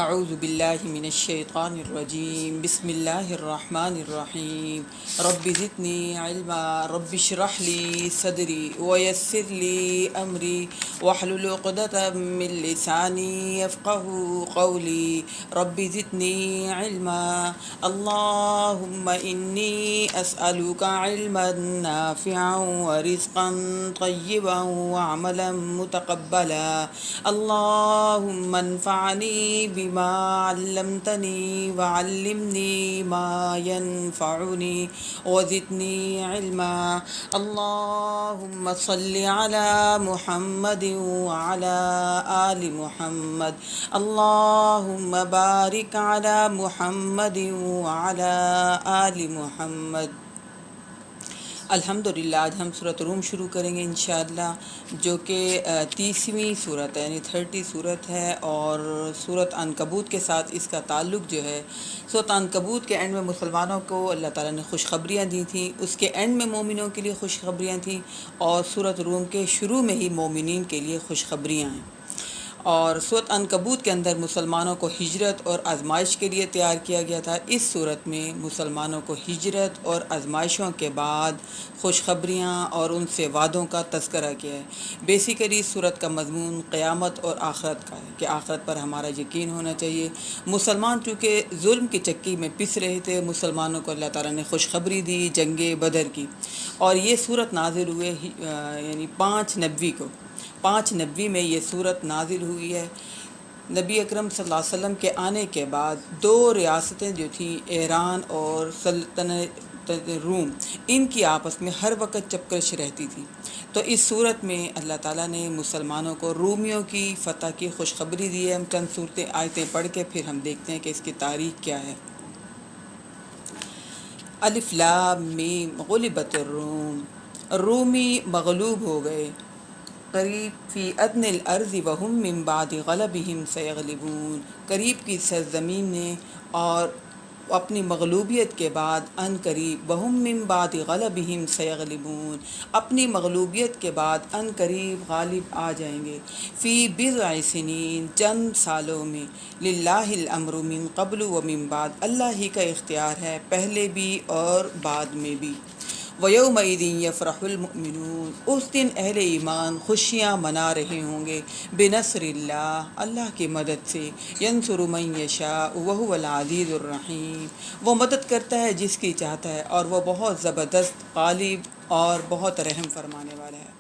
اعوذ باللہ من الشیطان الرجیم بسم اللہ الرحمن الرحیم رب زدنی علما رب اشرح لی صدری ویسر لی امری واحلل عقدۃ من لسانی یفقهوا قولی رب زدنی علما اللہم انی اسألک علما نافعا ورزقا طیبا وعملا متقبلا اللہم انفعنی بما علمتنی وعلمنی ما ينفعنی وزدنی علما اللہم صل علی محمد وعلی آل محمد اللہم بارک علی محمد وعلی آل محمد۔ الحمدللہ آج ہم سورۃ روم شروع کریں گے انشاءاللہ، جو کہ 30ویں سورت ہے، یعنی 30 سورت ہے، اور سورۃ عنکبوت کے ساتھ اس کا تعلق جو ہے۔ سورۃ عنکبوت کے اینڈ میں مسلمانوں کو اللہ تعالیٰ نے خوشخبریاں دی تھیں، اس کے اینڈ میں مومنوں کے لیے خوشخبریاں تھیں، اور سورۃ روم کے شروع میں ہی مومنین کے لیے خوشخبریاں ہیں۔ اور سورۃ عنکبوت کے اندر مسلمانوں کو ہجرت اور آزمائش کے لیے تیار کیا گیا تھا۔ اس صورت میں مسلمانوں کو ہجرت اور آزمائشوں کے بعد خوشخبریاں اور ان سے وعدوں کا تذکرہ کیا ہے۔ بیسیکلی صورت کا مضمون قیامت اور آخرت کا ہے کہ آخرت پر ہمارا یقین ہونا چاہیے۔ مسلمان چونکہ ظلم کی چکی میں پس رہے تھے، مسلمانوں کو اللہ تعالیٰ نے خوشخبری دی جنگ بدر کی، اور یہ صورت نازل ہوئے یعنی 5/90 کو، 5/90 میں یہ صورت نازل ہوئی ہے۔ نبی اکرم صلی اللہ علیہ وسلم کے آنے کے بعد 2 ریاستیں جو تھیں، ایران اور سلطنت روم، ان کی آپس میں ہر وقت چپکش رہتی تھی۔ تو اس صورت میں اللہ تعالیٰ نے مسلمانوں کو رومیوں کی فتح کی خوشخبری دی ہے۔ ہم چند صورتیں آیتیں پڑھ کے پھر ہم دیکھتے ہیں کہ اس کی تاریخ کیا ہے۔ الف لام میم غلبت الروم، رومی مغلوب ہو گئے، قریب فی ادن الارض وہم من بعد غلبہم سیغلبون، قریب کی سرزمین نے اور اپنی مغلوبیت کے بعد ان قریب وہم من بعد غلبہم سیغلبون، اپنی مغلوبیت کے بعد ان قریب غالب آ جائیں گے۔ فی بضع سنین، چند سالوں میں، للہ الامر من قبل و من بعد، اللہ ہی کا اختیار ہے پہلے بھی اور بعد میں بھی۔ وَيَوْمَئِذٍ يَفْرَحُ الْمُؤْمِنُونَ، اس دن اہل ایمان خوشیاں منا رہے ہوں گے، بنصر اللہ، اللہ کی مدد سے، ینصر من یشاء وہو العزیز الرحیم، وہ مدد کرتا ہے جس کی چاہتا ہے، اور وہ بہت زبردست غالب اور بہت رحم فرمانے والا ہے۔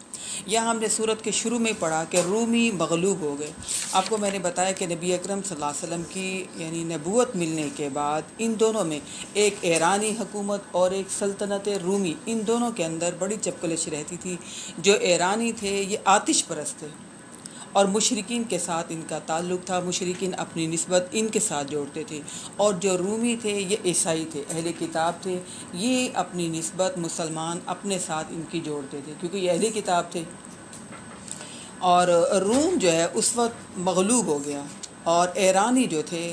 یہاں ہم نے سورت کے شروع میں پڑھا کہ رومی مغلوب ہو گئے۔ آپ کو میں نے بتایا کہ نبی اکرم صلی اللہ علیہ وسلم کی یعنی نبوت ملنے کے بعد ان دونوں میں، ایک ایرانی حکومت اور ایک سلطنت رومی، ان دونوں کے اندر بڑی چپکلش رہتی تھی۔ جو ایرانی تھے یہ آتش پرست تھے، اور مشرکین کے ساتھ ان کا تعلق تھا، مشرکین اپنی نسبت ان کے ساتھ جوڑتے تھے، اور جو رومی تھے یہ عیسائی تھے، اہل کتاب تھے، یہ اپنی نسبت مسلمان اپنے ساتھ ان کی جوڑتے تھے کیونکہ یہ اہل کتاب تھے۔ اور روم جو ہے اس وقت مغلوب ہو گیا، اور ایرانی جو تھے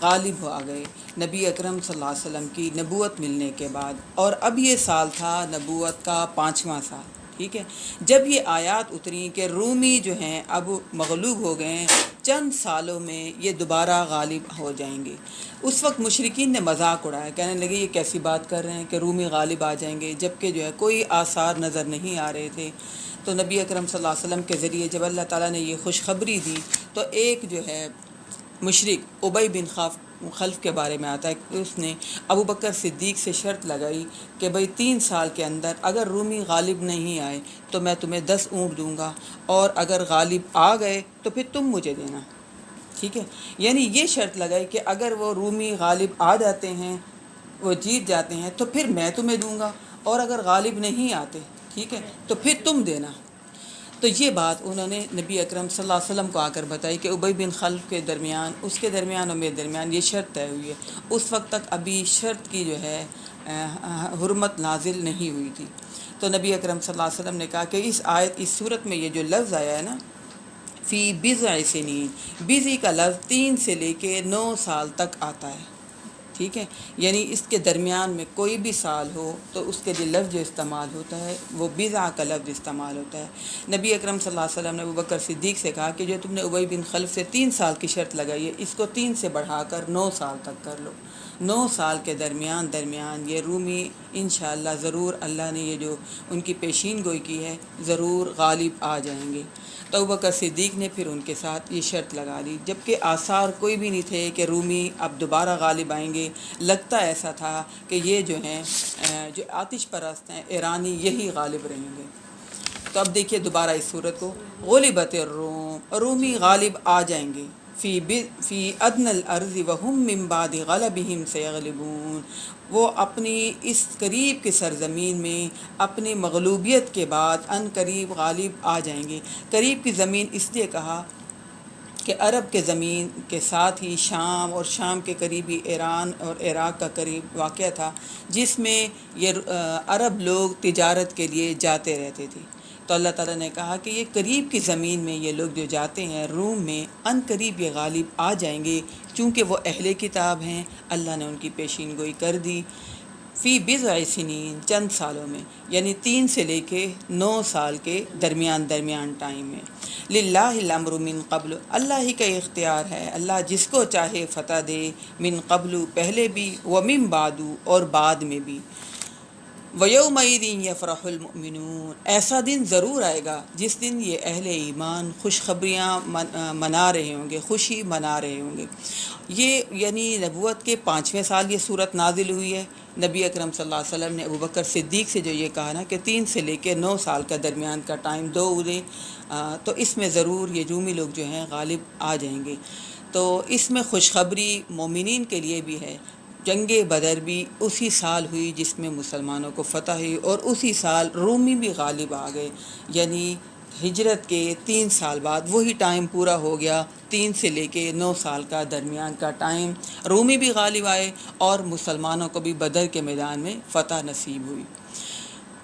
غالب ہو آ گئے نبی اکرم صلی اللہ علیہ وسلم کی نبوت ملنے کے بعد۔ اور اب یہ سال تھا نبوت کا 5واں سال، ٹھیک ہے۔ جب یہ آیات اتری کہ رومی جو ہیں اب مغلوب ہو گئے ہیں، چند سالوں میں یہ دوبارہ غالب ہو جائیں گے، اس وقت مشرکین نے مذاق اڑایا، کہنے لگے یہ کیسی بات کر رہے ہیں کہ رومی غالب آ جائیں گے، جبکہ جو ہے کوئی آثار نظر نہیں آ رہے تھے۔ تو نبی اکرم صلی اللہ علیہ وسلم کے ذریعے جب اللہ تعالیٰ نے یہ خوشخبری دی، تو ایک جو ہے مشرک ابی بن خلف کے بارے میں آتا ہے کہ اس نے ابو بکر صدیق سے شرط لگائی کہ بھئی 3 سال کے اندر اگر رومی غالب نہیں آئے تو میں تمہیں 10 اونٹ دوں گا، اور اگر غالب آ گئے تو پھر تم مجھے دینا، ٹھیک ہے۔ یعنی یہ شرط لگائی کہ اگر وہ رومی غالب آ جاتے ہیں، وہ جیت جاتے ہیں، تو پھر میں تمہیں دوں گا، اور اگر غالب نہیں آتے، ٹھیک ہے، تو پھر تم دینا۔ تو یہ بات انہوں نے نبی اکرم صلی اللہ علیہ وسلم کو آ کر بتائی کہ ابی بن خلف کے درمیان، اس کے درمیان اور میرے درمیان یہ شرط طے ہوئی ہے۔ اس وقت تک ابھی شرط کی جو ہے حرمت نازل نہیں ہوئی تھی۔ تو نبی اکرم صلی اللہ علیہ وسلم نے کہا کہ اس صورت میں یہ جو لفظ آیا ہے نا، فی بضع سنین، بضع کا لفظ 3 سے لے کے 9 سال تک آتا ہے، ٹھیک ہے، یعنی اس کے درمیان میں کوئی بھی سال ہو تو اس کے لیے لفظ جو استعمال ہوتا ہے وہ بضع کا لفظ استعمال ہوتا ہے۔ نبی اکرم صلی اللہ علیہ وسلم نے ابوبکر صدیق سے کہا کہ جو تم نے ابی بن خلف سے 3 سال کی شرط لگائی ہے اس کو 3 سے بڑھا کر 9 سال تک کر لو۔ 9 سال کے درمیان یہ رومی انشاءاللہ ضرور اللہ نے یہ جو ان کی پیشین گوئی کی ہے ضرور غالب آ جائیں گے۔ تو ابوبکر صدیق نے پھر ان کے ساتھ یہ شرط لگا لی، جبکہ آثار کوئی بھی نہیں تھے کہ رومی اب دوبارہ غالب آئیں گے۔ لگتا ایسا تھا کہ یہ جو ہیں جو آتش پرست ہیں ایرانی یہی غالب رہیں گے۔ تو اب دیکھیے دوبارہ اس صورت کو، غلبت الروم، رومی غالب آ جائیں گے، فی ادنى الارض وهم من بعد غلبهم سیغلبون، وہ اپنی اس قریب کی سرزمین میں اپنی مغلوبیت کے بعد ان قریب غالب آ جائیں گے۔ قریب کی زمین اس لیے کہا کہ عرب کے زمین کے ساتھ ہی شام اور شام کے قریبی ایران اور عراق کا قریب واقع تھا، جس میں یہ عرب لوگ تجارت کے لیے جاتے رہتے تھے۔ تو اللہ تعالیٰ نے کہا کہ یہ قریب کی زمین میں یہ لوگ جو جاتے ہیں روم میں ان قریب یہ غالب آ جائیں گے، چونکہ وہ اہل کتاب ہیں، اللہ نے ان کی پیشین گوئی کر دی۔ فی بضع سنین، چند سالوں میں، یعنی 3 سے لے کے 9 سال کے درمیان ٹائم میں۔ للہ الامر من قبل، اللہ ہی کا اختیار ہے، اللہ جس کو چاہے فتح دے، من قبل پہلے بھی، ومن بعد اور بعد میں بھی۔ وَيَوْمَئِذٍ يَفْرَحُ الْمُؤْمِنُونَ، ایسا دن ضرور آئے گا جس دن یہ اہل ایمان خوشخبریاں منا رہے ہوں گے، خوشی منا رہے ہوں گے۔ یہ یعنی نبوت کے 5ویں سال یہ صورت نازل ہوئی ہے۔ نبی اکرم صلی اللہ علیہ وسلم نے ابوبکر صدیق سے جو یہ کہا نا کہ 3 سے لے کے 9 سال کا درمیان کا ٹائم دو انہیں، تو اس میں ضرور یہ رومی لوگ جو ہیں غالب آ جائیں گے۔ تو اس میں خوشخبری مومنین کے لیے بھی ہے۔ جنگ بدر بھی اسی سال ہوئی جس میں مسلمانوں کو فتح ہوئی، اور اسی سال رومی بھی غالب آ گئے، یعنی ہجرت کے 3 سال بعد وہی ٹائم پورا ہو گیا، 3 سے لے کے 9 سال کا درمیان کا ٹائم، رومی بھی غالب آئے اور مسلمانوں کو بھی بدر کے میدان میں فتح نصیب ہوئی۔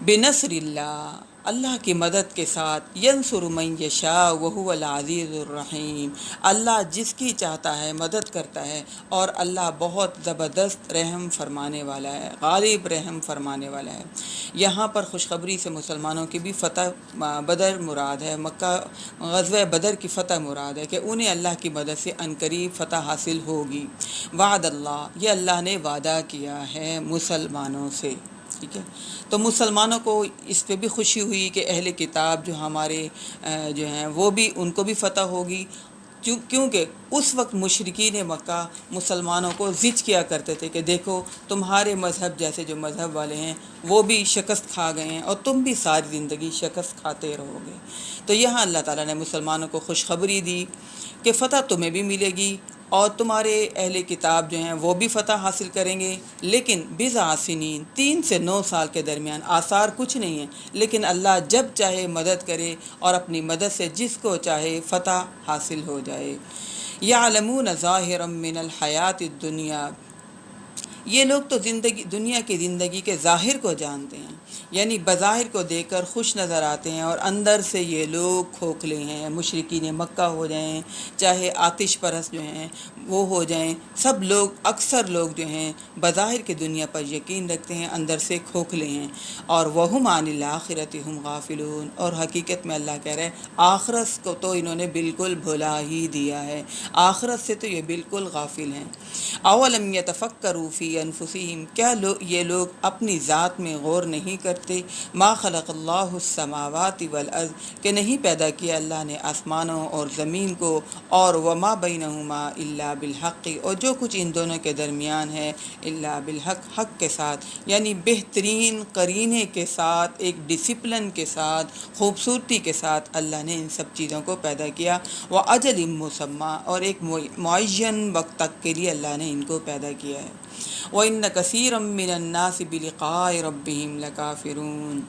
بنصر اللہ، اللہ کی مدد کے ساتھ، ینصر من یشاء وہو العزیز الرحیم، اللہ جس کی چاہتا ہے مدد کرتا ہے، اور اللہ بہت زبردست رحم فرمانے والا ہے، غالب رحم فرمانے والا ہے۔ یہاں پر خوشخبری سے مسلمانوں کی بھی فتح بدر مراد ہے، مکہ غزوہ بدر کی فتح مراد ہے کہ انہیں اللہ کی مدد سے عنقریب فتح حاصل ہوگی۔ وعد اللہ، یہ اللہ نے وعدہ کیا ہے مسلمانوں سے، ٹھیک ہے۔ تو مسلمانوں کو اس پہ بھی خوشی ہوئی کہ اہل کتاب جو ہمارے جو ہیں وہ بھی، ان کو بھی فتح ہوگی، کیونکہ اس وقت مشرکین مکہ مسلمانوں کو ضد کیا کرتے تھے کہ دیکھو تمہارے مذہب جیسے جو مذہب والے ہیں وہ بھی شکست کھا گئے ہیں اور تم بھی ساری زندگی شکست کھاتے رہو گے۔ تو یہاں اللہ تعالیٰ نے مسلمانوں کو خوشخبری دی کہ فتح تمہیں بھی ملے گی، اور تمہارے اہل کتاب جو ہیں وہ بھی فتح حاصل کریں گے، لیکن بضع سنین، 3 سے 9 سال کے درمیان، آثار کچھ نہیں ہیں، لیکن اللہ جب چاہے مدد کرے اور اپنی مدد سے جس کو چاہے فتح حاصل ہو جائے۔ یعلمون ظاہرا من الحیات الدنیا، یہ لوگ تو دنیا کی زندگی کے ظاہر کو جانتے ہیں، یعنی بظاہر کو دیکھ کر خوش نظر آتے ہیں، اور اندر سے یہ لوگ کھوکھلے ہیں۔ مشرکین مکہ ہو جائیں، چاہے آتش پرست جو ہیں وہ ہو جائیں، سب لوگ، اکثر لوگ جو ہیں بظاہر کی دنیا پر یقین رکھتے ہیں، اندر سے کھوکھلے ہیں۔ اور وَهُمْ عَنِ الْآخِرَةِ هُمْ غَافِلُونَ، اور حقیقت میں اللہ کہہ رہے ہیں آخرت کو تو انہوں نے بالکل بھلا ہی دیا ہے، آخرت سے تو یہ بالکل غافل ہیں۔ اولم یتفکروا فی انفسہم، کیا یہ لوگ اپنی ذات میں غور نہیں کرتے؟ ما خلق اللہ السماوات والارض، کہ نہیں پیدا کیا اللہ نے آسمانوں اور زمین کو، اور وما بینہما الا بالحق، اور جو کچھ ان دونوں کے درمیان ہے الا بالحق، حق کے ساتھ، یعنی بہترین قرینے کے ساتھ، ایک ڈسپلن کے ساتھ، خوبصورتی کے ساتھ اللہ نے ان سب چیزوں کو پیدا کیا۔ وَأَجَلٍ مُّسَمًّى، اور ایک معین وقت تک کے لیے اللہ نے ان کو پیدا کیا ہے۔ وَإِنَّ كَثِيرًا مِّنَ النَّاسِ بِلِقَاءِ رَبِّهِمْ لَكَافِرُونَ،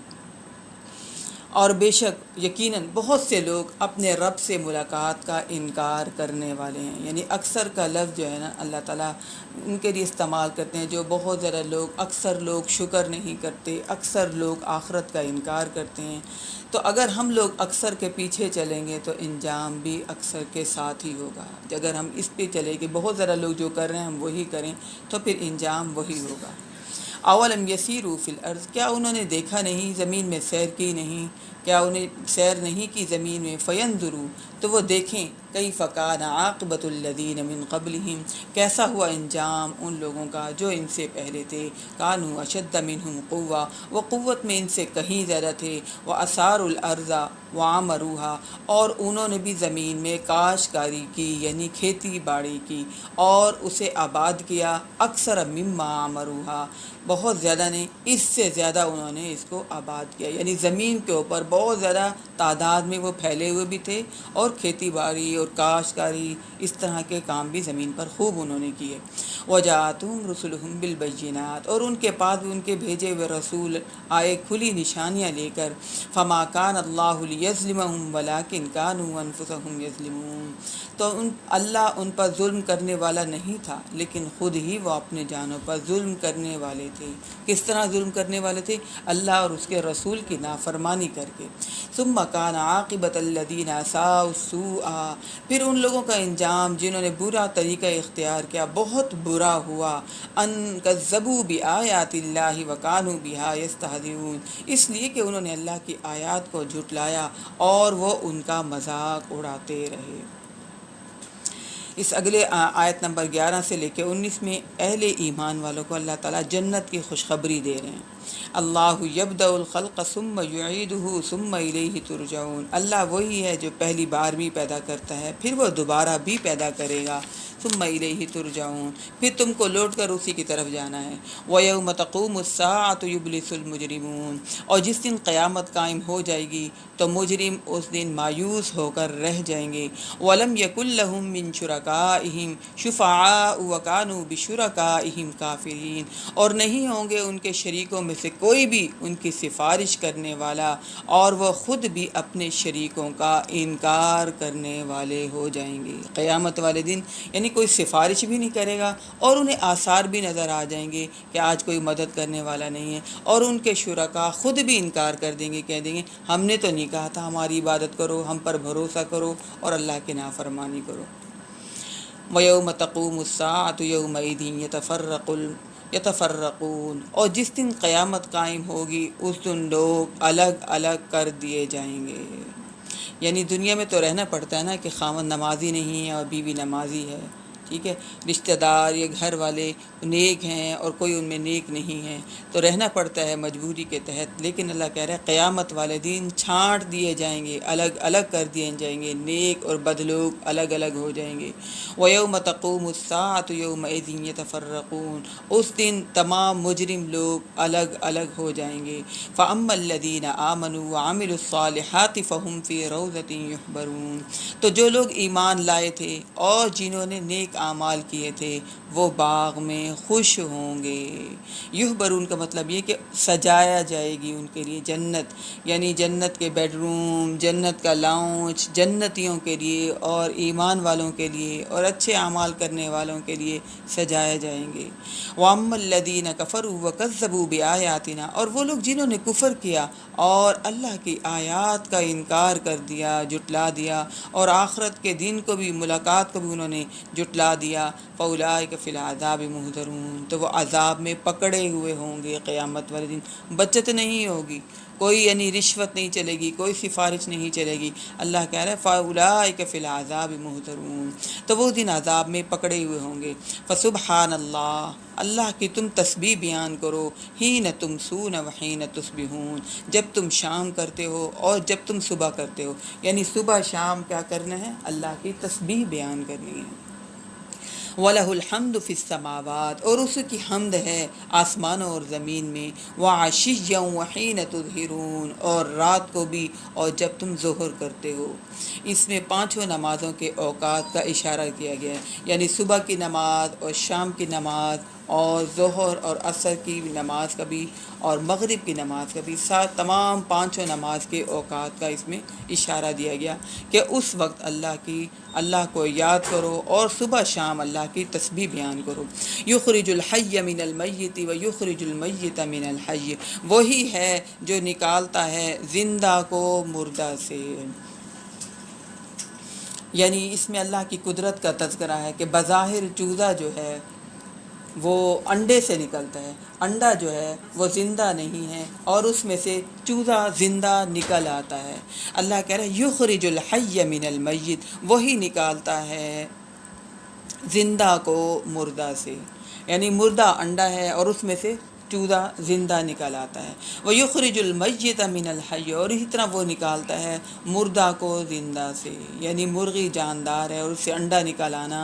اور بے شک یقیناً بہت سے لوگ اپنے رب سے ملاقات کا انکار کرنے والے ہیں، یعنی اکثر کا لفظ جو ہے نا اللہ تعالیٰ ان کے لیے استعمال کرتے ہیں، جو بہت زیادہ لوگ، اکثر لوگ شکر نہیں کرتے، اکثر لوگ آخرت کا انکار کرتے ہیں۔ تو اگر ہم لوگ اکثر کے پیچھے چلیں گے تو انجام بھی اکثر کے ساتھ ہی ہوگا۔ اگر ہم اس پہ چلیں کہ بہت زیادہ لوگ جو کر رہے ہیں ہم وہی کریں تو پھر انجام وہی ہوگا۔ اولم یسیروا فی الارض، کیا انہوں نے دیکھا نہیں، زمین میں سیر کی نہیں، کیا انہیں سیر نہیں کی زمین میں، فینظروا، تو وہ دیکھیں، کیف کان عاقبۃ الذین من قبلہم، کیسا ہوا انجام ان لوگوں کا جو ان سے پہلے تھے، کانوا اشد منہم قوہ، وہ قوت میں ان سے کہیں زیادہ تھے، واثاروا الارض وعمروها، اور انہوں نے بھی زمین میں کاشتکاری کی یعنی کھیتی باڑی کی اور اسے آباد کیا، اکثر مما عمروها، بہت زیادہ نہیں، اس سے زیادہ انہوں نے اس کو آباد کیا، یعنی زمین کے اوپر بہت زیادہ تعداد میں وہ پھیلے ہوئے بھی تھے، اور کھیتی باڑی اور کاشتکاری اس طرح کے کام بھی زمین پر خوب انہوں نے کیے۔ وجاءتہم رسلہم بالبینات، اور ان کے پاس بھی ان کے بھیجے ہوئے رسول آئے کھلی نشانیاں لے کر، فما کان اللہ لیظلمہم ولکن کانوا انفسہم یظلمون، تو اللہ ان پر ظلم کرنے والا نہیں تھا لیکن خود ہی وہ اپنے جانوں پر ظلم کرنے والے تھے۔ کس طرح ظلم کرنے والے تھے؟ اللہ اور اس کے رسول کی نافرمانی کر کے۔ ثم کان عاقبۃ الذین اساءوا السوء، پھر ان لوگوں کا انجام جنہوں نے برا طریقہ اختیار کیا بہت برا ہوا، ان کذبوا بآیات اللہ وکانوا بہا یستہزئون، اس لیے کہ انہوں نے اللہ کی آیات کو جھٹلایا اور وہ ان کا مذاق اڑاتے رہے۔ اس اگلے آیت نمبر 11 سے لے کے 19 میں اہل ایمان والوں کو اللہ تعالیٰ جنت کی خوشخبری دے رہے ہیں۔ اللہ یبدأ الخلق ثم یعیدہ ثم الیہ ترجعون، اللہ وہی ہے جو پہلی بار بھی پیدا کرتا ہے پھر وہ دوبارہ بھی پیدا کرے گا، ثم الیہ ترجعون، پھر تم کو لوٹ کر اسی کی طرف جانا ہے۔ ویوم تقوم الساعۃ یبلس المجرمون، اور جس دن قیامت قائم ہو جائے گی تو مجرم اس دن مایوس ہو کر رہ جائیں گے۔ وَلَمْ يَكُنْ لَهُم مِّن شُرَكَائِهِمْ شُفَعَاءُ وَكَانُوا بِشُرَكَائِهِمْ كَافِرِينَ، اور نہیں ہوں گے ان کے شریکوں میں سے کوئی بھی ان کی سفارش کرنے والا، اور وہ خود بھی اپنے شریکوں کا انکار کرنے والے ہو جائیں گے۔ قیامت والے دن یعنی کوئی سفارش بھی نہیں کرے گا، اور انہیں آثار بھی نظر آ جائیں گے کہ آج کوئی مدد کرنے والا نہیں ہے، اور ان کے شرکا خود بھی انکار کر دیں گے، کہہ دیں گے ہم نے تو نہیں کہا تھا ہماری عبادت کرو، ہم پر بھروسہ کرو اور اللہ کی نافرمانی کرو۔ وَيَوْمَ تَقُومُ السَّاعَةُ يَوْمَئِذٍ یتفرقون، اور جس دن قیامت قائم ہوگی اس دن لوگ الگ الگ کر دیے جائیں گے۔ یعنی دنیا میں تو رہنا پڑتا ہے نا کہ خاوند نمازی نہیں ہے اور بیوی نمازی ہے، ٹھیک ہے، رشتہ دار یا گھر والے نیک ہیں اور کوئی ان میں نیک نہیں ہے، تو رہنا پڑتا ہے مجبوری کے تحت، لیکن اللہ کہہ رہا ہے قیامت والے دن چھانٹ دیے جائیں گے، الگ الگ کر دیے جائیں گے، نیک اور بد لوگ الگ الگ ہو جائیں گے۔ وَيَوْمَ تَقُومُ السَّاعَةُ يَوْمَئِذٍ يَتَفَرَّقُونَ، اس دن تمام مجرم لوگ الگ الگ ہو جائیں گے۔ فَأَمَّا الَّذِينَ آمَنُوا وَعَمِلُوا الصَّالِحَاتِ فَهُمْ فِي رَوْضَةٍ يُحْبَرُونَ، تو جو لوگ ایمان لائے تھے اور جنہوں نے نیک اعمال کیے تھے وہ باغ میں خوش ہوں گے۔ یحبرون کا مطلب یہ کہ سجایا جائے گی ان کے لیے جنت، یعنی جنت کے بیڈ روم، جنت کا لاؤنج جنتیوں کے لیے اور ایمان والوں کے لیے اور اچھے اعمال کرنے والوں کے لیے سجائے جائیں گے۔ وَأَمَّا الَّذِينَ كَفَرُوا وَكَذَّبُوا بِآيَاتِنَا، اور وہ لوگ جنہوں نے کفر کیا اور اللہ کی آیات کا انکار کر دیا، جھٹلا دیا، اور آخرت کے دن کو بھی، ملاقات کو بھی انہوں نے جھٹلا دیا، فَأُولَٰئِكَ فِي الْعَذَابِ مُحْضَرُونَ، تو وہ عذاب میں پکڑے ہوئے ہوں گے قیامت والے دن، بچت نہیں ہوگی، کوئی یعنی رشوت نہیں چلے گی، کوئی سفارش نہیں چلے گی۔ اللہ کہہ رہا ہے فَأُولَٰئِكَ فِي الْعَذَابِ مُحْضَرُونَ، تو وہ دن عذاب میں پکڑے ہوئے ہوں گے۔ فَسُبْحَانَ اللّہ، اللہ کی تم تسبیح بیان کرو، حین تمسون وحین تصبحون، جب تم شام کرتے ہو اور جب تم صبح کرتے ہو، یعنی صبح شام کیا کرنا ہے؟ اللہ کی تسبیح بیان کرنی ہے۔ وَلَهُ الْحَمْدُ فِي السَّمَاوَاتِ، اور اس کی حمد ہے آسمانوں اور زمین میں، وَعَشِيًّا وَحِينَ تُظْهِرُونَ، اور رات کو بھی اور جب تم ظہر کرتے ہو۔ اس میں پانچوں نمازوں کے اوقات کا اشارہ کیا گیا ہے، یعنی صبح کی نماز اور شام کی نماز اور ظہر اور عصر کی نماز کا بھی اور مغرب کی نماز کا بھی، ساتھ تمام پانچوں نماز کے اوقات کا اس میں اشارہ دیا گیا کہ اس وقت اللہ کو یاد کرو اور صبح شام اللہ کی تسبیح بیان کرو۔ یخرج الحی من المیت و یخرج المیت من الحی، وہی ہے جو نکالتا ہے زندہ کو مردہ سے۔ یعنی اس میں اللہ کی قدرت کا تذکرہ ہے کہ بظاہر چوزا جو ہے وہ انڈے سے نکلتا ہے، انڈا جو ہے وہ زندہ نہیں ہے اور اس میں سے چوزا زندہ نکل آتا ہے۔ اللہ کہہ رہا ہے یخرج الحی من المیت، وہی نکالتا ہے زندہ کو مردہ سے، یعنی مردہ انڈا ہے اور اس میں سے چوزا زندہ نکل آتا ہے۔ وَيُخْرِجُ الْمَيِّتَ مِنَ الْحَيِّ، اور اسی طرح وہ نکالتا ہے مردہ کو زندہ سے، یعنی مرغی جاندار ہے اور اس سے انڈا نکال آنا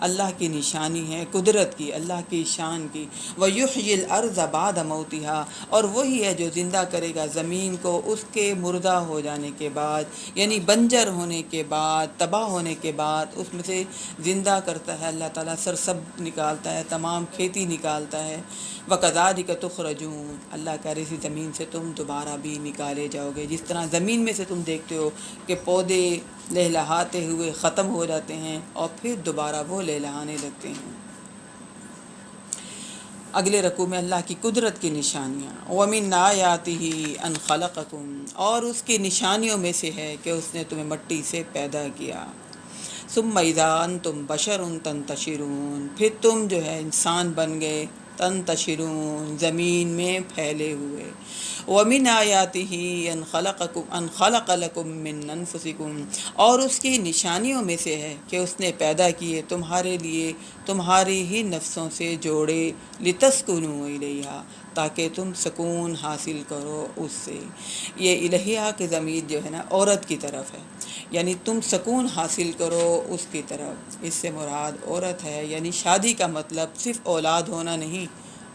اللہ کی نشانی ہے، قدرت کی، اللہ کی شان کی۔ وَيُحْيِي الْأَرْضَ بَعْدَ مَوْتِهَا، اور وہی ہے جو زندہ کرے گا زمین کو اس کے مردہ ہو جانے کے بعد، یعنی بنجر ہونے کے بعد، تباہ ہونے کے بعد اس میں سے زندہ کرتا ہے اللہ تعالیٰ، سرسب نکالتا ہے، تمام کھیتی نکالتا ہے۔ وَكَذَلِكَ تُخْرَجُونَ، اللہ کہہ رہے اسی زمین سے تم دوبارہ بھی نکالے جاؤ گے، جس طرح زمین میں سے تم دیکھتے ہو کہ پودے لہلہاتے ہوئے ختم ہو جاتے ہیں اور پھر دوبارہ وہ لہلہانے لگتے ہیں۔ اگلے رکوع میں اللہ کی قدرت کی نشانیاں، وَمِنْ آیَاتِهِ أَنْ خَلَقَكُمْ، اور اس کی نشانیوں میں سے ہے کہ اس نے تمہیں مٹی سے پیدا کیا۔ ثُمَّ إِذَا أَنْتُمْ بَشَرٌ تَنْتَشِرُونَ، پھر تم جو ہے انسان بن گئے، تنتشرون، زمین میں پھیلے ہوئے۔ وَمِنْ آیَاتِهِ أَنْ خَلَقَ لَكُم مِّنْ أَنفُسِكُمْ، اور اس کی نشانیوں میں سے ہے کہ اس نے پیدا کیے تمہارے لیے تمہاری ہی نفسوں سے جوڑے، لِتَسْكُنُوا إِلَيْهَا، تاکہ تم سکون حاصل کرو اس سے۔ یہ الہیہ کی ضمیر جو ہے نا عورت کی طرف ہے، یعنی تم سکون حاصل کرو اس کی طرف، اس سے مراد عورت ہے۔ یعنی شادی کا مطلب صرف اولاد ہونا نہیں،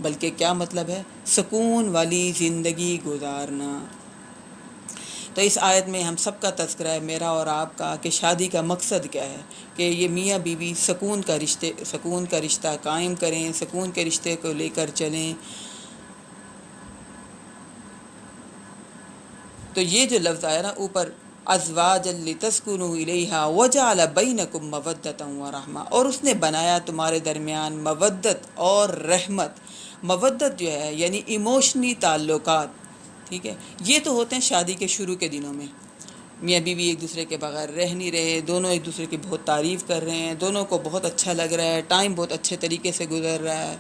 بلکہ کیا مطلب ہے؟ سکون والی زندگی گزارنا۔ تو اس آیت میں ہم سب کا تذکرہ ہے، میرا اور آپ کا، کہ شادی کا مقصد کیا ہے، کہ یہ میاں بیوی سکون کا رشتہ قائم کریں، سکون کے رشتے کو لے کر چلیں۔ تو یہ جو لفظ آیا نا اوپر، ازواجا لتسکنوا الیہا وجعل بینکم مودۃ ورحمہ، اور اس نے بنایا تمہارے درمیان مودت اور رحمت۔ مودت جو ہے یعنی ایموشنی تعلقات، ٹھیک ہے، یہ تو ہوتے ہیں شادی کے شروع کے دنوں میں، میاں بیوی ایک دوسرے کے بغیر رہ نہیں رہے، دونوں ایک دوسرے کی بہت تعریف کر رہے ہیں، دونوں کو بہت اچھا لگ رہا ہے، ٹائم بہت اچھے طریقے سے گزر رہا ہے۔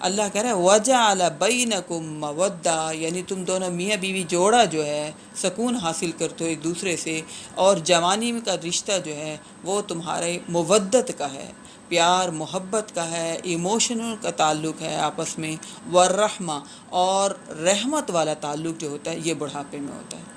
اللہ کہہ رہا ہے وَجَعَلَ بَيْنَكُمْ مَوَدَّةً، یعنی تم دونوں میاں بیوی جوڑا جو ہے سکون حاصل کرتے ہو ایک دوسرے سے، اور جوانی کا رشتہ جو ہے وہ تمہارے مودت کا ہے، پیار محبت کا ہے، ایموشنل کا تعلق ہے آپس میں، والرحمہ، اور رحمت والا تعلق جو ہوتا ہے یہ بڑھاپے میں ہوتا ہے۔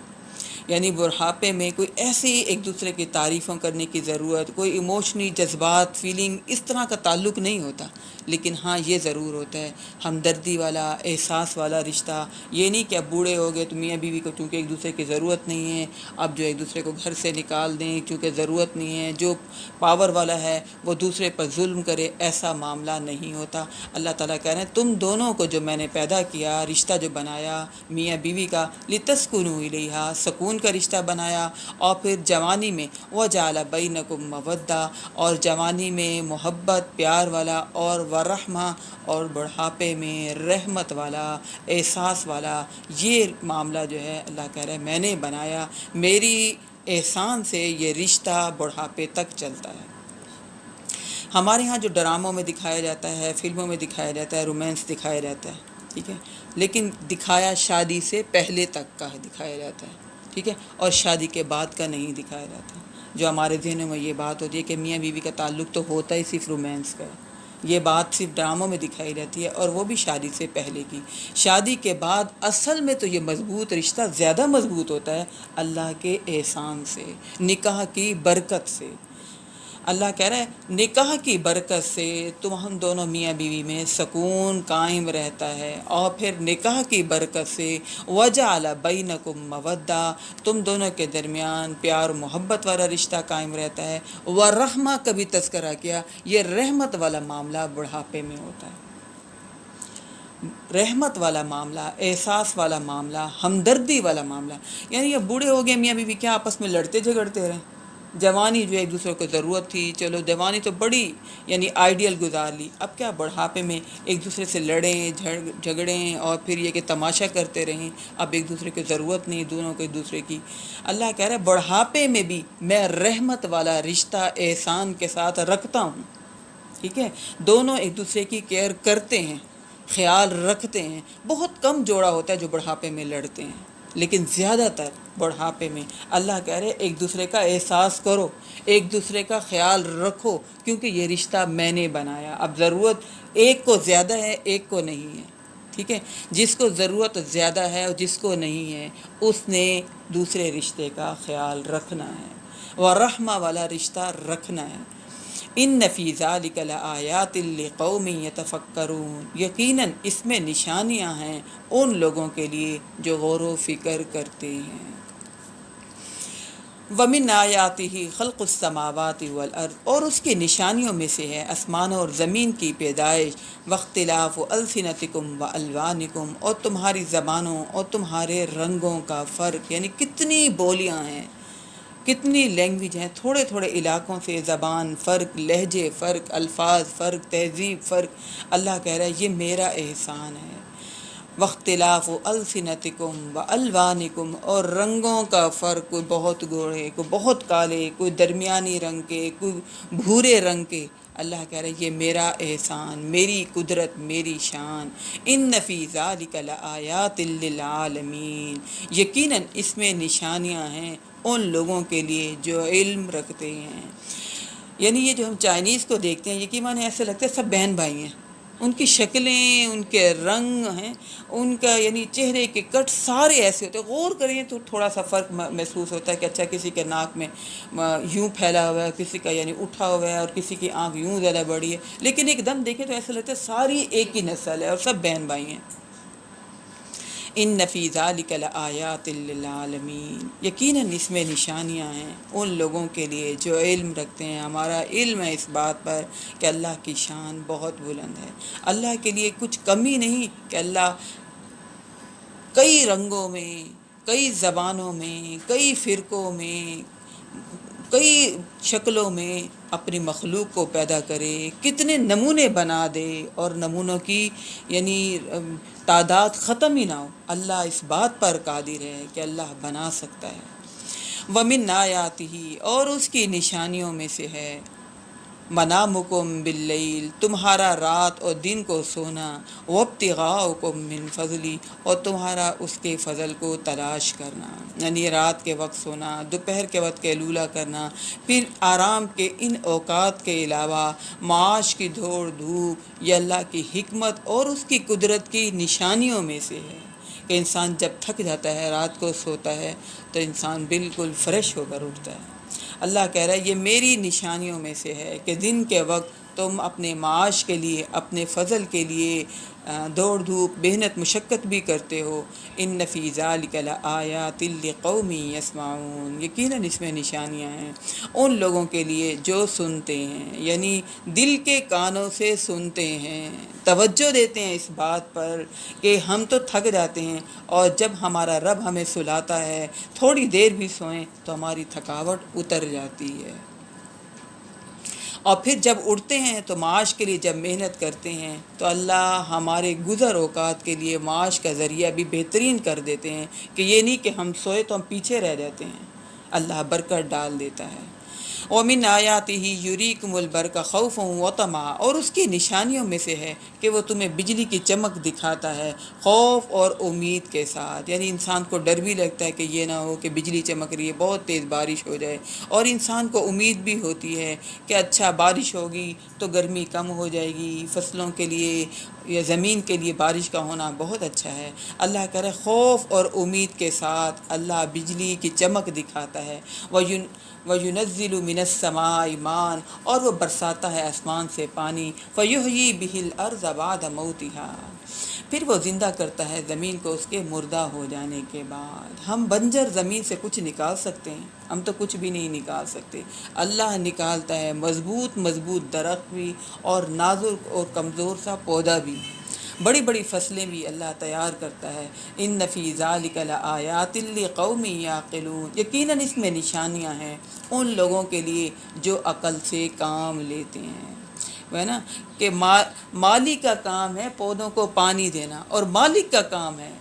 یعنی بڑھاپے میں کوئی ایسی ایک دوسرے کی تعریفوں کرنے کی ضرورت، کوئی ایموشنی جذبات فیلنگ اس طرح کا تعلق نہیں ہوتا، لیکن ہاں یہ ضرور ہوتا ہے ہمدردی والا، احساس والا رشتہ۔ یہ نہیں کہ اب بوڑھے ہو گئے تو میاں بیوی کو چونکہ ایک دوسرے کی ضرورت نہیں ہے، اب جو ایک دوسرے کو گھر سے نکال دیں چونکہ ضرورت نہیں ہے، جو پاور والا ہے وہ دوسرے پر ظلم کرے، ایسا معاملہ نہیں ہوتا۔ اللہ تعالیٰ کہہ رہے ہیں تم دونوں کو جو میں نے پیدا کیا، رشتہ جو بنایا میاں بیوی کا، لتسکنوا الیہا، سکون کا رشتہ بنایا، اور پھر جوانی میں وجعل بینکم مودہ، اور جوانی میں محبت پیار والا، اور ورحمہ، اور بڑھاپے میں رحمت والا، احساس والا، یہ معاملہ جو ہے اللہ کہہ رہا ہے میں نے بنایا، میری احسان سے یہ رشتہ بڑھاپے تک چلتا ہے۔ ہمارے ہاں جو ڈراموں میں دکھایا جاتا ہے، فلموں میں دکھایا جاتا ہے، رومانس دکھایا جاتا ہے، ٹھیک ہے، لیکن دکھایا شادی سے پہلے تک کا دکھایا جاتا ہے، ٹھیک ہے، اور شادی کے بعد کا نہیں دکھایا جاتا۔ جو ہمارے ذہنوں میں یہ بات ہوتی ہے کہ میاں بیوی کا تعلق تو ہوتا ہی صرف رومانس کا ہے، یہ بات صرف ڈراموں میں دکھائی جاتی ہے، اور وہ بھی شادی سے پہلے کی۔ شادی کے بعد اصل میں تو یہ مضبوط رشتہ زیادہ مضبوط ہوتا ہے اللہ کے احسان سے، نکاح کی برکت سے۔ اللہ کہہ رہا ہے نکاح کی برکت سے تم ہم دونوں میاں بیوی میں سکون قائم رہتا ہے، اور پھر نکاح کی برکت سے وجعل بینکم مودہ، تم دونوں کے درمیان پیار و محبت والا رشتہ قائم رہتا ہے، ورحمہ کا بھی تذکرہ کیا، یہ رحمت والا معاملہ بڑھاپے میں ہوتا ہے۔ رحمت والا معاملہ، احساس والا معاملہ، ہمدردی والا معاملہ. یعنی یہ بوڑھے ہو گئے میاں بیوی کیا آپس میں لڑتے جھگڑتے رہیں؟ جوانی جو ایک دوسرے کو ضرورت تھی، چلو جوانی تو بڑی یعنی آئیڈیل گزار لی. اب کیا بڑھاپے میں ایک دوسرے سے لڑیں جھگڑیں اور پھر یہ کہ تماشا کرتے رہیں. اب ایک دوسرے کی ضرورت نہیں دونوں کو ایک دوسرے کی. اللہ کہہ رہا ہے بڑھاپے میں بھی میں رحمت والا رشتہ احسان کے ساتھ رکھتا ہوں. ٹھیک ہے، دونوں ایک دوسرے کی کیئر کرتے ہیں، خیال رکھتے ہیں. بہت کم جوڑا ہوتا ہے جو بڑھاپے میں لڑتے ہیں، لیکن زیادہ تر بڑھاپے میں اللہ کہہ رہے ایک دوسرے کا احساس کرو، ایک دوسرے کا خیال رکھو، کیونکہ یہ رشتہ میں نے بنایا. اب ضرورت ایک کو زیادہ ہے ایک کو نہیں ہے. ٹھیک ہے، جس کو ضرورت زیادہ ہے اور جس کو نہیں ہے اس نے دوسرے رشتے کا خیال رکھنا ہے، ورحمہ والا رشتہ رکھنا ہے. ان فی ذلک لآیات لقوم یتفکرون، یقیناً اس میں نشانیاں ہیں ان لوگوں کے لیے جو غور و فکر کرتے ہیں. ومن آیاتہ خلق السماوات والارض، اور اس کی نشانیوں میں سے ہے آسمانوں اور زمین کی پیدائش. واختلاف السنتکم والوانکم، اور تمہاری زبانوں اور تمہارے رنگوں کا فرق. یعنی کتنی بولیاں ہیں، کتنی لینگویج ہیں، تھوڑے تھوڑے علاقوں سے زبان فرق، لہجے فرق، الفاظ فرق، تہذیب فرق. اللہ کہہ رہا ہے یہ میرا احسان ہے. واختلاف السنتکم والوانکم، اور رنگوں کا فرق، کوئی بہت گورے، کوئی بہت کالے، کوئی درمیانی رنگ کے، کوئی بھورے رنگ کے. اللہ کہہ رہے ہیں یہ میرا احسان، میری قدرت، میری شان. ان فی ذلک لآیات للعالمین، یقیناً اس میں نشانیاں ہیں ان لوگوں کے لیے جو علم رکھتے ہیں. یعنی یہ جو ہم چائنیز کو دیکھتے ہیں یقیناً ایسے لگتا ہے سب بہن بھائی ہیں. ان کی شکلیں، ان کے رنگ ہیں، ان کا یعنی چہرے کے کٹ سارے ایسے ہوتے ہیں. غور کریں تو تھوڑا سا فرق محسوس ہوتا ہے کہ اچھا کسی کے ناک میں یوں پھیلا ہوا ہے، کسی کا یعنی اٹھا ہوا ہے، اور کسی کی آنکھ یوں زیادہ بڑی ہے. لیکن ایک دم دیکھیں تو ایسا لگتا ہے ساری ایک ہی نسل ہے اور سب بہن بھائی ہیں. ان فی ذلک لآیات للعالمین، یقیناً اس میں نشانیاں ہیں ان لوگوں کے لیے جو علم رکھتے ہیں. ہمارا علم ہے اس بات پر کہ اللہ کی شان بہت بلند ہے. اللہ کے لیے کچھ کمی نہیں کہ اللہ کئی رنگوں میں، کئی زبانوں میں، کئی فرقوں میں، کئی شکلوں میں اپنی مخلوق کو پیدا کرے، کتنے نمونے بنا دے اور نمونوں کی یعنی تعداد ختم ہی نہ ہو. اللہ اس بات پر قادر ہے کہ اللہ بنا سکتا ہے. ومن آیاتہ، اور اس کی نشانیوں میں سے ہے منامکم باللیل، تمہارا رات اور دن کو سونا. وابتغاؤکم من فضلی، اور تمہارا اس کے فضل کو تلاش کرنا. یعنی رات کے وقت سونا، دوپہر کے وقت قیلولہ کرنا، پھر آرام کے ان اوقات کے علاوہ معاش کی دوڑ دھوپ. یہ اللہ کی حکمت اور اس کی قدرت کی نشانیوں میں سے ہے کہ انسان جب تھک جاتا ہے رات کو سوتا ہے تو انسان بالکل فریش ہو کر اٹھتا ہے. اللہ کہہ رہا ہے یہ میری نشانیوں میں سے ہے کہ دن کے وقت تم اپنے معاش کے لیے، اپنے فضل کے لیے دوڑ دھوپ، محنت مشقت بھی کرتے ہو. ان فی ذلک لآیات لقوم یسمعون، یقیناً اس میں نشانیاں ہیں ان لوگوں کے لیے جو سنتے ہیں، یعنی دل کے کانوں سے سنتے ہیں، توجہ دیتے ہیں اس بات پر کہ ہم تو تھک جاتے ہیں اور جب ہمارا رب ہمیں سلاتا ہے تھوڑی دیر بھی سوئیں تو ہماری تھکاوٹ اتر جاتی ہے. اور پھر جب اٹھتے ہیں تو معاش کے لیے جب محنت کرتے ہیں تو اللہ ہمارے گزر اوقات کے لیے معاش کا ذریعہ بھی بہترین کر دیتے ہیں کہ یہ نہیں کہ ہم سوئے تو ہم پیچھے رہ جاتے ہیں، اللہ برکت ڈال دیتا ہے. ومن آیاتہ یریکم البرق خوفا وطمعا، اور اس کی نشانیوں میں سے ہے کہ وہ تمہیں بجلی کی چمک دکھاتا ہے خوف اور امید کے ساتھ. یعنی انسان کو ڈر بھی لگتا ہے کہ یہ نہ ہو کہ بجلی چمک رہی ہے بہت تیز بارش ہو جائے، اور انسان کو امید بھی ہوتی ہے کہ اچھا بارش ہوگی تو گرمی کم ہو جائے گی، فصلوں کے لیے یا زمین کے لیے بارش کا ہونا بہت اچھا ہے. اللہ کہہ رہا ہے خوف اور امید کے ساتھ اللہ بجلی کی چمک دکھاتا ہے. وَيُنَزِّلُ مِنَ السَّمَاءِ مَاءً، اور وہ برساتا ہے آسمان سے پانی. فَيُحْيِي بِهِ الْأَرْضَ بَعْدَ مَوْتِهَا، پھر وہ زندہ کرتا ہے زمین کو اس کے مردہ ہو جانے کے بعد. ہم بنجر زمین سے کچھ نکال سکتے ہیں؟ ہم تو کچھ بھی نہیں نکال سکتے. اللہ نکالتا ہے مضبوط مضبوط درخت بھی اور نازک اور کمزور سا پودا بھی. بڑی بڑی فصلیں بھی اللہ تیار کرتا ہے۔ ان فی ذلک لآیات لقوم یعقلون، یقیناً اس میں نشانیاں ہیں ان لوگوں کے لیے جو عقل سے کام لیتے ہیں۔ وہ ہے نا کہ مالک کا کام ہے پودوں کو پانی دینا، اور مالک کا کام ہے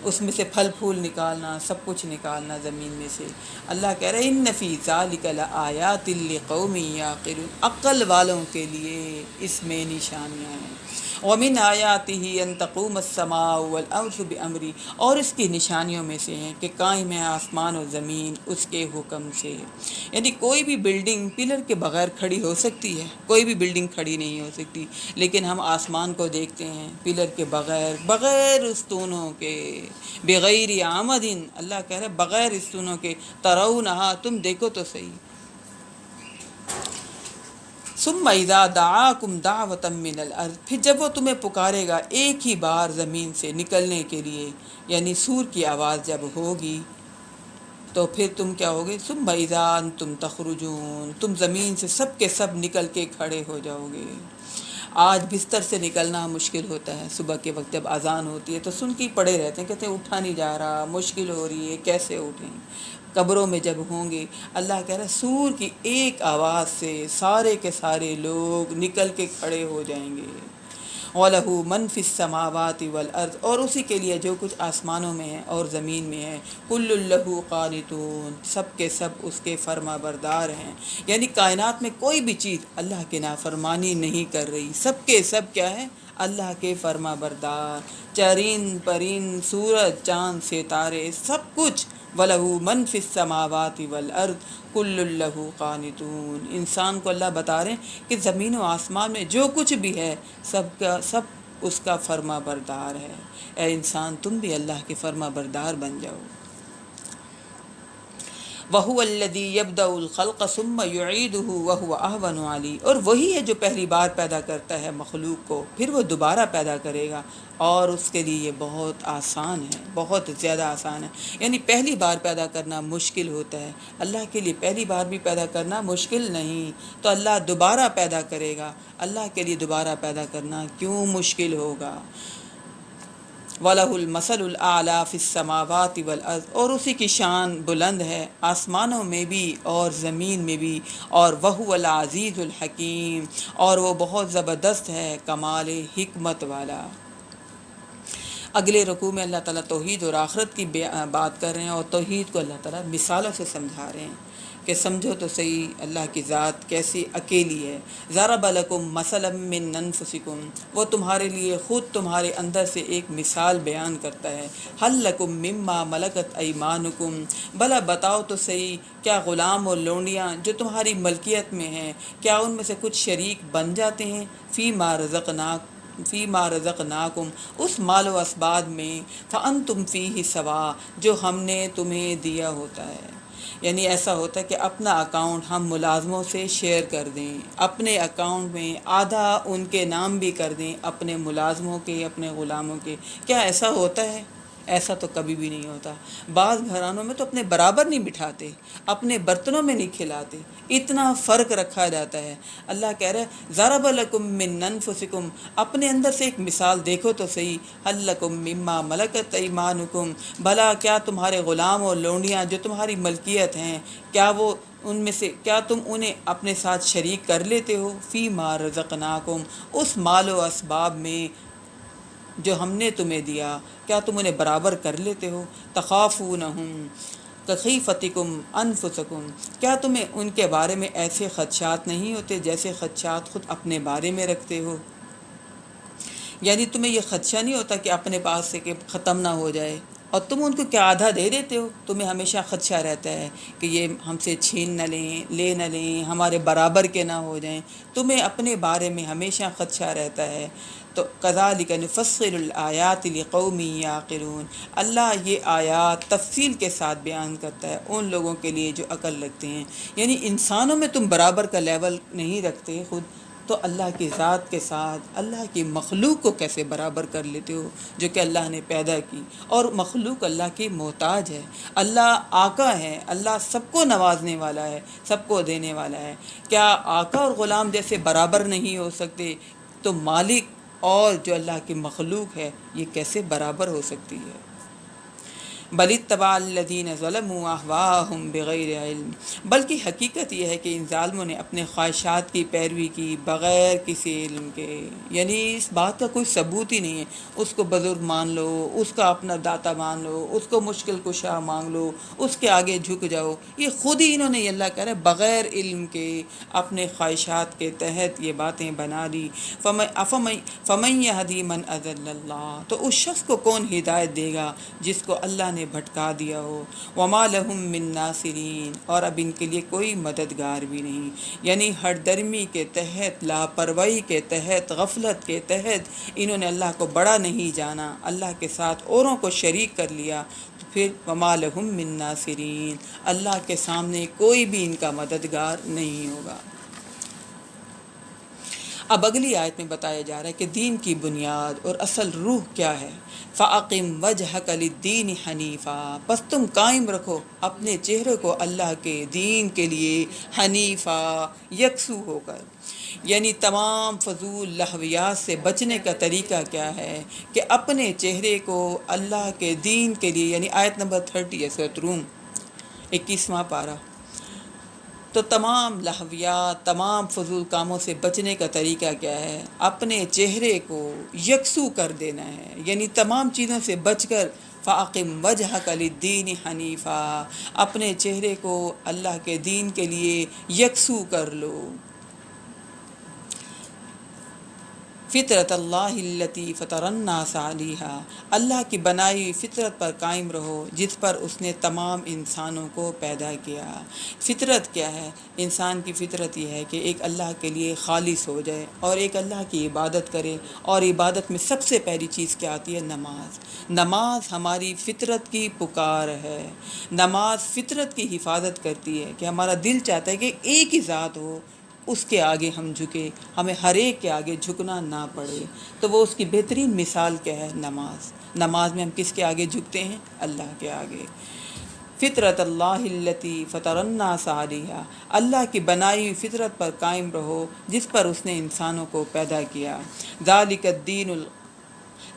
اس میں سے پھل پھول نکالنا، سب کچھ نکالنا زمین میں سے۔ اللہ کہہ رہے ہیں ان فی ذلک لآیات لقوم یعقلون، عقل والوں کے لیے اس میں نشانیاں ہیں۔ ومن آیاتہ ان تقوم السماء والارض بامری، اور اس کی نشانیوں میں سے ہیں کہ قائم ہے آسمان و زمین اس کے حکم سے۔ یعنی کوئی بھی بلڈنگ پلر کے بغیر کھڑی ہو سکتی ہے؟ کوئی بھی بلڈنگ کھڑی نہیں ہو سکتی، لیکن ہم آسمان کو دیکھتے ہیں پلر کے بغیر، بغیر استونوں کے، بغیر عمد، اللہ کہہ رہے بغیر استونوں کے، ترونہا، تم دیکھو تو صحیح۔ ثم اذا دعاکم دعوۃ من الارض، پھر جب وہ تمہیں پکارے گا ایک ہی بار زمین سے نکلنے کے لیے، یعنی سور کی آواز جب ہوگی تو پھر تم کیا ہوگے؟ ثم اذا انتم تخرجون، تم زمین سے سب کے سب نکل کے کھڑے ہو جاؤ گے۔ آج بستر سے نکلنا مشکل ہوتا ہے، صبح کے وقت جب اذان ہوتی ہے تو سن کے ہی پڑے رہتے ہیں، کہتے ہیں اٹھا نہیں جا رہا، مشکل ہو رہی ہے، کیسے اٹھیں؟ قبروں میں جب ہوں گے، اللہ کہہ رہا ہے سور کی ایک آواز سے سارے کے سارے لوگ نکل کے کھڑے ہو جائیں گے۔ وَلَهُ مَنْ فِي السَّمَاوَاتِ وَالْأَرْضِ، اور اسی کے لیے جو کچھ آسمانوں میں ہے اور زمین میں ہے، كُلٌّ لَهُ قَانِتُونَ، سب کے سب اس کے فرما بردار ہیں۔ یعنی کائنات میں کوئی بھی چیز اللہ کی نافرمانی نہیں کر رہی، سب کے سب کیا ہے؟ اللہ کے فرما بردار، چرند پرند، سورج چاند ستارے، سب کچھ۔ وَلَهُ مَنْ فِي السَّمَاوَاتِ وَالْأَرْضِ كُلٌّ لَهُ قَانِتُونَ، انسان کو اللہ بتا رہے ہیں کہ زمین و آسمان میں جو کچھ بھی ہے سب اس کا فرما بردار ہے۔ اے انسان تم بھی اللہ کے فرما بردار بن جاؤ۔ وَهُوَ الَّذِي يَبْدَأُ الْخَلْقَ ثُمَّ يُعِيدُهُ وَهُوَ أَهْوَنُ عَلَيْهِ، اور وہی ہے جو پہلی بار پیدا کرتا ہے مخلوق کو، پھر وہ دوبارہ پیدا کرے گا، اور اس کے لیے یہ بہت آسان ہے، بہت زیادہ آسان ہے۔ یعنی پہلی بار پیدا کرنا مشکل ہوتا ہے، اللہ کے لیے پہلی بار بھی پیدا کرنا مشکل نہیں، تو اللہ دوبارہ پیدا کرے گا، اللہ کے لیے دوبارہ پیدا کرنا کیوں مشکل ہوگا؟ وَلَهُ الْمَثَلُ الْأَعْلَى فِي السَّمَاوَاتِ وَالْأَرْضِ، اور اسی کی شان بلند ہے آسمانوں میں بھی اور زمین میں بھی، اور وَهُوَ الْعَزِيزُ الْحَكِيمُ، اور وہ بہت زبردست ہے، کمال حکمت والا۔ اگلے رکوع میں اللہ تعالیٰ توحید اور آخرت کی بات کر رہے ہیں، اور توحید کو اللہ تعالیٰ مثالوں سے سمجھا رہے ہیں کہ سمجھو تو صحیح اللہ کی ذات کیسی اکیلی ہے۔ ضرب لکم مثلا من انفسکم، وہ تمہارے لیے خود تمہارے اندر سے ایک مثال بیان کرتا ہے۔ حل لکم مما ملکت ایمانکم، بھلا بتاؤ تو صحیح کیا غلام اور لونڈیاں جو تمہاری ملکیت میں ہیں، کیا ان میں سے کچھ شریک بن جاتے ہیں؟ فیما رزقناکم، اس مال و اسباب میں، فانتم فیہ سوا، جو ہم نے تمہیں دیا ہوتا ہے۔ یعنی ایسا ہوتا ہے کہ اپنا اکاؤنٹ ہم ملازموں سے شیئر کر دیں، اپنے اکاؤنٹ میں آدھا ان کے نام بھی کر دیں، اپنے ملازموں کے، اپنے غلاموں کے۔ کیا ایسا ہوتا ہے؟ ایسا تو کبھی بھی نہیں ہوتا۔ بعض گھرانوں میں تو اپنے برابر نہیں بٹھاتے، اپنے برتنوں میں نہیں کھلاتے، اتنا فرق رکھا جاتا ہے۔ اللہ کہہ رہا ہے ضرب لکم من انفسکم، اپنے اندر سے ایک مثال دیکھو تو صحیح۔ حل لکم مما ملکت ایمانکم، بھلا کیا تمہارے غلام اور لونڈیاں جو تمہاری ملکیت ہیں، کیا وہ ان میں سے کیا تم انہیں اپنے ساتھ شریک کر لیتے ہو؟ فیما رزقناکم، اس مال و اسباب میں جو ہم نے تمہیں دیا، کیا تم انہیں برابر کر لیتے ہو؟ تخافونہم کخیفتکم انفسکم، کیا تمہیں ان کے بارے میں ایسے خدشات نہیں ہوتے جیسے خدشات خود اپنے بارے میں رکھتے ہو؟ یعنی تمہیں یہ خدشہ نہیں ہوتا کہ اپنے پاس سے کہ ختم نہ ہو جائے، اور تم ان کو کیا آدھا دے دیتے ہو؟ تمہیں ہمیشہ خدشہ رہتا ہے کہ یہ ہم سے چھین نہ لیں، لے نہ لیں، ہمارے برابر کے نہ ہو جائیں، تمہیں اپنے بارے میں ہمیشہ خدشہ رہتا ہے۔ تو کذالک نفصل الآیات لقوم یعقلون، اللہ یہ آیات تفصیل کے ساتھ بیان کرتا ہے ان لوگوں کے لیے جو عقل رکھتے ہیں۔ یعنی انسانوں میں تم برابر کا لیول نہیں رکھتے خود، تو اللہ کی ذات کے ساتھ اللہ کی مخلوق کو کیسے برابر کر لیتے ہو جو کہ اللہ نے پیدا کی؟ اور مخلوق اللہ کی محتاج ہے، اللہ آقا ہے، اللہ سب کو نوازنے والا ہے، سب کو دینے والا ہے۔ کیا آقا اور غلام جیسے برابر نہیں ہو سکتے؟ تو مالک اور جو اللہ کی مخلوق ہے یہ کیسے برابر ہو سکتی ہے؟ بل اتبع الذین ظلموا اہواءہم بغیر علم، بلکہ حقیقت یہ ہے کہ ان ظالموں نے اپنے خواہشات کی پیروی کی بغیر کسی علم کے، یعنی اس بات کا کوئی ثبوت ہی نہیں ہے۔ اس کو بزرگ مان لو، اس کا اپنا داتا مان لو، اس کو مشکل کشا مانگ لو، اس کے آگے جھک جاؤ، یہ خود ہی انہوں نے، یہ اللہ کہہ رہا ہے، بغیر علم کے اپنے خواہشات کے تحت یہ باتیں بنا دی۔ فمن یہدی من اضل اللہ، تو اس شخص کو کون ہدایت دے گا جس کو اللہ نے بھٹکا دیا ہو۔ وما لہم من ناصرین، اور اب ان کے لیے کوئی مددگار بھی نہیں، یعنی ہر درمی کے تحت، لاپرواہی کے تحت، غفلت کے تحت انہوں نے اللہ کو بڑا نہیں جانا، اللہ کے ساتھ اوروں کو شریک کر لیا، تو پھر وما لہم من ناصرین، اللہ کے سامنے کوئی بھی ان کا مددگار نہیں ہوگا۔ اب اگلی آیت میں بتایا جا رہا ہے کہ دین کی بنیاد اور اصل روح کیا ہے۔ فَأَقِمْ وَجْهَكَ لِلدِّينِ حَنِيفًا، بس تم قائم رکھو اپنے چہرے کو اللہ کے دین کے لیے حنیفہ، یکسو ہو کر۔ یعنی تمام فضول لہویات سے بچنے کا طریقہ کیا ہے کہ اپنے چہرے کو اللہ کے دین کے لیے، یعنی آیت نمبر 30 ہے سورۃ روم 21واں پارہ، تو تمام لہویات، تمام فضول کاموں سے بچنے کا طریقہ کیا ہے؟ اپنے چہرے کو یکسو کر دینا ہے، یعنی تمام چیزوں سے بچ کر فَأَقِمْ وَجْهَكَ لِلدِّينِ حَنِيفًا، اپنے چہرے کو اللہ کے دین کے لیے یکسو کر لو۔ فطرت اللہ التی فطر الناس علیہا، اللہ کی بنائی ہوئی فطرت پر قائم رہو جس پر اس نے تمام انسانوں کو پیدا کیا۔ فطرت کیا ہے؟ انسان کی فطرت یہ ہے کہ ایک اللہ کے لیے خالص ہو جائے اور ایک اللہ کی عبادت کرے، اور عبادت میں سب سے پہلی چیز کیا آتی ہے؟ نماز۔ نماز ہماری فطرت کی پکار ہے، نماز فطرت کی حفاظت کرتی ہے کہ ہمارا دل چاہتا ہے کہ ایک ہی ذات ہو، اس کے آگے ہم جھکے، ہمیں ہر ایک کے آگے جھکنا نہ پڑے، تو وہ اس کی بہترین مثال کیا ہے؟ نماز۔ نماز میں ہم کس کے آگے جھکتے ہیں؟ اللہ کے آگے۔ فطرت اللہ التی فطر الناس علیہا، اللہ کی بنائی ہوئی فطرت پر قائم رہو جس پر اس نے انسانوں کو پیدا کیا۔ ذالک الدین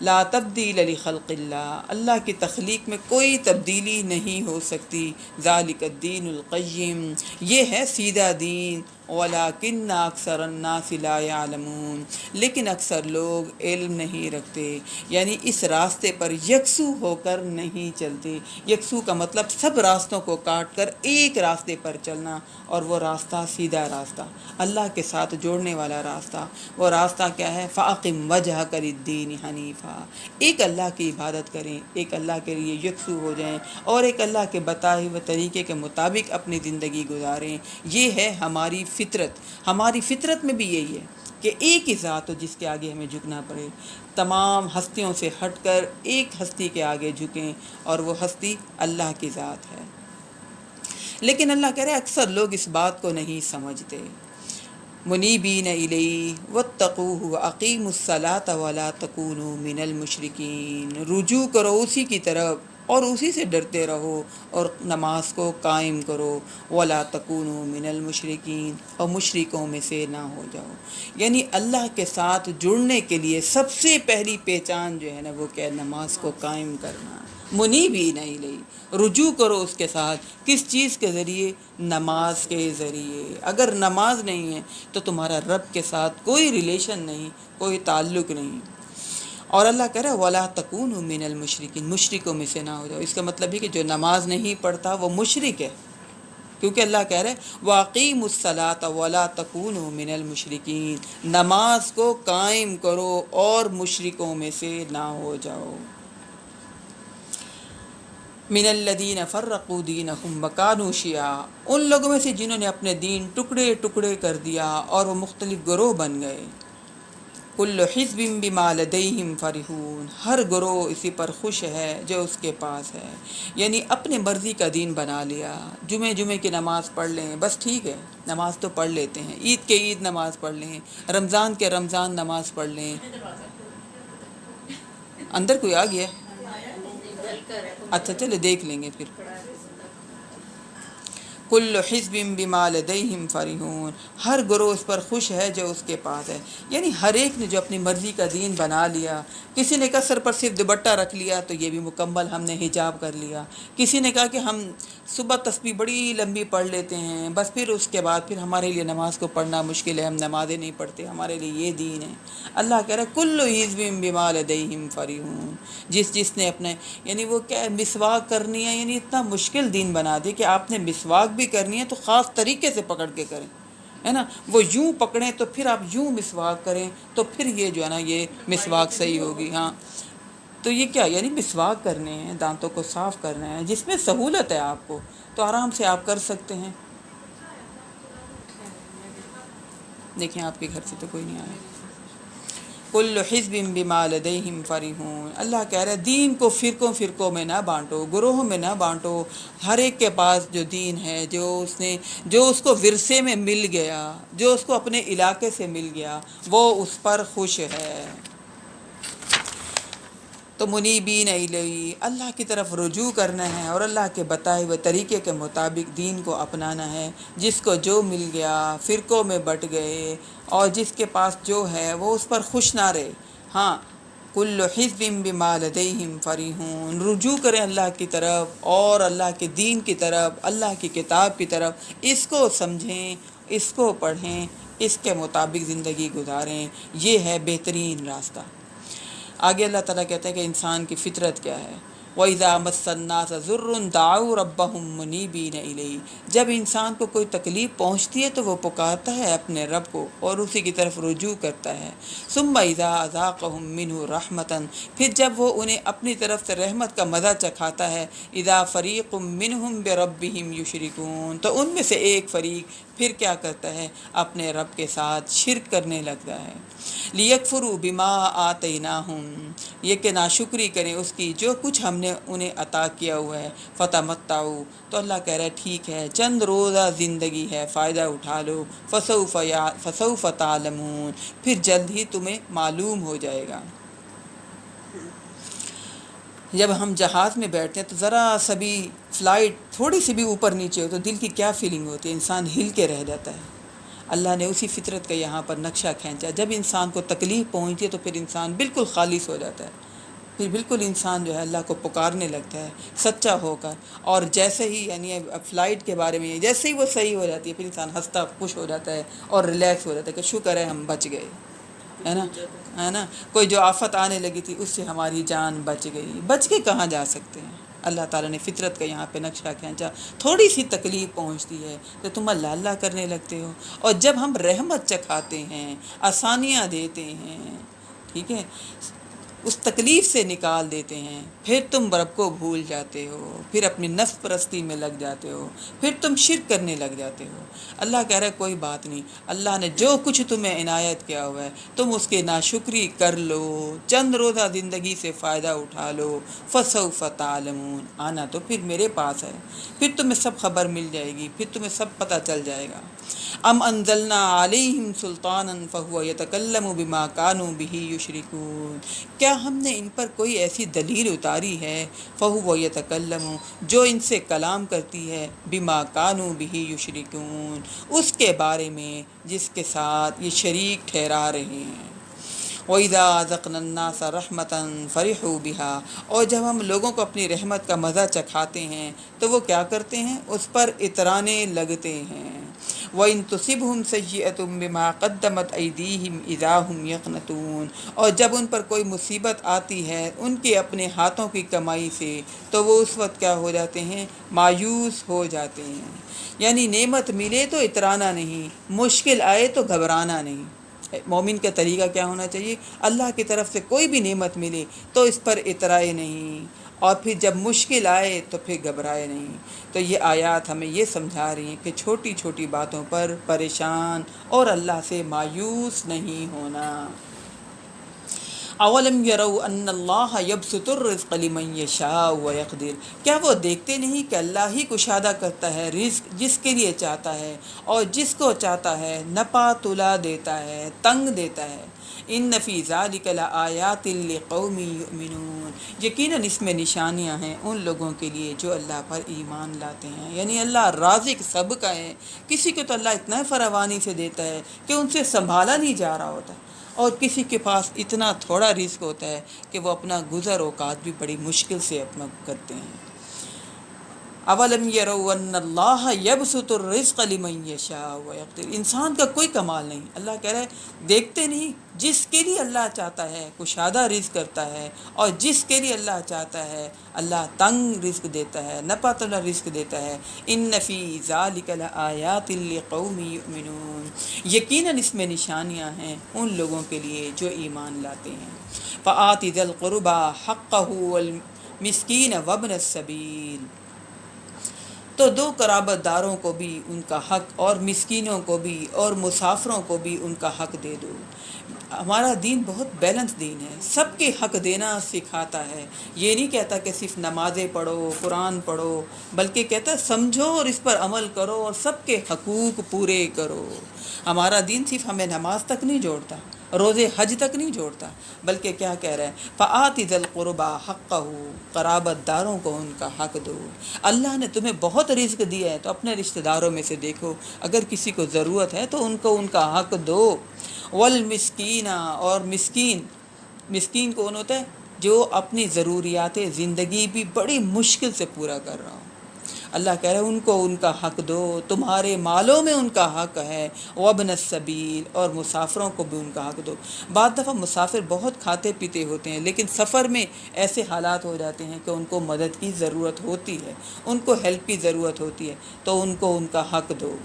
لا تبدیل لخلق اللہ، اللہ کی تخلیق میں کوئی تبدیلی نہیں ہو سکتی۔ ذالک الدین القیم، یہ ہے سیدھا دین۔ وَلَٰكِنَّ أَكْثَرَ النَّاسِ لَا يَعْلَمُونَ، لیکن اکثر لوگ علم نہیں رکھتے، یعنی اس راستے پر یکسو ہو کر نہیں چلتے۔ یکسو کا مطلب سب راستوں کو کاٹ کر ایک راستے پر چلنا، اور وہ راستہ سیدھا راستہ، اللہ کے ساتھ جوڑنے والا راستہ۔ وہ راستہ کیا ہے؟ فَأَقِمْ وَجْهَكَ لِلدِّينِ حَنِيفًا، ایک اللہ کی عبادت کریں، ایک اللہ کے لیے یکسو ہو جائیں، اور ایک اللہ کے بتائے ہوئے طریقے کے مطابق اپنی زندگی گزاریں۔ یہ ہے ہماری فطرت۔ ہماری فطرت میں بھی یہی ہے کہ ایک ہی ذات ہو جس کے آگے ہمیں جھکنا پڑے، تمام ہستیوں سے ہٹ کر ایک ہستی کے آگے جھکیں، اور وہ ہستی اللہ کی ذات ہے۔ لیکن اللہ کہہ رہے ہیں اکثر لوگ اس بات کو نہیں سمجھتے۔ منیبین الیہ واتقوہ واقیموا الصلاۃ ولا تکونوا من المشرکین، رجوع کرو اسی کی طرف اور اسی سے ڈرتے رہو، اور نماز کو قائم کرو، ولا تکونوا من المشرکین، اور مشرکوں میں سے نہ ہو جاؤ۔ یعنی اللہ کے ساتھ جڑنے کے لیے سب سے پہلی پہچان جو ہے نا وہ کیا ہے؟ نماز کو قائم کرنا۔ منیبین الیہ، رجوع کرو اس کے ساتھ، کس چیز کے ذریعے؟ نماز کے ذریعے۔ اگر نماز نہیں ہے تو تمہارا رب کے ساتھ کوئی ریلیشن نہیں، کوئی تعلق نہیں۔ اور اللہ کہہ رہا ہے وَلَا تَكُونُوا مِنَ الْمُشْرِكِينَ، مشرکوں میں سے نہ ہو جاؤ۔ اس کا مطلب ہے کہ جو نماز نہیں پڑھتا وہ مشرک ہے، کیونکہ اللہ کہہ رہا ہے وَأَقِيمُوا الصَّلَاةَ وَلَا تَكُونُوا مِنَ الْمُشْرِكِينَ، نماز کو قائم کرو اور مشرکوں میں سے نہ ہو جاؤ۔ من الذین فرقوا دینہم وکانوا شیعا، ان لوگوں میں سے جنہوں نے اپنے دین ٹکڑے ٹکڑے کر دیا اور وہ مختلف گروہ بن گئے۔ کل حزب بما لدیہم فرحون، ہر گروہ اسی پر خوش ہے جو اس کے پاس ہے، یعنی اپنے مرضی کا دین بنا لیا۔ جمعے کی نماز پڑھ لیں، بس ٹھیک ہے، نماز تو پڑھ لیتے ہیں، عید کے عید نماز پڑھ لیں، رمضان کے رمضان نماز پڑھ لیں۔ اندر کوئی آ گیا؟ اچھا چلے دیکھ لیں گے پھر۔ کل حزب بما لدیہم فرحون، ہر گروہ اس پر خوش ہے جو اس کے پاس ہے۔ یعنی ہر ایک نے جو اپنی مرضی کا دین بنا لیا، کسی نے کہا سر پر صرف دوپٹہ رکھ لیا تو یہ بھی مکمل ہم نے حجاب کر لیا، کسی نے کہا کہ ہم صبح تسبیح بڑی لمبی پڑھ لیتے ہیں، بس پھر اس کے بعد پھر ہمارے لیے نماز کو پڑھنا مشکل ہے، ہم نمازیں نہیں پڑھتے، ہمارے لیے یہ دین ہے۔ اللہ کہہ رہا ہے کل حزب بما لدیہم فرحون، جس نے اپنے یعنی وہ کیا مسواک کرنی ہے، یعنی اتنا مشکل دین بنا دیا کہ آپ نے مسواک بھی کرنی ہے تو خاص طریقے سے پکڑ کے کریں، ہے نا، وہ یوں پکڑیں تو پھر آپ یوں مسواک کریں تو پھر یہ جو ہے نا یہ مسواک صحیح ہوگی۔ ہاں تو یہ کیا یعنی مسواک کرنے ہیں، دانتوں کو صاف کرنا ہے، جس میں سہولت ہے آپ کو تو آرام سے آپ کر سکتے ہیں۔ دیکھیں آپ کے گھر سے تو کوئی نہیں آیا۔ کل حزب بما لدیہم فرحون، اللہ کہہ رہا ہے دین کو فرقوں میں نہ بانٹو، گروہوں میں نہ بانٹو، ہر ایک کے پاس جو دین ہے، جو اس کو ورثے میں مل گیا، جو اس کو اپنے علاقے سے مل گیا، وہ اس پر خوش ہے۔ تو منیبین الیہ، اللہ کی طرف رجوع کرنا ہے اور اللہ کے بتائے ہوئے طریقے کے مطابق دین کو اپنانا ہے۔ جس کو جو مل گیا، فرقوں میں بٹ گئے اور جس کے پاس جو ہے وہ اس پر خوش نہ رہے۔ ہاں کل حزب بما لدیہم فرحون، رجوع کریں اللہ کی طرف اور اللہ کے دین کی طرف، اللہ کی کتاب کی طرف، اس کو سمجھیں، اس کو پڑھیں، اس کے مطابق زندگی گزاریں، یہ ہے بہترین راستہ۔ آگے اللہ تعالیٰ کہتے ہیں کہ انسان کی فطرت کیا ہے، وَإِذَا مَسَّ النَّاسَ ضُرٌّ دَعَوْا رَبَّهُم مُنِيبِينَ إِلَيْهِ، جب انسان کو کوئی تکلیف پہنچتی ہے تو وہ پکارتا ہے اپنے رب کو اور اسی کی طرف رجوع کرتا ہے۔ ثُمَّ إِذَا أَذَاقَهُم مِّنْهُ رَحْمَةً، پھر جب وہ انہیں اپنی طرف سے رحمت کا مزہ چکھاتا ہے، إِذَا فَرِيقٌ مِّنْهُم بِرَبِّهِمْ يُشْرِكُونَ، تو ان میں سے ایک فریق پھر کیا کرتا ہے، اپنے رب کے ساتھ شرک کرنے لگتا ہے۔ لِيَكْفُرُوا بِمَا آتَيْنَاهُمْ، یہ کہ ناشکری کریں اس کی جو کچھ ہم نے انہیں عطا کیا ہوا ہے۔ فَتَمَتَّعُوا، تو اللہ کہہ رہا ہے ٹھیک ہے چند روزہ زندگی ہے، فائدہ اٹھا لو، فَسَوْفَ تَعْلَمُونَ، پھر جلد ہی تمہیں معلوم ہو جائے گا۔ جب ہم جہاز میں بیٹھتے ہیں تو ذرا سا بھی فلائٹ تھوڑی سی بھی اوپر نیچے ہو تو دل کی کیا فیلنگ ہوتی ہے، انسان ہل کے رہ جاتا ہے۔ اللہ نے اسی فطرت کا یہاں پر نقشہ کھینچا، جب انسان کو تکلیف پہنچتی ہے تو پھر انسان بالکل خالص ہو جاتا ہے، پھر بالکل انسان جو ہے اللہ کو پکارنے لگتا ہے سچا ہو کر، اور جیسے ہی یعنی اب فلائٹ کے بارے میں جیسے ہی وہ صحیح ہو جاتی ہے پھر انسان ہنستا خوش ہو جاتا ہے اور ریلیکس ہو جاتا ہے کہ شکر ہے ہم بچ گئے، ہے نا، کوئی جو آفت آنے لگی تھی اس سے ہماری جان بچ گئی، بچ کے کہاں جا سکتے ہیں۔ اللہ تعالیٰ نے فطرت کا یہاں پہ نقشہ کھینچا، تھوڑی سی تکلیف پہنچتی ہے تو تم اللہ اللہ کرنے لگتے ہو، اور جب ہم رحمت چکھاتے ہیں، آسانیاں دیتے ہیں، ٹھیک ہے، اس تکلیف سے نکال دیتے ہیں، پھر تم رب کو بھول جاتے ہو، پھر اپنی نفس پرستی میں لگ جاتے ہو، پھر تم شرک کرنے لگ جاتے ہو۔ اللہ کہہ رہا ہے کوئی بات نہیں، اللہ نے جو کچھ تمہیں عنایت کیا ہوا ہے تم اس کی ناشکری کر لو، چند روزہ زندگی سے فائدہ اٹھا لو، فَسَوْفَ تَعْلَمُونَ، آنا تو پھر میرے پاس ہے، پھر تمہیں سب خبر مل جائے گی، پھر تمہیں سب پتہ چل جائے گا۔ ام انزلنا علیہم سلطانا فہو یتکلم بما کانوا بہ یشرکون، کیا ہم نے ان پر کوئی ایسی دلیل اتاری ہے، فہو یتکلم، جو ان سے کلام کرتی ہے، بما کانوا بہ یشرکون، اس کے بارے میں جس کے ساتھ یہ شریک ٹھہرا رہے ہیں۔ وَإِذَا أَذَقْنَا النَّاسَ رَحْمَةً فَرِحُوا بِهَا، اور جب ہم لوگوں کو اپنی رحمت کا مزہ چکھاتے ہیں تو وہ کیا کرتے ہیں، اس پر اترانے لگتے ہیں۔ وَإِن تُصِبْهُمْ سَيِّئَةٌ بِمَا قَدَّمَتْ أَيْدِيهِمْ إِذَا هُمْ يَقْنَطُونَ، اور جب ان پر کوئی مصیبت آتی ہے ان کے اپنے ہاتھوں کی کمائی سے تو وہ اس وقت کیا ہو جاتے ہیں، مایوس ہو جاتے ہیں۔ یعنی نعمت ملے تو اترانا نہیں، مشکل آئے تو گھبرانا نہیں۔ مومن کا طریقہ کیا ہونا چاہیے، اللہ کی طرف سے کوئی بھی نعمت ملے تو اس پر اترائے نہیں، اور پھر جب مشکل آئے تو پھر گھبرائے نہیں۔ تو یہ آیات ہمیں یہ سمجھا رہی ہیں کہ چھوٹی چھوٹی باتوں پر پریشان اور اللہ سے مایوس نہیں ہونا۔ اولم یروا ان اللہ یبسط الرزق لمن یشاء ویقدر، کیا وہ دیکھتے نہیں کہ اللہ ہی کشادہ کرتا ہے رزق جس کے لیے چاہتا ہے، اور جس کو چاہتا ہے نپا تلا دیتا ہے، تنگ دیتا ہے۔ ان فی ذلک لآیات لقوم یؤمنون، یقیناً اس میں نشانیاں ہیں ان لوگوں کے لیے جو اللہ پر ایمان لاتے ہیں۔ یعنی اللہ رازق سب کا ہے، کسی کو تو اللہ اتنا فراوانی سے دیتا ہے کہ ان سے سنبھالا نہیں جا رہا ہوتا، اور کسی کے پاس اتنا تھوڑا رزق ہوتا ہے کہ وہ اپنا گزر اوقات بھی بڑی مشکل سے اپنا کرتے ہیں۔ اولم یروا ان اللہ یبسط الرزق لمن یشاء ویقدر، انسان کا کوئی کمال نہیں، اللہ کہہ رہا ہے دیکھتے نہیں، جس کے لیے اللہ چاہتا ہے کشادہ رزق کرتا ہے، اور جس کے لیے اللہ چاہتا ہے اللہ تنگ رزق دیتا ہے، نپا تلا رزق دیتا ہے۔ ان فی ذلک لآیات لقوم یؤمنون، یقیناً اس میں نشانیاں ہیں ان لوگوں کے لیے جو ایمان لاتے ہیں۔ فآت ذی القربى حقہ والمسکین وابن السبیل، تو دو قرابت داروں کو بھی ان کا حق، اور مسکینوں کو بھی، اور مسافروں کو بھی ان کا حق دے دو۔ ہمارا دین بہت بیلنس دین ہے، سب کے حق دینا سکھاتا ہے۔ یہ نہیں کہتا کہ صرف نمازیں پڑھو، قرآن پڑھو، بلکہ کہتا ہے سمجھو اور اس پر عمل کرو اور سب کے حقوق پورے کرو۔ ہمارا دین صرف ہمیں نماز تک نہیں جوڑتا، روزے حج تک نہیں جوڑتا، بلکہ کیا کہہ رہا ہے، فآت ذی القربى حقہ، قرابت داروں کو ان کا حق دو۔ اللہ نے تمہیں بہت رزق دیا ہے تو اپنے رشتہ داروں میں سے دیکھو، اگر کسی کو ضرورت ہے تو ان کو ان کا حق دو۔ والمسکین، اور مسکین کون ہوتا ہے؟ جو اپنی ضروریات زندگی بھی بڑی مشکل سے پورا کر رہا ہو۔ اللہ کہہ رہے ہیں ان کو ان کا حق دو، تمہارے مالوں میں ان کا حق ہے۔ وابن السبیل، اور مسافروں کو بھی ان کا حق دو۔ بعض دفعہ مسافر بہت کھاتے پیتے ہوتے ہیں، لیکن سفر میں ایسے حالات ہو جاتے ہیں کہ ان کو مدد کی ضرورت ہوتی ہے، ان کو ہیلپ کی ضرورت ہوتی ہے، تو ان کو ان کا حق دو۔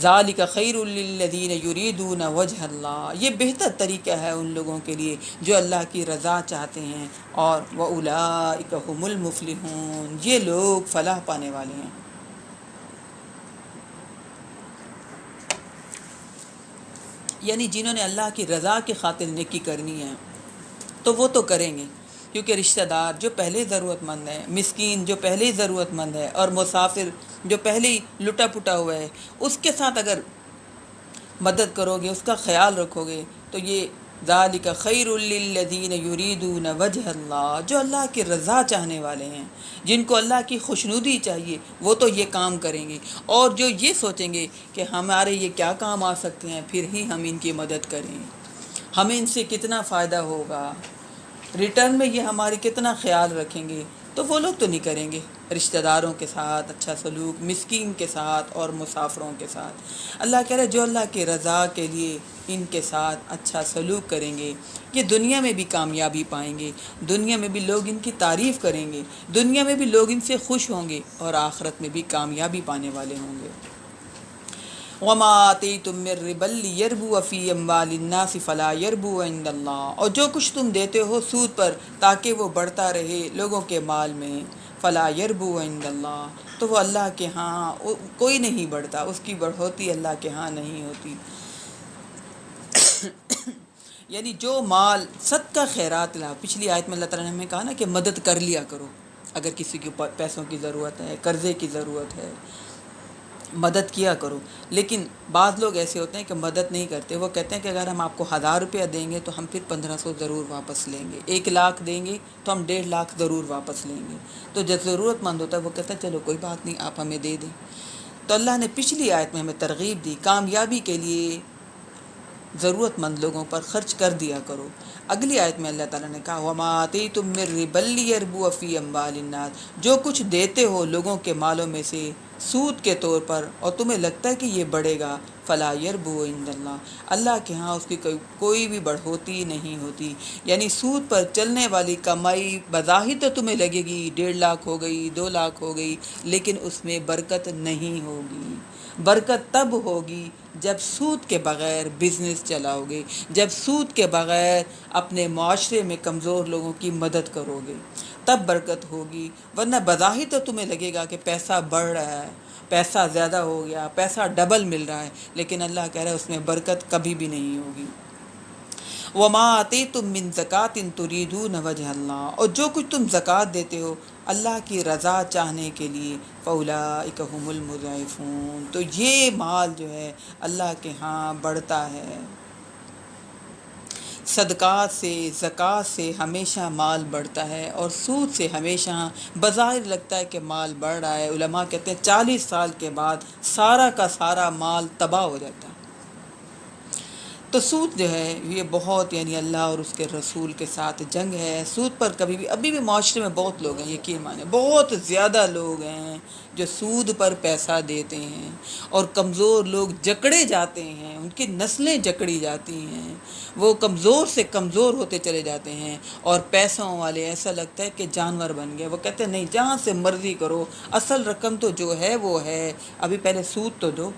ذالک خیر للذین یریدون وجہ اللہ، یہ بہتر طریقہ ہے ان لوگوں کے لیے جو اللہ کی رضا چاہتے ہیں، اور وَأُولَٰئِکَ هُمُ الْمُفْلِحُونَ، یہ لوگ فلاح پانے والے ہیں۔ یعنی جنہوں نے اللہ کی رضا کی خاطر نیکی کرنی ہے تو وہ تو کریں گے، کیونکہ رشتہ دار جو پہلے ضرورت مند ہے، مسکین جو پہلے ہی ضرورت مند ہے، اور مسافر جو پہلے ہی لٹا پٹا ہوا ہے، اس کے ساتھ اگر مدد کرو گے، اس کا خیال رکھو گے، تو یہ ذالک خیر للذین یریدون وجہ اللہ، جو اللہ کی رضا چاہنے والے ہیں، جن کو اللہ کی خوشنودی چاہیے، وہ تو یہ کام کریں گے، اور جو یہ سوچیں گے کہ ہمارے یہ کیا کام آ سکتے ہیں، پھر ہی ہم ان کی مدد کریں، ہمیں ان سے کتنا فائدہ ہوگا، ریٹرن میں یہ ہماری کتنا خیال رکھیں گے، تو وہ لوگ تو نہیں کریں گے۔ رشتہ داروں کے ساتھ اچھا سلوک، مسکین کے ساتھ اور مسافروں کے ساتھ، اللہ کہہ رہے جو اللہ کی رضا کے لیے ان کے ساتھ اچھا سلوک کریں گے، یہ دنیا میں بھی کامیابی پائیں گے، دنیا میں بھی لوگ ان کی تعریف کریں گے، دنیا میں بھی لوگ ان سے خوش ہوں گے، اور آخرت میں بھی کامیابی پانے والے ہوں گے۔ وَمَا آتَيْتُم مِّن رِّبًا لِّيَرْبُوَ فِي أَمْوَالِ النَّاسِ فَلَا يَرْبُو عِندَ اللَّهِ، اور جو کچھ تم دیتے ہو سود پر تاکہ وہ بڑھتا رہے لوگوں کے مال میں، فَلَا يَرْبُو عِندَ اللَّهِ، تو وہ اللہ کے ہاں کوئی نہیں بڑھتا، اس کی بڑھوتی اللہ کے ہاں نہیں ہوتی۔ یعنی جو مال صدقہ خیرات لا، پچھلی آیت میں اللہ تعالیٰ نے ہمیں کہا نا کہ مدد کر لیا کرو، اگر کسی کے پیسوں کی ضرورت ہے، قرضے کی ضرورت ہے، مدد کیا کرو۔ لیکن بعض لوگ ایسے ہوتے ہیں کہ مدد نہیں کرتے، وہ کہتے ہیں کہ اگر ہم آپ کو 1000 روپیہ دیں گے تو ہم پھر 1500 ضرور واپس لیں گے، 1 لاکھ دیں گے تو ہم 1.5 لاکھ ضرور واپس لیں گے۔ تو جو ضرورت مند ہوتا ہے وہ کہتا ہے چلو کوئی بات نہیں، آپ ہمیں دے دیں۔ تو اللہ نے پچھلی آیت میں ہمیں ترغیب دی، کامیابی کے لیے ضرورت مند لوگوں پر خرچ کر دیا کرو۔ اگلی آیت میں اللہ تعالیٰ نے کہا وَمَا آتَيْتُم مِّن رِّبًا لِّيَرْبُوَ فِي أَمْوَالِ النَّاسِ، جو کچھ دیتے ہو لوگوں کے مالوں میں سے سود کے طور پر، اور تمہیں لگتا ہے کہ یہ بڑھے گا، فَلَا يَرْبُو عِندَ اللَّهِ، اللہ کے ہاں اس کی کوئی بھی بڑھوتی نہیں ہوتی۔ یعنی سود پر چلنے والی کمائی بظاہر تو تمہیں لگے گی 1.5 لاکھ ہو گئی، 2 لاکھ ہو گئی، لیکن اس میں برکت نہیں ہوگی۔ برکت تب ہوگی جب سود کے بغیر بزنس چلاؤ گے، جب سود کے بغیر اپنے معاشرے میں کمزور لوگوں کی مدد کرو گے، تب برکت ہوگی۔ ورنہ بظاہر تو تمہیں لگے گا کہ پیسہ بڑھ رہا ہے، پیسہ زیادہ ہو گیا، پیسہ ڈبل مل رہا ہے، لیکن اللہ کہہ رہا ہے اس میں برکت کبھی بھی نہیں ہوگی۔ وما آتیتم من زکات تریدون وجہ اللہ، اور جو کچھ تم زکوٰۃ دیتے ہو اللہ کی رضا چاہنے کے لیے، فاولئک هم المضعفون، تو یہ مال جو ہے اللہ کے ہاں بڑھتا ہے۔ صدقات سے، زکوٰۃ سے ہمیشہ مال بڑھتا ہے، اور سود سے ہمیشہ بظاہر لگتا ہے کہ مال بڑھ رہا ہے، علماء کہتے ہیں 40 سال کے بعد سارا کا سارا مال تباہ ہو جاتا ہے۔ تو سود جو ہے یہ بہت، یعنی اللہ اور اس کے رسول کے ساتھ جنگ ہے سود پر۔ کبھی بھی ابھی بھی معاشرے میں بہت لوگ ہیں، یقین مانیں بہت زیادہ لوگ ہیں جو سود پر پیسہ دیتے ہیں، اور کمزور لوگ جکڑے جاتے ہیں، ان کی نسلیں جکڑی جاتی ہیں، وہ کمزور سے کمزور ہوتے چلے جاتے ہیں، اور پیسوں والے ایسا لگتا ہے کہ جانور بن گئے۔ وہ کہتے ہیں نہیں، جہاں سے مرضی کرو، اصل رقم تو جو ہے وہ ہے، ابھی پہلے سود تو دو،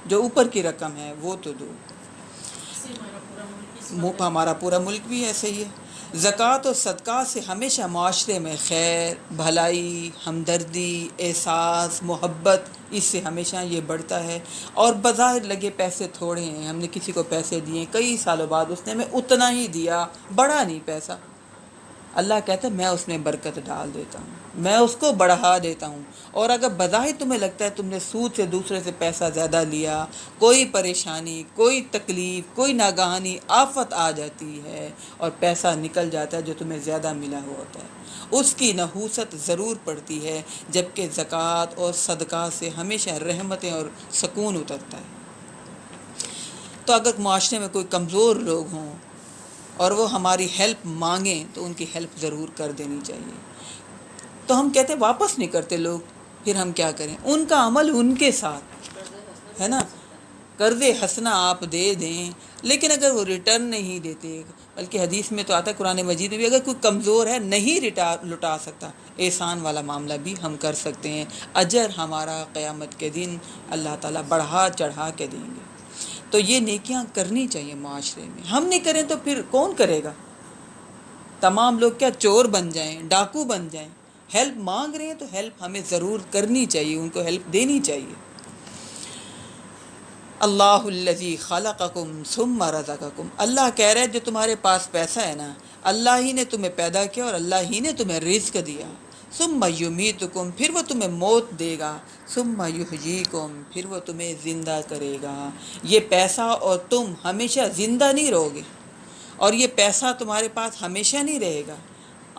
جو اوپر کی رقم ہے وہ تو دو۔ ہمارا پورا ملک بھی ایسے ہی ہے۔ زکوٰۃ اور صدقات سے ہمیشہ معاشرے میں خیر، بھلائی، ہمدردی، احساس، محبت، اس سے ہمیشہ یہ بڑھتا ہے۔ اور بظاہر لگے پیسے تھوڑے ہیں، ہم نے کسی کو پیسے دیے، کئی سالوں بعد اس نے ہمیں اتنا ہی دیا، بڑا نہیں پیسہ، اللہ کہتا ہے میں اس میں برکت ڈال دیتا ہوں، میں اس کو بڑھا دیتا ہوں۔ اور اگر بظاہر تمہیں لگتا ہے تم نے سود سے دوسرے سے پیسہ زیادہ لیا، کوئی پریشانی، کوئی تکلیف، کوئی ناگہانی آفت آ جاتی ہے اور پیسہ نکل جاتا ہے جو تمہیں زیادہ ملا ہوا ہوتا ہے، اس کی نحوست ضرور پڑتی ہے، جبکہ زکوٰۃ اور صدقات سے ہمیشہ رحمتیں اور سکون اترتا ہے۔ تو اگر معاشرے میں کوئی کمزور لوگ ہوں اور وہ ہماری ہیلپ مانگیں تو ان کی ہیلپ ضرور کر دینی چاہیے۔ تو ہم کہتے ہیں واپس نہیں کرتے لوگ، پھر ہم کیا کریں؟ ان کا عمل ان کے ساتھ ہے نا، قرض حسنہ آپ دے دیں، لیکن اگر وہ ریٹرن نہیں دیتے، بلکہ حدیث میں تو آتا ہے، قرآن مجید میں بھی، اگر کوئی کمزور ہے نہیں لٹا سکتا، احسان والا معاملہ بھی ہم کر سکتے ہیں، اجر ہمارا قیامت کے دن اللہ تعالیٰ بڑھا چڑھا کے دیں گے۔ تو یہ نیکیاں کرنی چاہیے معاشرے میں، ہم نہیں کریں تو پھر کون کرے گا؟ تمام لوگ کیا چور بن جائیں، ڈاکو بن جائیں؟ ہیلپ مانگ رہے ہیں تو ہیلپ ہمیں ضرور کرنی چاہیے، ان کو ہیلپ دینی چاہیے۔ اللہ الذی خلقکم ثم رزقکم، اللہ کہہ رہے ہے جو تمہارے پاس پیسہ ہے نا، اللہ ہی نے تمہیں پیدا کیا اور اللہ ہی نے تمہیں رزق دیا۔ ثم یمیتکم، پھر وہ تمہیں موت دے گا۔ ثم یحییکم، پھر وہ تمہیں زندہ کرے گا۔ یہ پیسہ اور تم ہمیشہ زندہ نہیں رہو گے، اور یہ پیسہ تمہارے پاس ہمیشہ نہیں رہے گا۔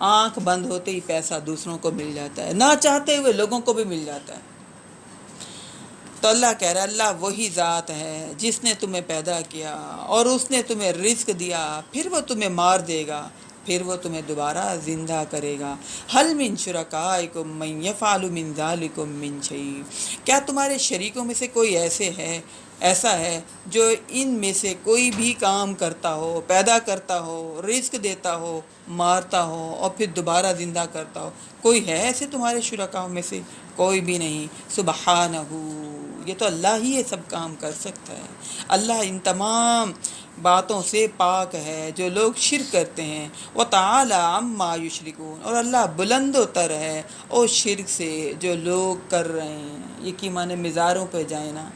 آنکھ بند ہوتے ہی پیسہ دوسروں کو مل جاتا ہے، نہ چاہتے ہوئے لوگوں کو بھی مل جاتا ہے۔ تو اللہ کہہ رہا ہے اللہ وہی ذات ہے جس نے تمہیں پیدا کیا اور اس نے تمہیں رزق دیا، پھر وہ تمہیں مار دے گا، پھر وہ تمہیں دوبارہ زندہ کرے گا۔ حل من شرکائکم من یفعل من ذلکم من شیء، کیا تمہارے شریکوں میں سے کوئی ایسا ہے جو ان میں سے کوئی بھی کام کرتا ہو، پیدا کرتا ہو، رزق دیتا ہو، مارتا ہو اور پھر دوبارہ زندہ کرتا ہو؟ کوئی ہے ایسے تمہارے شرکاء میں سے؟ کوئی بھی نہیں۔ سبحانہ، یہ تو اللہ ہی یہ سب کام کر سکتا ہے۔ اللہ ان تمام باتوں سے پاک ہے جو لوگ شرک کرتے ہیں۔ وَتَعَالَى عَمَّا يُشْرِكُونَ، اور اللہ بلند و تر ہے اور شرک سے جو لوگ کر رہے ہیں۔ یہ کی معنی مزاروں پہ جائیں نا،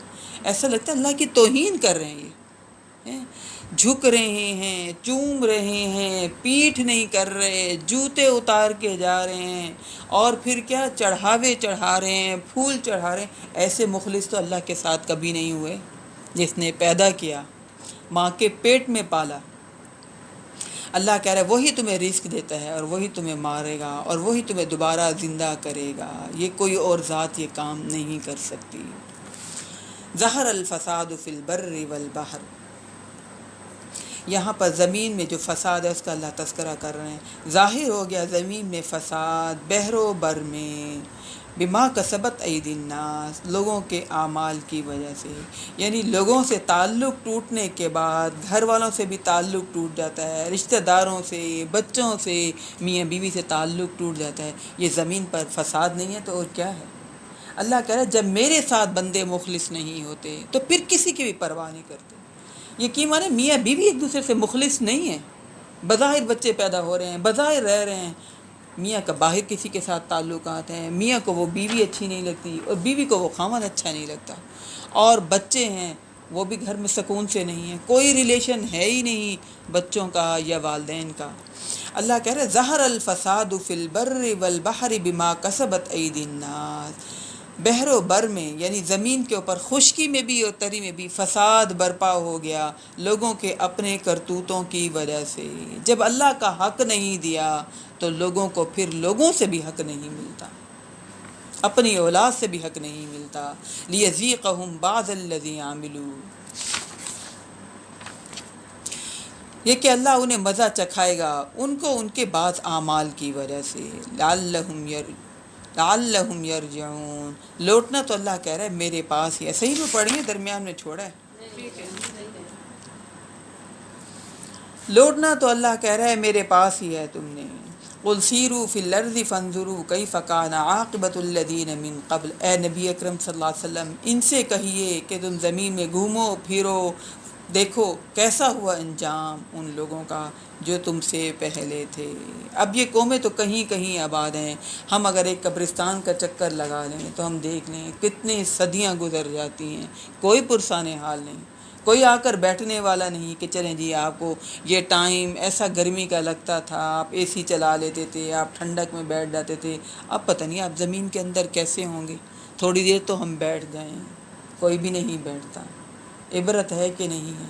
ایسا لگتا ہے اللہ کی توہین کر رہے ہیں، یہ جھک رہے ہیں، چوم رہے ہیں، پیٹھ نہیں کر رہے، جوتے اتار کے جا رہے ہیں، اور پھر کیا چڑھاوے چڑھا رہے ہیں، پھول چڑھا رہے ہیں۔ ایسے مخلص تو اللہ کے ساتھ کبھی نہیں ہوئے، جس نے پیدا کیا، ماں کے پیٹ میں پالا۔ اللہ کہہ رہا ہے وہی تمہیں رزق دیتا ہے اور وہی تمہیں مارے گا اور وہی تمہیں دوبارہ زندہ کرے گا، یہ کوئی اور ذات یہ کام نہیں کر سکتی۔ ظہر الفساد فی البر والبحر، یہاں پر زمین میں جو فساد ہے اس کا اللہ تذکرہ کر رہے ہیں۔ ظاہر ہو گیا زمین میں فساد، بحر و بر میں، بما کسبت ایدی الناس، لوگوں کے اعمال کی وجہ سے، یعنی لوگوں سے تعلق ٹوٹنے کے بعد گھر والوں سے بھی تعلق ٹوٹ جاتا ہے، رشتہ داروں سے، بچوں سے، میاں بیوی سے تعلق ٹوٹ جاتا ہے۔ یہ زمین پر فساد نہیں ہے تو اور کیا ہے؟ اللہ کہہ رہا ہے جب میرے ساتھ بندے مخلص نہیں ہوتے تو پھر کسی کی بھی پرواہ نہیں کرتے۔ یقین مانے میاں بیوی ایک دوسرے سے مخلص نہیں ہیں، بظاہر بچے پیدا ہو رہے ہیں، بظاہر رہ رہے ہیں، میاں کا باہر کسی کے ساتھ تعلقات ہیں، میاں کو وہ بیوی اچھی نہیں لگتی اور بیوی کو وہ خامد اچھا نہیں لگتا، اور بچے ہیں وہ بھی گھر میں سکون سے نہیں ہے، کوئی ریلیشن ہے ہی نہیں بچوں کا یا والدین کا۔ اللہ کہہ رہے ظہر الفساد فی البر والبحر بما کسبت ایدی الناس، بحر و بر میں یعنی زمین کے اوپر خشکی میں بھی اور تری میں بھی فساد برپا ہو گیا لوگوں کے اپنے کرتوتوں کی وجہ سے۔ جب اللہ کا حق نہیں دیا تو لوگوں کو پھر لوگوں سے بھی حق نہیں ملتا، اپنی اولاد سے بھی حق نہیں ملتا۔ لیذیقہم بعض الذی عملوا، یہ کہ اللہ انہیں مزہ چکھائے گا ان کو ان کے بعض اعمال کی وجہ سے۔ لعلہم یرجعون، لوٹنا تو اللہ کہہ رہا ہے میرے پاس ہی ہے۔ صحیح میں پڑھی ہے، درمیان میں چھوڑا ہے؟ لوٹنا تو اللہ کہہ رہا ہے میرے پاس ہی ہے تم نے۔ قل سیروا فی الارض فانظروا کیف کان عاقبۃ الذین من قبل، اے نبی اکرم صلی اللہ علیہ وسلم ان سے کہیے کہ تم زمین میں گھومو پھرو، دیکھو کیسا ہوا انجام ان لوگوں کا جو تم سے پہلے تھے۔ اب یہ قومیں تو کہیں کہیں آباد ہیں، ہم اگر ایک قبرستان کا چکر لگا لیں تو ہم دیکھ لیں کتنی صدیاں گزر جاتی ہیں، کوئی پرسان حال نہیں، کوئی آ کر بیٹھنے والا نہیں کہ چلیں جی آپ کو یہ ٹائم ایسا گرمی کا لگتا تھا، آپ اے سی چلا لیتے تھے، آپ ٹھنڈک میں بیٹھ جاتے تھے، اب پتہ نہیں آپ زمین کے اندر کیسے ہوں گے۔ تھوڑی دیر تو ہم بیٹھ جائیں، کوئی بھی نہیں بیٹھتا۔ عبرت ہے کہ نہیں ہے؟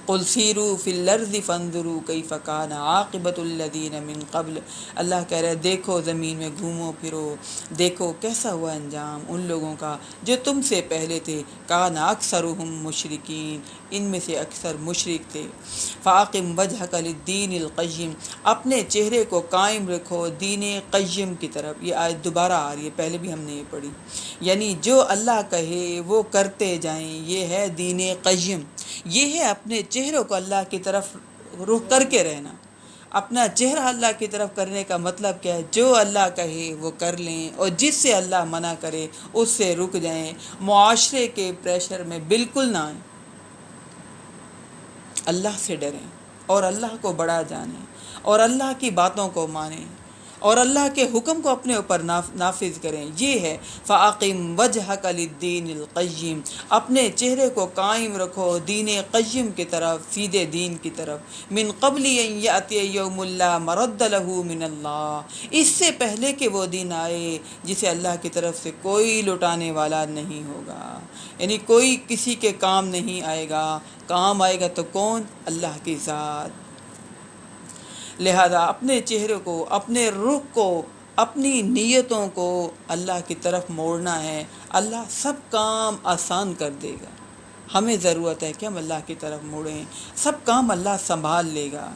قل سیروا فی الارض فانظروا کیف کان عاقبۃ الذین من قبل، اللہ کہہ رہے دیکھو زمین میں گھومو پھرو، دیکھو کیسا ہوا انجام ان لوگوں کا جو تم سے پہلے تھے۔ کان اکثرہم مشرکین، ان میں سے اکثر مشرک تھے۔ فاقم وجہک للدین القیم، اپنے چہرے کو قائم رکھو دین قیم کی طرف۔ یہ آیت دوبارہ آ رہی ہے، پہلے بھی ہم نے یہ پڑھی، یعنی جو اللہ کہے وہ کرتے جائیں، یہ ہے دین قیم، یہ ہے اپنے چہروں کو اللہ کی طرف رخ کر کے رہنا۔ اپنا چہرہ اللہ کی طرف کرنے کا مطلب کیا ہے؟ جو اللہ کہے وہ کر لیں، اور جس سے اللہ منع کرے اس سے رک جائیں، معاشرے کے پریشر میں بالکل نہ آئیں، اللہ سے ڈریں اور اللہ کو بڑا جانیں اور اللہ کی باتوں کو مانیں اور اللہ کے حکم کو اپنے اوپر نافذ کریں۔ یہ ہے فَأَقِمْ وَجْهَكَ لِلدِّينِ الْقَيِّمِ، اپنے چہرے کو قائم رکھو دین قیم کی طرف، سیدھے دین کی طرف۔ من قبل ان یأتی یوم لا مرد له من اللہ، اس سے پہلے کہ وہ دن آئے جسے اللہ کی طرف سے کوئی لٹانے والا نہیں ہوگا، یعنی کوئی کسی کے کام نہیں آئے گا۔ کام آئے گا تو کون؟ اللہ کی ذات۔ لہذا اپنے چہرے کو، اپنے رخ کو، اپنی نیتوں کو اللہ کی طرف موڑنا ہے، اللہ سب کام آسان کر دے گا۔ ہمیں ضرورت ہے کہ ہم اللہ کی طرف موڑیں، سب کام اللہ سنبھال لے گا۔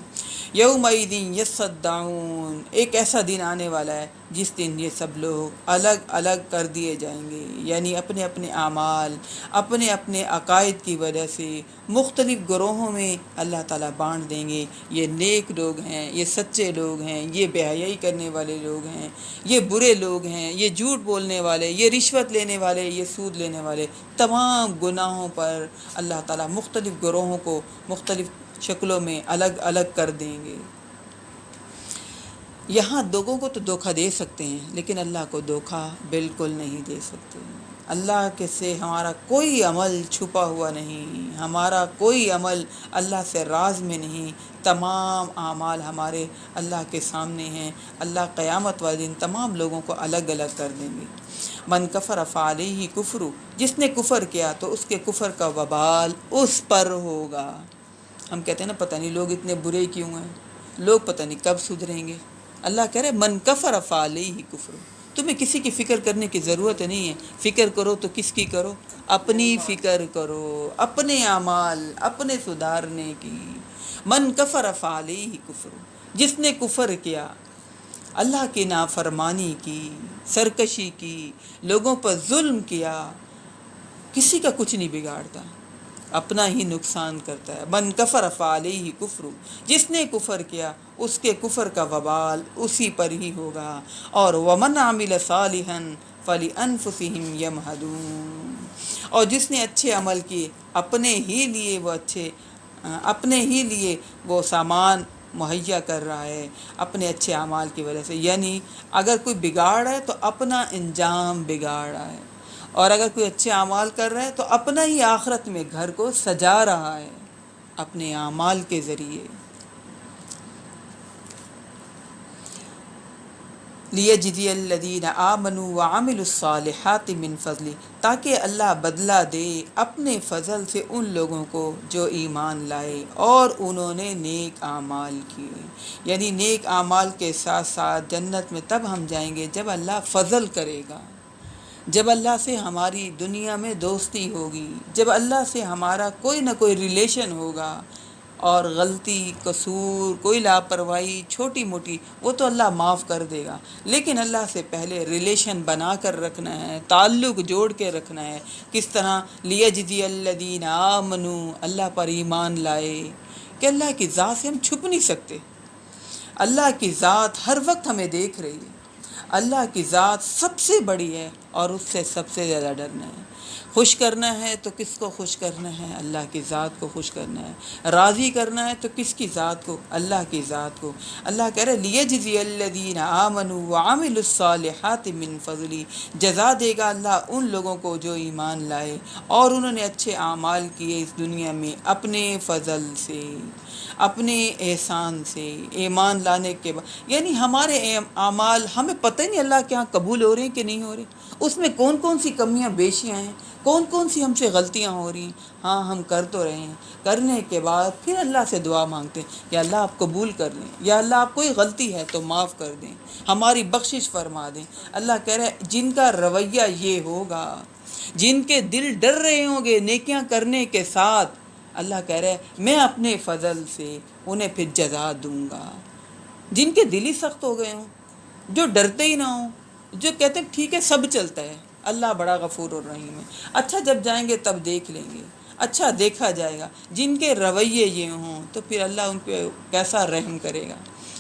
یومئذ یصدعون، ایک ایسا دن آنے والا ہے جس دن یہ سب لوگ الگ الگ کر دیے جائیں گے، یعنی اپنے اپنے اعمال، اپنے اپنے عقائد کی وجہ سے مختلف گروہوں میں اللہ تعالیٰ بانٹ دیں گے۔ یہ نیک لوگ ہیں، یہ سچے لوگ ہیں، یہ بے حیائی کرنے والے لوگ ہیں، یہ برے لوگ ہیں، یہ جھوٹ بولنے والے، یہ رشوت لینے والے، یہ سود لینے والے، تمام گناہوں پر اللہ تعالیٰ مختلف گروہوں کو مختلف شکلوں میں الگ الگ کر دیں گے۔ یہاں لوگوں کو تو دھوکہ دے سکتے ہیں، لیکن اللہ کو دھوکہ بالکل نہیں دے سکتے۔ اللہ کے سے ہمارا کوئی عمل چھپا ہوا نہیں، ہمارا کوئی عمل اللہ سے راز میں نہیں، تمام اعمال ہمارے اللہ کے سامنے ہیں۔ اللہ قیامت والے دن تمام لوگوں کو الگ الگ کر دیں گے۔ من کفر فعلیہ کفر، جس نے کفر کیا تو اس کے کفر کا وبال اس پر ہوگا۔ ہم کہتے ہیں نا پتہ نہیں لوگ اتنے برے کیوں ہیں، لوگ پتہ نہیں کب سدھریں گے۔ اللہ کہہ رہے من کفر فعلیہ کفر، تمہیں کسی کی فکر کرنے کی ضرورت نہیں ہے۔ فکر کرو تو کس کی کرو؟ اپنی فکر کرو، اپنے اعمال، اپنے سدھارنے کی۔ من کفر فعلیہ کفر، جس نے کفر کیا، اللہ کی نافرمانی کی، سرکشی کی، لوگوں پر ظلم کیا، کسی کا کچھ نہیں بگاڑتا، اپنا ہی نقصان کرتا ہے۔ من کفر فعلیہ کفر، جس نے کفر کیا اس کے کفر کا وبال اسی پر ہی ہوگا۔ اور ومن عمل صالحا فلانفسہم یمہدون، اور جس نے اچھے عمل کیے اپنے ہی لیے وہ اچھے، اپنے ہی لیے وہ سامان مہیا کر رہا ہے اپنے اچھے اعمال کی وجہ سے، یعنی اگر کوئی بگاڑ ہے تو اپنا انجام بگاڑ رہا ہے، اور اگر کوئی اچھے اعمال کر رہا ہے تو اپنا ہی آخرت میں گھر کو سجا رہا ہے اپنے اعمال کے ذریعے۔ لیجزی الذین آمنوا وعملوا الصالحات من فضلہ، تاکہ اللہ بدلہ دے اپنے فضل سے ان لوگوں کو جو ایمان لائے اور انہوں نے نیک اعمال کیے۔ یعنی نیک اعمال کے ساتھ ساتھ جنت میں تب ہم جائیں گے جب اللہ فضل کرے گا، جب اللہ سے ہماری دنیا میں دوستی ہوگی، جب اللہ سے ہمارا کوئی نہ کوئی ریلیشن ہوگا، اور غلطی، قصور، کوئی لاپرواہی چھوٹی موٹی وہ تو اللہ معاف کر دے گا، لیکن اللہ سے پہلے ریلیشن بنا کر رکھنا ہے، تعلق جوڑ کے رکھنا ہے۔ کس طرح؟ لیجزی الذین آمنوا، اللہ پر ایمان لائے، کہ اللہ کی ذات سے ہم چھپ نہیں سکتے۔ اللہ کی ذات ہر وقت ہمیں دیکھ رہی ہے، اللہ کی ذات سب سے بڑی ہے اور اس سے سب سے زیادہ ڈرنا ہے۔ خوش کرنا ہے تو کس کو خوش کرنا ہے؟ اللہ کی ذات کو خوش کرنا ہے۔ راضی کرنا ہے تو کس کی ذات کو؟ اللہ کی ذات کو۔ اللہ کہہ رہے لیجزی الذین آمنوا وعملوا الصالحات من فضلی، جزا دے گا اللہ ان لوگوں کو جو ایمان لائے اور انہوں نے اچھے اعمال کیے اس دنیا میں اپنے فضل سے، اپنے احسان سے، ایمان لانے کے بعد۔ یعنی ہمارے اعمال ہمیں پتہ ہی نہیں اللہ کے ہاں قبول ہو رہے ہیں کہ نہیں ہو رہے، اس میں کون کون سی کمیاں بیشیاں ہیں، کون کون سی ہم سے غلطیاں ہو رہی ہیں۔ ہاں ہم کر تو رہے ہیں، کرنے کے بعد پھر اللہ سے دعا مانگتے ہیں، یا اللہ آپ قبول کر لیں، یا اللہ آپ کوئی غلطی ہے تو معاف کر دیں، ہماری بخشش فرما دیں۔ اللہ کہہ رہے ہیں جن کا رویہ یہ ہوگا، جن کے دل ڈر رہے ہوں گے نیکیاں کرنے کے ساتھ، اللہ کہہ رہے ہیں میں اپنے فضل سے انہیں پھر جزا دوں گا۔ جن کے دل ہی سخت ہو گئے ہوں، جو ڈرتے ہی نہ ہوں، جو کہتے ہیں ٹھیک ہے سب چلتا ہے، اللہ بڑا غفور الرحیم ہے، اچھا جب جائیں گے تب دیکھ لیں گے، اچھا دیکھا جائے گا۔ جن کے رویے یہ ہوں تو پھر اللہ ان پہ کیسا رحم کرے گا،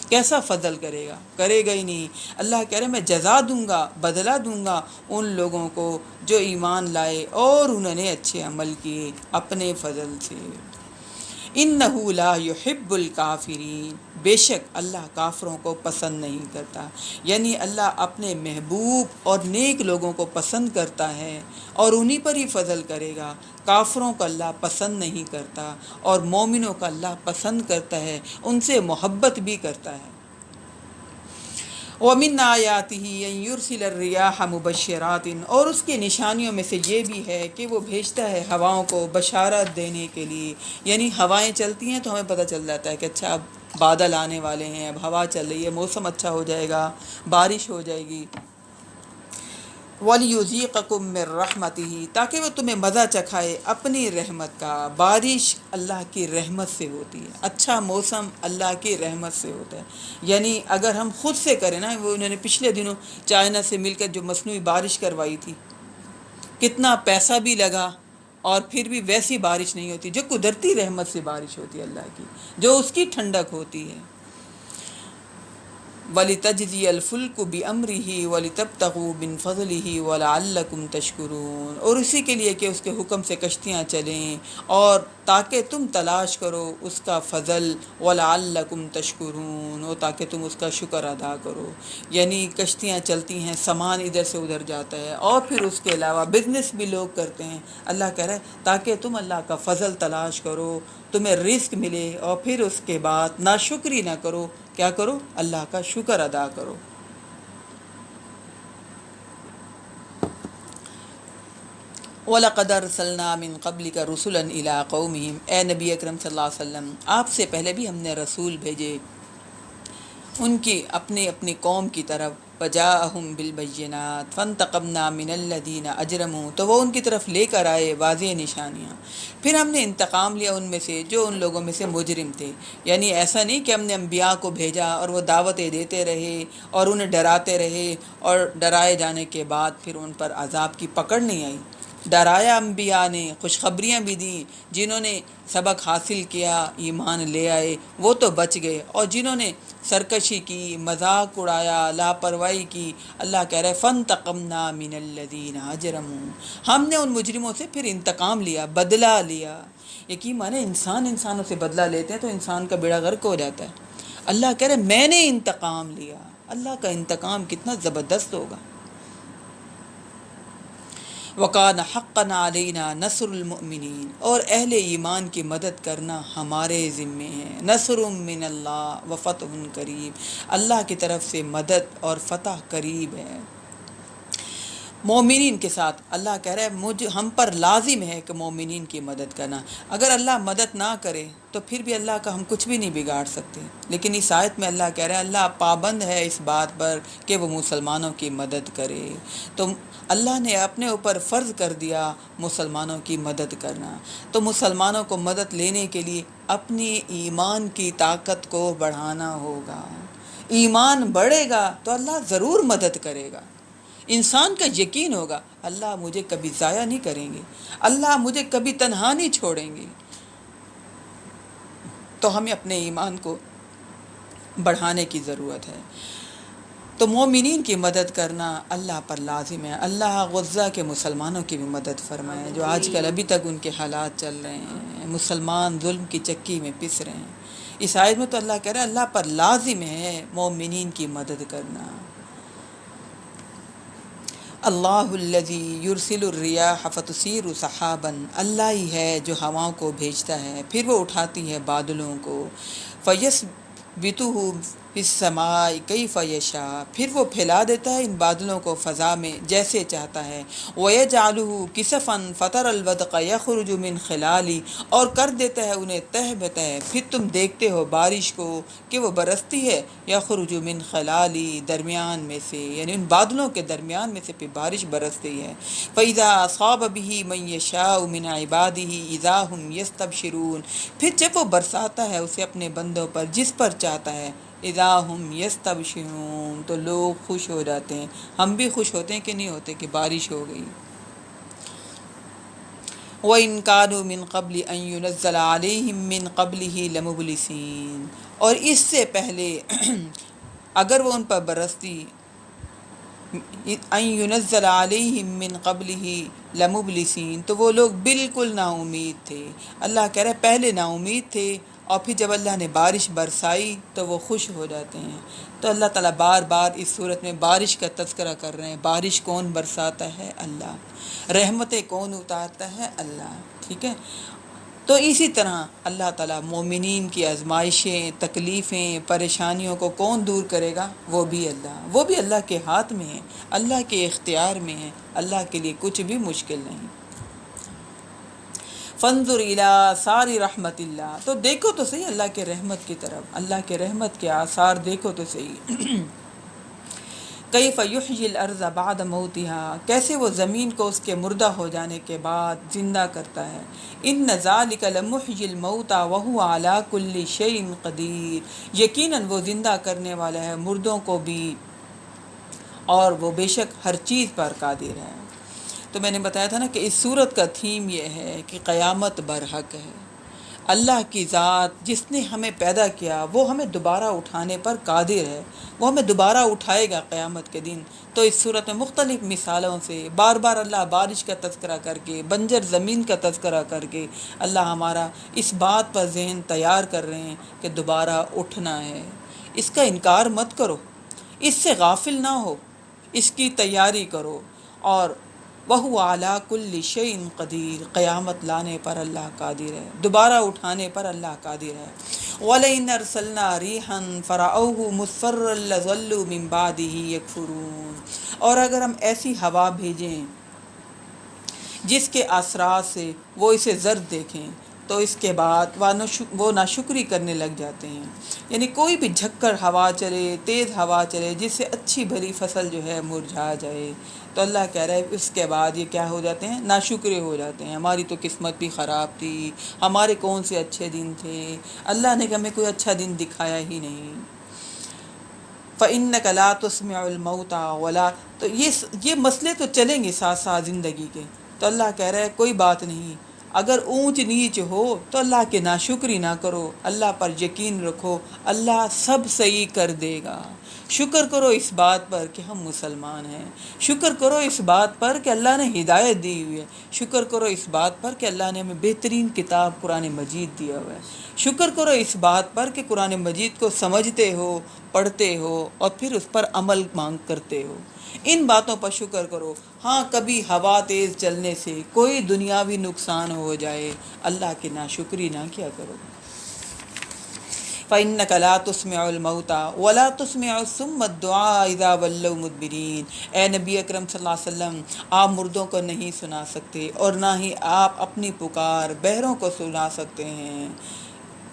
کیسا فضل کرے گا؟ کرے گا ہی نہیں۔ اللہ کہہ رہے میں جزا دوں گا، بدلہ دوں گا ان لوگوں کو جو ایمان لائے اور انہوں نے اچھے عمل کیے اپنے فضل سے۔ انہ لا یحب الکافرین، بے شک اللہ کافروں کو پسند نہیں کرتا۔ یعنی اللہ اپنے محبوب اور نیک لوگوں کو پسند کرتا ہے اور انہی پر ہی فضل کرے گا۔ کافروں کو اللہ پسند نہیں کرتا اور مومنوں کو اللہ پسند کرتا ہے، ان سے محبت بھی کرتا ہے۔ وَمِنْ آیَاتِهِ أَنْ يُرْسِلَ الرِّيَاحَ مُبَشِّرَاتٍ، اور اس کی نشانیوں میں سے یہ بھی ہے کہ وہ بھیجتا ہے ہواؤں کو بشارت دینے کے لیے۔ یعنی ہوائیں چلتی ہیں تو ہمیں پتہ چل جاتا ہے کہ اچھا اب بادل آنے والے ہیں، اب ہوا چل رہی ہے، موسم اچھا ہو جائے گا، بارش ہو جائے گی۔ وَلِيُذِيقَكُم مِّن رَّحْمَتِهِ، تاکہ وہ تمہیں مزہ چکھائے اپنی رحمت کا۔ بارش اللہ کی رحمت سے ہوتی ہے، اچھا موسم اللہ کی رحمت سے ہوتا ہے۔ یعنی اگر ہم خود سے کریں نا، وہ انہوں نے پچھلے دنوں چائنا سے مل کر جو مصنوعی بارش کروائی تھی، کتنا پیسہ بھی لگا اور پھر بھی ویسی بارش نہیں ہوتی جو قدرتی رحمت سے بارش ہوتی ہے اللہ کی، جو اس کی ٹھنڈک ہوتی ہے۔ وَلِتَجْرِيَ الْفُلْكُ بِأَمْرِهِ وَلِتَبْتَغُوا مِنْ فَضْلِهِ وَلَعَلَّكُمْ تَشْكُرُونَ، اور اسی کے لیے کہ اس کے حکم سے کشتیاں چلیں اور تاکہ تم تلاش کرو اس کا فضل، وَلَعَلَّكُمْ تَشْكُرُونَ، اور تاکہ تم اس کا شکر ادا کرو۔ یعنی کشتیاں چلتی ہیں، سامان ادھر سے ادھر جاتا ہے، اور پھر اس کے علاوہ بزنس بھی لوگ کرتے ہیں۔ اللہ کہہ رہا ہے تاکہ تم اللہ کا فضل تلاش کرو، تمہیں رزق ملے، اور پھر اس کے بعد ناشکری نہ کرو۔ کیا کرو؟ اللہ کا شکر ادا کرو۔ وَلَقَدْ أَرْسَلْنَا مِن قَبْلِكَ رُسُلًا إِلَىٰ قَوْمِهِمْ، اے نبی اکرم صلی اللہ علیہ وسلم آپ سے پہلے بھی ہم نے رسول بھیجے ان کی اپنی اپنی قوم کی طرف۔ فَجَاءَهُم بِالْبَيِّنَاتِ فَانْتَقَمْنَا مِنَ الَّذِينَ أَجْرَمُوا، تو وہ ان کی طرف لے کر آئے واضح نشانیاں، پھر ہم نے انتقام لیا ان میں سے جو ان لوگوں میں سے مجرم تھے۔ یعنی ایسا نہیں کہ ہم نے انبیاء کو بھیجا اور وہ دعوتیں دیتے رہے اور انہیں ڈراتے رہے اور ڈرائے جانے کے بعد پھر ان پر عذاب کی پکڑ نہیں آئی۔ ڈرایا انبیاء نے، خوشخبریاں بھی دیں، جنہوں نے سبق حاصل کیا ایمان لے آئے وہ تو بچ گئے، اور جنہوں نے سرکشی کی، مذاق اڑایا، لاپرواہی کی، اللہ کہہ رہے فَانْتَقَمْنَا مِنَ الَّذِينَ أَجْرَمُوا، ہم نے ان مجرموں سے پھر انتقام لیا، بدلہ لیا۔ یقین مانے انسان انسانوں سے بدلہ لیتے ہیں تو انسان کا بیڑا غرق ہو جاتا ہے۔ اللہ کہہ رہے میں نے انتقام لیا۔ اللہ کا انتقام کتنا زبردست ہوگا۔ وَقَانَ حَقًّا عَلَيْنَا نَصْرُ الْمُؤْمِنِينَ، اور اہل ایمان کی مدد کرنا ہمارے ذمے ہے۔ نصر من اللہ وفتح قریب، اللہ کی طرف سے مدد اور فتح قریب ہے۔ مومنین کے ساتھ اللہ کہہ رہا ہے ہم پر لازم ہے کہ مومنین کی مدد کرنا۔ اگر اللہ مدد نہ کرے تو پھر بھی اللہ کا ہم کچھ بھی نہیں بگاڑ سکتے، لیکن اس آیت میں اللہ کہہ رہا ہے اللہ پابند ہے اس بات پر کہ وہ مسلمانوں کی مدد کرے۔ تو اللہ نے اپنے اوپر فرض کر دیا مسلمانوں کی مدد کرنا، تو مسلمانوں کو مدد لینے کے لیے اپنی ایمان کی طاقت کو بڑھانا ہوگا۔ ایمان بڑھے گا تو اللہ ضرور مدد کرے گا۔ انسان کا یقین ہوگا اللہ مجھے کبھی ضائع نہیں کریں گے، اللہ مجھے کبھی تنہا نہیں چھوڑیں گے۔ تو ہمیں اپنے ایمان کو بڑھانے کی ضرورت ہے۔ تو مومنین کی مدد کرنا اللہ پر لازم ہے۔ اللہ غزہ کے مسلمانوں کی بھی مدد فرمائے جو آج کل ابھی تک ان کے حالات چل رہے ہیں، مسلمان ظلم کی چکی میں پس رہے ہیں۔ اس آیت میں تو اللہ کہہ رہا ہے اللہ پر لازم ہے مومنین کی مدد کرنا۔ اللہ الذی یرسل الریاح فتثیر سحابا، اللہ ہی ہے جو ہواؤں کو بھیجتا ہے پھر وہ اٹھاتی ہے بادلوں کو، فیثبتہ فی السماء کیف یشاء، پھر وہ پھیلا دیتا ہے ان بادلوں کو فضا میں جیسے چاہتا ہے، ویجعلہ کسفا فتری الودق یخرج من خلالہ، اور کر دیتا ہے انہیں تہ بتہ، پھر تم دیکھتے ہو بارش کو کہ وہ برستی ہے، یخرج من خلالی، درمیان میں سے، یعنی ان بادلوں کے درمیان میں سے پھر بارش برستی ہے۔ فَإِذَا أَصَابَ بِهِ مَن يَشَاءُ مِنْ عِبَادِهِ إِذَا هُمْ يَسْتَبْشِرُونَ، پھر جب وہ برساتا ہے اسے اپنے بندوں پر جس پر چاہتا ہے، اذا ہم یستبشرون، تو لوگ خوش ہو جاتے ہیں۔ ہم بھی خوش ہوتے ہیں کہ نہیں ہوتے کہ بارش ہو گئی۔ وَإِن كَانُوا مِن قَبْلِ أَن يُنَزَّلَ عَلَيْهِم مِّن قَبْلِهِ لَمُبْلِسِينَ، اور اس سے پہلے اگر وہ ان پر برستی، ان ينزل علیہم من قبلہ لمبلسین، تو وہ لوگ بالکل نا امید تھے۔ اللہ کہہ رہے پہلے نا امید تھے، اور پھر جب اللہ نے بارش برسائی تو وہ خوش ہو جاتے ہیں۔ تو اللہ تعالیٰ بار بار اس صورت میں بارش کا تذکرہ کر رہے ہیں۔ بارش کون برساتا ہے؟ اللہ۔ رحمتیں کون اتارتا ہے؟ اللہ۔ ٹھیک ہے، تو اسی طرح اللہ تعالیٰ مومنین کی آزمائشیں، تکلیفیں، پریشانیوں کو کون دور کرے گا؟ وہ بھی اللہ۔ وہ بھی اللہ کے ہاتھ میں ہے، اللہ کے اختیار میں ہے، اللہ کے لیے کچھ بھی مشکل نہیں۔ فانظر الی آثار رحمت اللہ، تو دیکھو تو صحیح اللہ کے رحمت کی طرف، اللہ کے رحمت کے آثار دیکھو تو صحیح۔ کیف یحیی الارض بعد موتها، کیسے وہ زمین کو اس کے مردہ ہو جانے کے بعد زندہ کرتا ہے۔ ان ذالک لمحیی الموتى وهو علی کل شیء قدیر، یقیناً وہ زندہ کرنے والا ہے مردوں کو بھی، اور وہ بے شک ہر چیز پر قادر ہے۔ تو میں نے بتایا تھا نا کہ اس صورت کا تھیم یہ ہے کہ قیامت برحق ہے۔ اللہ کی ذات جس نے ہمیں پیدا کیا وہ ہمیں دوبارہ اٹھانے پر قادر ہے، وہ ہمیں دوبارہ اٹھائے گا قیامت کے دن۔ تو اس صورت میں مختلف مثالوں سے بار بار اللہ بارش کا تذکرہ کر کے، بنجر زمین کا تذکرہ کر کے اللہ ہمارا اس بات پر ذہن تیار کر رہے ہیں کہ دوبارہ اٹھنا ہے۔ اس کا انکار مت کرو، اس سے غافل نہ ہو، اس کی تیاری کرو، اور وَهُوَ عَلَىٰ كُلِّ شَيْءٍ قدیر، قیامت لانے پر اللہ قادر ہے، دوبارہ اٹھانے پر اللہ قادر ہے۔ وَلَئِنْ أَرْسَلْنَا رِيحًا فَرَأَوْهُ مُصْفَرًّا لَظَلُّوا مِنْ بَعْدِهِ يَكْفُرُونَ، اور اگر ہم ایسی ہوا بھیجیں جس کے اثرات سے وہ اسے زرد دیکھیں تو اس کے بعد وہ ناشکری کرنے لگ جاتے ہیں۔ یعنی کوئی بھی جھکر ہوا چلے، تیز ہوا چلے، جس سے اچھی بھلی فصل جو ہے مرجھا جائے، تو اللہ کہہ رہا ہے اس کے بعد یہ کیا ہو جاتے ہیں؟ ناشکرے ہو جاتے ہیں۔ ہماری تو قسمت بھی خراب تھی، ہمارے کون سے اچھے دن تھے، اللہ نے ہمیں کوئی اچھا دن دکھایا ہی نہیں۔ فَإِنَّكَ لَا تُسْمِعُ الْمَوْتَى وَلَا، تو یہ مسئلے تو چلیں گے ساتھ ساتھ زندگی کے۔ تو اللہ کہہ رہا ہے کوئی بات نہیں، اگر اونچ نیچ ہو تو اللہ کے ناشکری نہ کرو، اللہ پر یقین رکھو، اللہ سب صحیح کر دے گا۔ شکر کرو اس بات پر کہ ہم مسلمان ہیں، شکر کرو اس بات پر کہ اللہ نے ہدایت دی ہوئی ہے، شکر کرو اس بات پر کہ اللہ نے ہمیں بہترین کتاب قرآن مجید دیا ہوا ہے، شکر کرو اس بات پر کہ قرآن مجید کو سمجھتے ہو، پڑھتے ہو اور پھر اس پر عمل مانگ کرتے ہو۔ ان باتوں پر شکر کرو۔ ہاں کبھی ہوا تیز چلنے سے کوئی دنیاوی نقصان ہو جائے، اللہ کی ناشکری نہ کیا کرو۔ فَإِنَّكَ لَا تُسْمِعُ الْمَوْتَى وَلَا تُسْمِعُ الصُّمَّ الدُّعَاءَ إِذَا وَلَّوْا مُدْبِرِينَ۔ اے نبی اکرم صلی اللہ علیہ وسلم، آپ مردوں کو نہیں سنا سکتے اور نہ ہی آپ اپنی پکار بہروں کو سنا سکتے ہیں،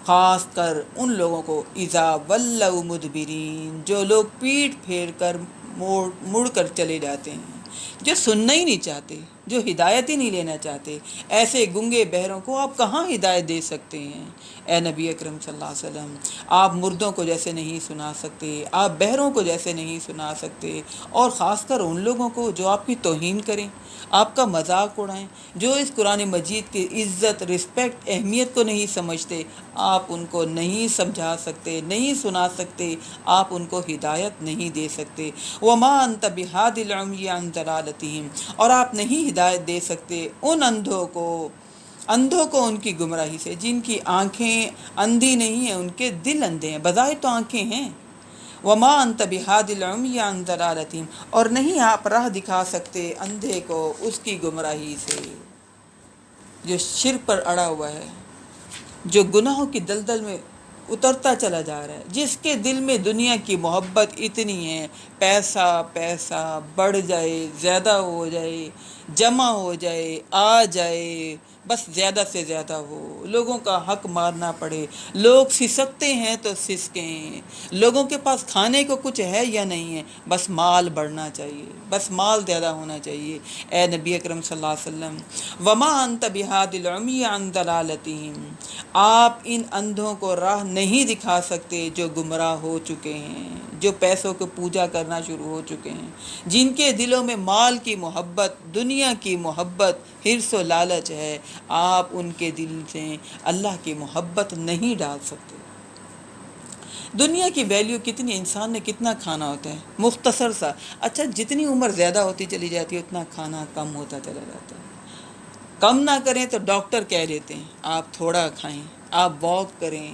خاص کر ان لوگوں کو اذا ولوا مدبرین، جو لوگ پیٹھ پھیر کر مڑ کر چلے جاتے ہیں، جو سننا ہی نہیں چاہتے، جو ہدایت ہی نہیں لینا چاہتے۔ ایسے گنگے بہروں کو آپ کہاں ہدایت دے سکتے ہیں؟ اے نبی اکرم صلی اللہ علیہ وسلم، آپ مردوں کو جیسے نہیں سنا سکتے، آپ بہروں کو جیسے نہیں سنا سکتے، اور خاص کر ان لوگوں کو جو آپ کی توہین کریں، آپ کا مذاق اڑائیں، جو اس قرآن مجید کی عزت، رسپیکٹ، اہمیت کو نہیں سمجھتے، آپ ان کو نہیں سمجھا سکتے، نہیں سنا سکتے، آپ ان کو ہدایت نہیں دے سکتے۔ وَمَا أَنْتَ بِهَادِ الْعُمْيِ عَنْ ضَلَالَتِهِمْ، اور آپ نہیں ہدایت دے سکتے ان اندھوں کو ان کی گمراہی سے، جن کی آنکھیں اندھی نہیں ہیں، ان کے دل اندھے ہیں، بظاہر تو آنکھیں ہیں۔ وَمَا أَنْتَ بِهَادِ الْعُمْيِ عَنْ ضَلَالَتِهِمْ، اور نہیں آپ راہ دکھا سکتے اندھے کو اس کی گمراہی سے، جو شرک پر اڑا ہوا ہے، جو گناہوں کی دلدل میں اترتا چلا جا رہا ہے، جس کے دل میں دنیا کی محبت اتنی ہے، پیسہ پیسہ بڑھ جائے، زیادہ ہو جائے، جمع ہو جائے، آ جائے، بس زیادہ سے زیادہ ہو، لوگوں کا حق مارنا پڑے، لوگ سسکتے ہیں تو سسکیں، لوگوں کے پاس کھانے کو کچھ ہے یا نہیں ہے، بس مال بڑھنا چاہیے، بس مال زیادہ ہونا چاہیے۔ اے نبی اکرم صلی اللہ علیہ وسلم، وَمَا أَنْتَ بِهَادِ الْعُمْيِ عَنْ ضَلَالَتِهِمْ، آپ ان اندھوں کو راہ نہیں دکھا سکتے جو گمراہ ہو چکے ہیں، جو پیسوں کو پوجا کرنا شروع ہو چکے ہیں، جن کے دلوں میں مال کی محبت، دنیا کی محبت، حرص و لالچ ہے، آپ ان کے دل سے اللہ کی محبت نہیں ڈال سکتے۔ دنیا کی ویلیو کتنی، انسان نے کتنا کھانا ہوتا ہے، مختصر سا، اچھا جتنی عمر زیادہ ہوتی چلی جاتی ہے اتنا کھانا کم ہوتا چلا جاتا ہے۔ کم نہ کریں تو ڈاکٹر کہہ دیتے ہیں آپ تھوڑا کھائیں، آپ واک کریں،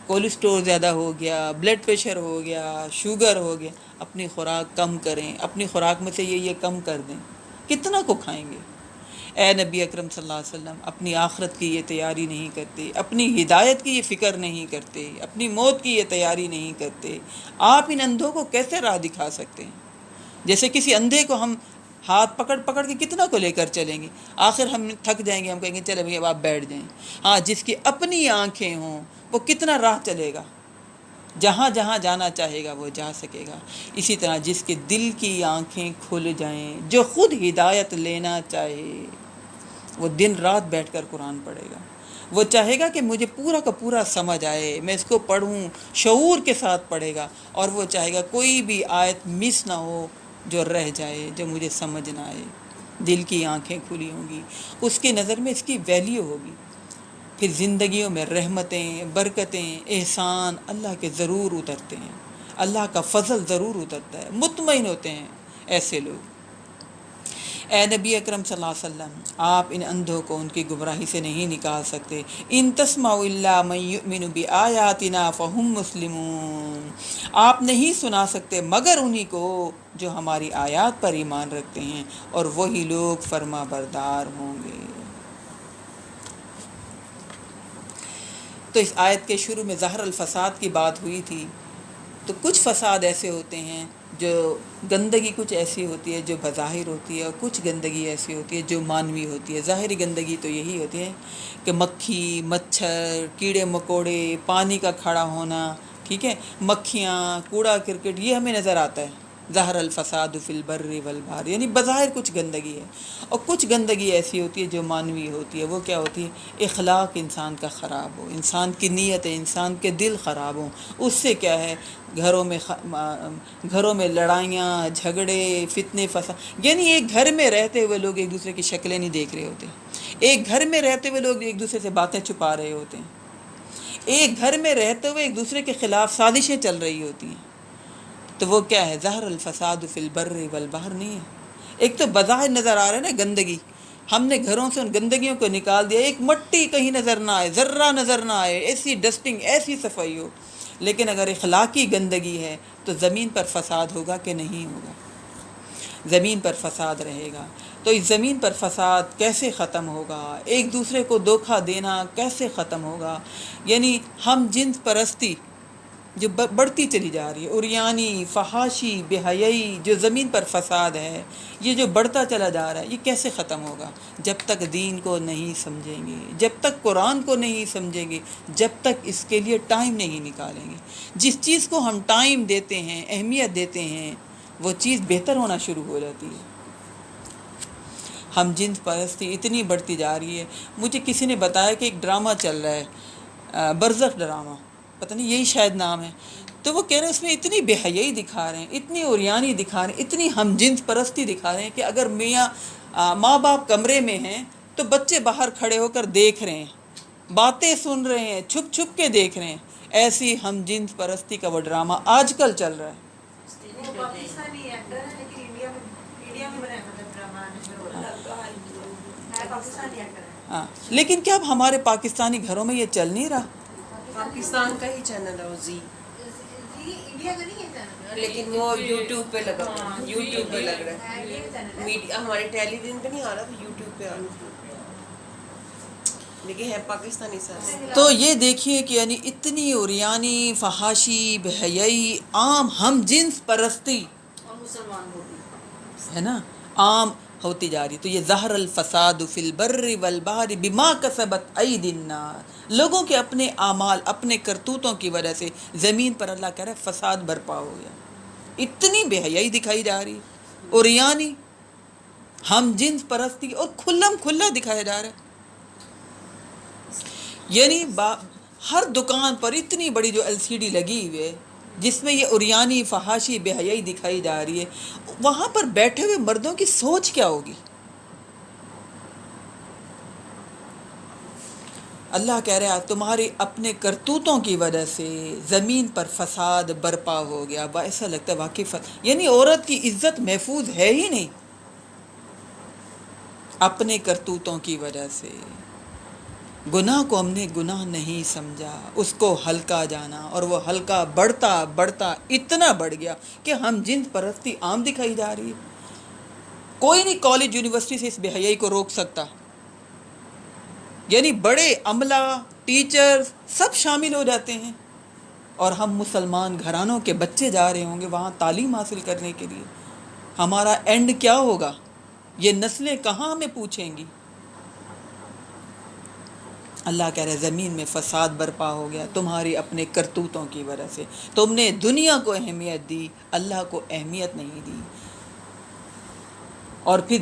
کولیسٹرول زیادہ ہو گیا، بلڈ پریشر ہو گیا، شوگر ہو گیا، اپنی خوراک کم کریں، اپنی خوراک میں سے یہ کم کر دیں، کتنا کو کھائیں گے؟ اے نبی اکرم صلی اللہ علیہ وسلم، اپنی آخرت کی یہ تیاری نہیں کرتے، اپنی ہدایت کی یہ فکر نہیں کرتے، اپنی موت کی یہ تیاری نہیں کرتے، آپ ان اندھوں کو کیسے راہ دکھا سکتے ہیں؟ جیسے کسی اندھے کو ہم ہاتھ پکڑ پکڑ کے کتنا کو لے کر چلیں گے، آخر ہم تھک جائیں گے، ہم کہیں گے چلے بھئی اب آپ بیٹھ جائیں۔ ہاں جس کی اپنی آنکھیں ہوں وہ کتنا راہ چلے گا، جہاں جہاں جانا چاہے گا وہ جا سکے گا۔ اسی طرح جس کے دل کی آنکھیں کھل جائیں، جو خود ہدایت لینا چاہے، وہ دن رات بیٹھ کر قرآن پڑھے گا، وہ چاہے گا کہ مجھے پورا کا پورا سمجھ آئے، میں اس کو پڑھوں، شعور کے ساتھ پڑھے گا، اور وہ چاہے گا کوئی بھی آیت مس نہ ہو جو رہ جائے، جو مجھے سمجھ نہ آئے۔ دل کی آنکھیں کھلی ہوں گی، اس کی نظر میں اس کی ویلیو ہوگی، پھر زندگیوں میں رحمتیں، برکتیں، احسان اللہ کے ضرور اترتے ہیں، اللہ کا فضل ضرور اترتا ہے، مطمئن ہوتے ہیں ایسے لوگ۔ اے نبی اکرم صلی اللہ علیہ وسلم، آپ ان اندھوں کو ان کی گمراہی سے نہیں نکال سکتے۔ ان تسمعوا الا من یؤمن بآیاتنا فہم مسلمون، آپ نہیں سنا سکتے مگر انہی کو جو ہماری آیات پر ایمان رکھتے ہیں، اور وہی لوگ فرما بردار ہوں گے۔ تو اس آیت کے شروع میں ظہر الفساد کی بات ہوئی تھی، تو کچھ فساد ایسے ہوتے ہیں، جو گندگی کچھ ایسی ہوتی ہے جو بظاہر ہوتی ہے، اور کچھ گندگی ایسی ہوتی ہے جو مانوی ہوتی ہے۔ ظاہری گندگی تو یہی ہوتی ہے کہ مکھی، مچھر، کیڑے مکوڑے، پانی کا کھڑا ہونا، ٹھیک ہے، مکھیاں، کوڑا کرکٹ، یہ ہمیں نظر آتا ہے۔ ظہر الفساد فی البر والبحر، یعنی بظاہر کچھ گندگی ہے، اور کچھ گندگی ایسی ہوتی ہے جو مانوی ہوتی ہے۔ وہ کیا ہوتی ہے؟ اخلاق انسان کا خراب ہو، انسان کی نیت، انسان کے دل خراب ہوں، اس سے کیا ہے، گھروں میں لڑائیاں، جھگڑے، فتنے، فساد، یعنی ایک گھر میں رہتے ہوئے لوگ ایک دوسرے کی شکلیں نہیں دیکھ رہے ہوتے، ایک گھر میں رہتے ہوئے لوگ ایک دوسرے سے باتیں چھپا رہے ہوتے ہیں، ایک گھر میں رہتے ہوئے ایک دوسرے کے خلاف سازشیں چل رہی ہوتی ہیں۔ تو وہ کیا ہے؟ ظہر الفساد فی البر والبحر نہیں ہے۔ ایک تو بظاہر نظر آ رہا ہے نا گندگی، ہم نے گھروں سے ان گندگیوں کو نکال دیا، ایک مٹی کہیں نظر نہ آئے، ذرہ نظر نہ آئے، ایسی ڈسٹنگ، ایسی صفائی ہو، لیکن اگر اخلاقی گندگی ہے تو زمین پر فساد ہوگا کہ نہیں ہوگا؟ زمین پر فساد رہے گا۔ تو اس زمین پر فساد کیسے ختم ہوگا؟ ایک دوسرے کو دھوکہ دینا کیسے ختم ہوگا؟ یعنی ہم جنس پرستی جو بڑھتی چلی جا رہی ہے، عریانی، فحاشی، بے حیائی، جو زمین پر فساد ہے، یہ جو بڑھتا چلا جا رہا ہے، یہ کیسے ختم ہوگا؟ جب تک دین کو نہیں سمجھیں گے، جب تک قرآن کو نہیں سمجھیں گے، جب تک اس کے لیے ٹائم نہیں نکالیں گے۔ جس چیز کو ہم ٹائم دیتے ہیں، اہمیت دیتے ہیں، وہ چیز بہتر ہونا شروع ہو جاتی ہے۔ ہم جنس پرستی اتنی بڑھتی جا رہی ہے۔ مجھے کسی نے بتایا کہ ایک ڈرامہ چل رہا ہے، برزخ ڈرامہ، پتہ نہیں یہی شاید نام ہے۔ تو وہ کہہ رہے ہیں اس میں اتنی بے حیائی دکھا رہے ہیں، اتنی عریانی دکھا رہے ہیں، اتنی ہم جنس پرستی دکھا رہے ہیں کہ اگر ماں باپ کمرے میں ہیں تو بچے باہر کھڑے ہو کر دیکھ رہے ہیں، باتیں سن رہے ہیں، چھپ چھپ کے دیکھ رہے ہیں۔ ایسی ہم جنس پرستی کا وہ ڈرامہ آج کل چل رہا ہے۔ وہ پاکستانی ایکٹر ہے لیکن انڈیا میں بنا ہے، مطلب ڈرامہ پاکستانی ایکٹر ہے۔ ہاں، لیکن کیا اب ہمارے پاکستانی گھروں میں یہ چل نہیں رہا؟ پاکستان کا ہی چینل ہے وہ زی، انڈیا کا نہیں ہے چینل، لیکن وہ یوٹیوب پہ لگا ہوا ہے، یوٹیوب پہ لگ رہا ہے، میڈیا ہمارے ٹیلی ویژن پہ نہیں آ رہا، تو یوٹیوب پہ آ رہا، لیکن ہے پاکستانی سر۔ تو یہ دیکھیے کہ یعنی اتنی عریانی، فحاشی، بے حیائی، عام ہم جنس پرستی اور مسلمان وہ بھی ہے نا، عام ہوتی جا رہی۔ تو یہ ظہر الفساد فی البر والبحر بما کسبت ایدی الناس، لوگوں کے اپنے اعمال، اپنے کرتوتوں کی وجہ سے زمین پر اللہ کہہ رہا ہے فساد برپا ہو گیا۔ اتنی بے حیائی دکھائی جا رہی، عریانی، ہم جنس پرستی، اور کھلم کھلا دکھایا جا رہا ہے۔ یعنی ہر دکان پر اتنی بڑی جو LCD لگی ہوئی ہے جس میں یہ عریانی، فحاشی، بے حیائی دکھائی جا رہی ہے، وہاں پر بیٹھے ہوئے مردوں کی سوچ کیا ہوگی؟ اللہ کہہ رہا ہے تمہارے اپنے کرتوتوں کی وجہ سے زمین پر فساد برپا ہو گیا۔ ایسا لگتا ہے واقعی یعنی عورت کی عزت محفوظ ہے ہی نہیں، اپنے کرتوتوں کی وجہ سے۔ گناہ کو ہم نے گناہ نہیں سمجھا، اس کو ہلکا جانا، اور وہ ہلکا بڑھتا بڑھتا اتنا بڑھ گیا کہ ہم جنس پرستی عام دکھائی جا رہی ہے۔ کوئی نہیں کالج یونیورسٹی سے اس بے حیائی کو روک سکتا، یعنی بڑے عملہ، ٹیچر سب شامل ہو جاتے ہیں، اور ہم مسلمان گھرانوں کے بچے جا رہے ہوں گے وہاں تعلیم حاصل کرنے کے لیے۔ ہمارا اینڈ کیا ہوگا؟ یہ نسلیں کہاں ہمیں پوچھیں گی؟ اللہ کہہ رہے زمین میں فساد برپا ہو گیا تمہاری اپنے کرتوتوں کی وجہ سے۔ تم نے دنیا کو اہمیت دی، اللہ کو اہمیت نہیں دی، اور پھر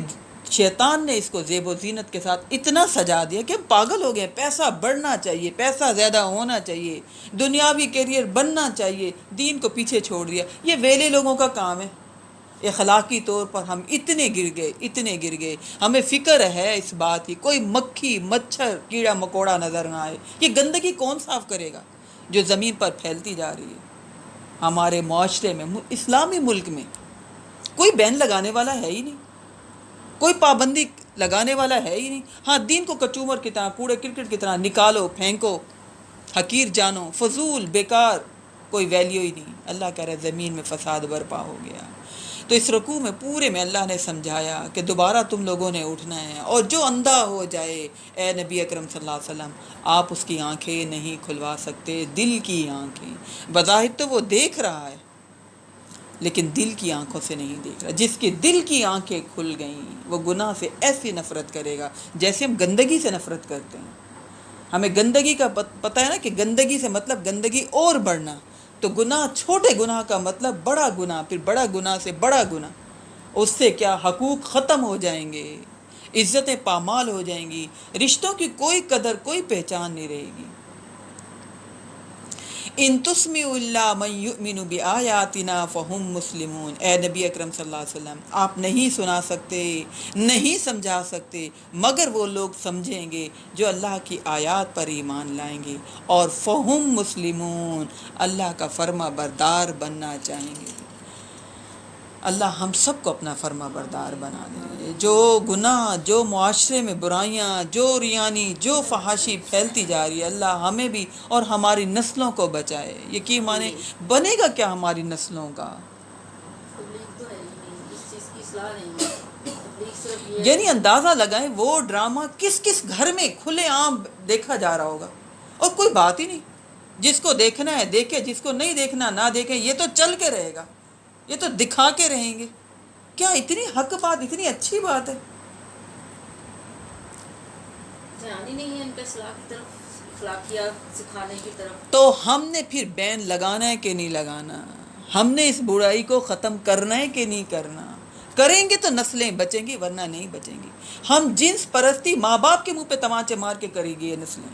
شیطان نے اس کو زیب و زینت کے ساتھ اتنا سجا دیا کہ ہم پاگل ہو گئے۔ پیسہ بڑھنا چاہیے، پیسہ زیادہ ہونا چاہیے، دنیاوی کیریئر بننا چاہیے، دین کو پیچھے چھوڑ دیا۔ یہ ویلے لوگوں کا کام ہے۔ اخلاقی طور پر ہم اتنے گر گئے، ہمیں فکر ہے اس بات کی کوئی مکھی، مچھر، کیڑا مکوڑا نظر نہ آئے۔ یہ گندگی کون صاف کرے گا جو زمین پر پھیلتی جا رہی ہے؟ ہمارے معاشرے میں، اسلامی ملک میں کوئی بین لگانے والا ہے ہی نہیں، کوئی پابندی لگانے والا ہے ہی نہیں۔ ہاں، دین کو کچومر کی طرح، کوڑے کرکٹ کی طرح نکالو، پھینکو، حقیر جانو، فضول، بیکار، کوئی ویلیو ہی نہیں۔ اللہ کہہ رہے زمین میں فساد برپا ہو گیا۔ تو اس رکوع میں پورے میں اللہ نے سمجھایا کہ دوبارہ تم لوگوں نے اٹھنا ہے، اور جو اندھا ہو جائے، اے نبی اکرم صلی اللہ علیہ وسلم، آپ اس کی آنکھیں نہیں کھلوا سکتے، دل کی آنکھیں۔ بظاہر تو وہ دیکھ رہا ہے لیکن دل کی آنکھوں سے نہیں دیکھ رہا۔ جس کے دل کی آنکھیں کھل گئیں وہ گناہ سے ایسی نفرت کرے گا جیسے ہم گندگی سے نفرت کرتے ہیں۔ ہمیں گندگی کا پتہ ہے نا کہ گندگی سے مطلب گندگی اور بڑھنا، تو گناہ، چھوٹے گناہ کا مطلب بڑا گناہ، پھر بڑا گناہ سے بڑا گناہ۔ اس سے کیا حقوق ختم ہو جائیں گے، عزتیں پامال ہو جائیں گی، رشتوں کی کوئی قدر، کوئی پہچان نہیں رہے گی۔ ان تسمعوا الا من یؤمن بآیاتنا فہم مسلمون، اے نبی اکرم صلی اللہ علیہ وسلم، آپ نہیں سنا سکتے، نہیں سمجھا سکتے، مگر وہ لوگ سمجھیں گے جو اللہ کی آیات پر ایمان لائیں گے اور فہم مسلمون، اللہ کا فرما بردار بننا چاہیں گے۔ اللہ ہم سب کو اپنا فرما بردار بنا دے. جو گناہ، جو معاشرے میں برائیاں، جو ریانی، جو فحاشی پھیلتی جا رہی ہے، اللہ ہمیں بھی اور ہماری نسلوں کو بچائے. یقین مانے بنے گا کیا ہماری نسلوں کا؟ تبلیغ تو ہے ہی نہیں، اس چیز کی اصلاح نہیں ہے. تبلیغ صرف یہ یعنی اندازہ لگائیں وہ ڈرامہ کس کس گھر میں کھلے عام دیکھا جا رہا ہوگا، اور کوئی بات ہی نہیں. جس کو دیکھنا ہے دیکھے، جس کو نہیں دیکھنا نہ دیکھے. یہ تو چل کے رہے گا، یہ تو دکھا کے رہیں گے. کیا اتنی حق بات، اتنی اچھی بات ہے؟ دھیان ہی نہیں ہے ان پہ اصلاح کی طرف، اخلاقیات سکھانے کی طرف. تو ہم نے پھر بین لگانا ہے کہ نہیں لگانا؟ ہم نے اس برائی کو ختم کرنا ہے کہ نہیں کرنا؟ کریں گے تو نسلیں بچیں گی، ورنہ نہیں بچیں گی. ہم جنس پرستی ماں باپ کے منہ پہ تمانچے مار کے کرے گی یہ نسلیں.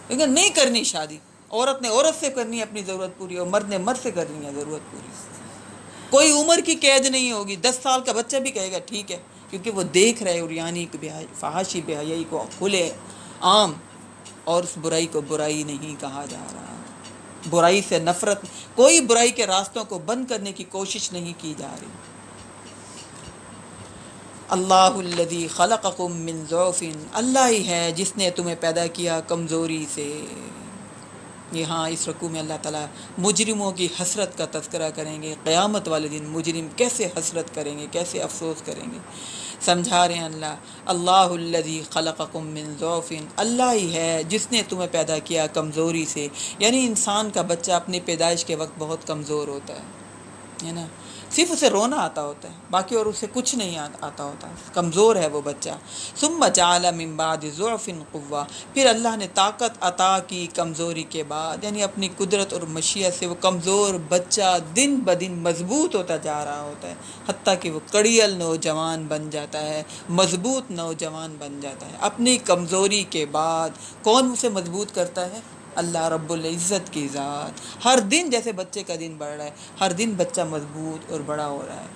لیکن نہیں کرنی شادی، عورت نے عورت سے کرنی ہے اپنی ضرورت پوری، اور مرد نے مرد سے کرنی ہے ضرورت پوری. کوئی عمر کی قید نہیں ہوگی. 10 سال کا بچہ بھی کہے گا ٹھیک ہے، کیونکہ وہ دیکھ رہے اور یعنی فحاشی بے حیائی کو کھلے عام. اور اس برائی کو برائی نہیں کہا جا رہا، برائی سے نفرت، کوئی برائی کے راستوں کو بند کرنے کی کوشش نہیں کی جا رہی. اللہ الذی خلقکم من ضعف، اللہ ہی ہے جس نے تمہیں پیدا کیا کمزوری سے. یہاں اس رکوع میں اللہ تعالیٰ مجرموں کی حسرت کا تذکرہ کریں گے. قیامت والے دن مجرم کیسے حسرت کریں گے، کیسے افسوس کریں گے. سمجھا رہے ہیں اللہ الذی خلقکم من ضعف، اللہ ہی ہے جس نے تمہیں پیدا کیا کمزوری سے. یعنی انسان کا بچہ اپنی پیدائش کے وقت بہت کمزور ہوتا ہے نا، صرف اسے رونا آتا ہوتا ہے، باقی اور اسے کچھ نہیں آتا ہوتا، کمزور ہے وہ بچہ. ثم جعل من بعد ضعف قوة، پھر اللہ نے طاقت عطا کی کمزوری کے بعد. یعنی اپنی قدرت اور مشیت سے وہ کمزور بچہ دن بدن مضبوط ہوتا جا رہا ہوتا ہے، حتیٰ کہ وہ کڑیل نوجوان بن جاتا ہے، مضبوط نوجوان بن جاتا ہے اپنی کمزوری کے بعد. کون اسے مضبوط کرتا ہے؟ اللہ رب العزت کی ذات. ہر دن جیسے بچے کا دن بڑھ رہا ہے، ہر دن بچہ مضبوط اور بڑا ہو رہا ہے.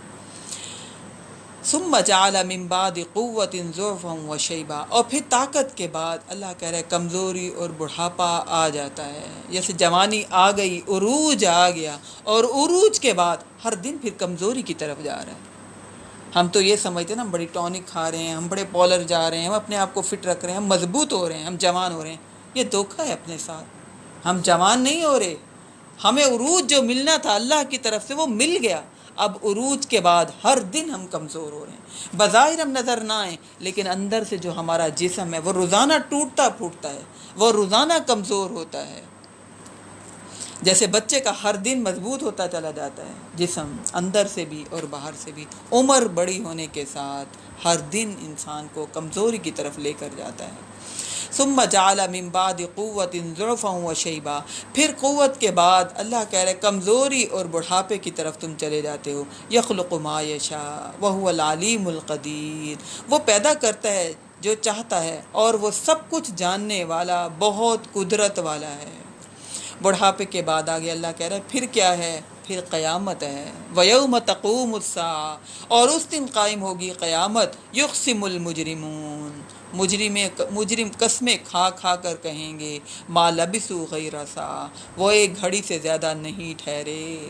ثم جعل من بعد قوت ضعفا وشیبا، اور پھر طاقت کے بعد اللہ کہہ رہا ہے کمزوری اور بڑھاپا آ جاتا ہے. جیسے جوانی آ گئی، عروج آ گیا، اور عروج کے بعد ہر دن پھر کمزوری کی طرف جا رہا ہے. ہم تو یہ سمجھتے ہیں نا، ہم بڑی ٹونک کھا رہے ہیں، ہم بڑے پولر جا رہے ہیں، ہم اپنے آپ کو فٹ رکھ رہے ہیں، ہم مضبوط ہو رہے ہیں، ہم جوان ہو رہے ہیں. یہ دھوکہ ہے اپنے ساتھ. ہم جوان نہیں ہو رہے، ہمیں عروج جو ملنا تھا اللہ کی طرف سے وہ مل گیا. اب عروج کے بعد ہر دن ہم کمزور ہو رہے ہیں. بظاہر ہم نظر نہ آئیں، لیکن اندر سے جو ہمارا جسم ہے وہ روزانہ ٹوٹتا پھوٹتا ہے، وہ روزانہ کمزور ہوتا ہے. جیسے بچے کا ہر دن مضبوط ہوتا چلا جاتا ہے جسم، اندر سے بھی اور باہر سے بھی، عمر بڑی ہونے کے ساتھ ہر دن انسان کو کمزوری کی طرف لے کر جاتا ہے. ثم جعل من بعد قوت ضعفا وشیبا، پھر قوت کے بعد اللہ کہہ رہے کمزوری اور بڑھاپے کی طرف تم چلے جاتے ہو. یخلق ما یشاء وهو العلیم القدیر، وہ پیدا کرتا ہے جو چاہتا ہے، اور وہ سب کچھ جاننے والا، بہت قدرت والا ہے. بڑھاپے کے بعد آگے اللہ کہہ رہا ہے پھر کیا ہے؟ پھر قیامت ہے. وَيَوْمَ تَقُومُ السَّاعَةُ، اور اس دن قائم ہوگی قیامت. يُقْسِمُ الْمُجْرِمُونَ، مجرم قسمیں کھا کھا کر کہیں گے ما لبثوا غیر ساعہ، وہ ایک گھڑی سے زیادہ نہیں ٹھہرے.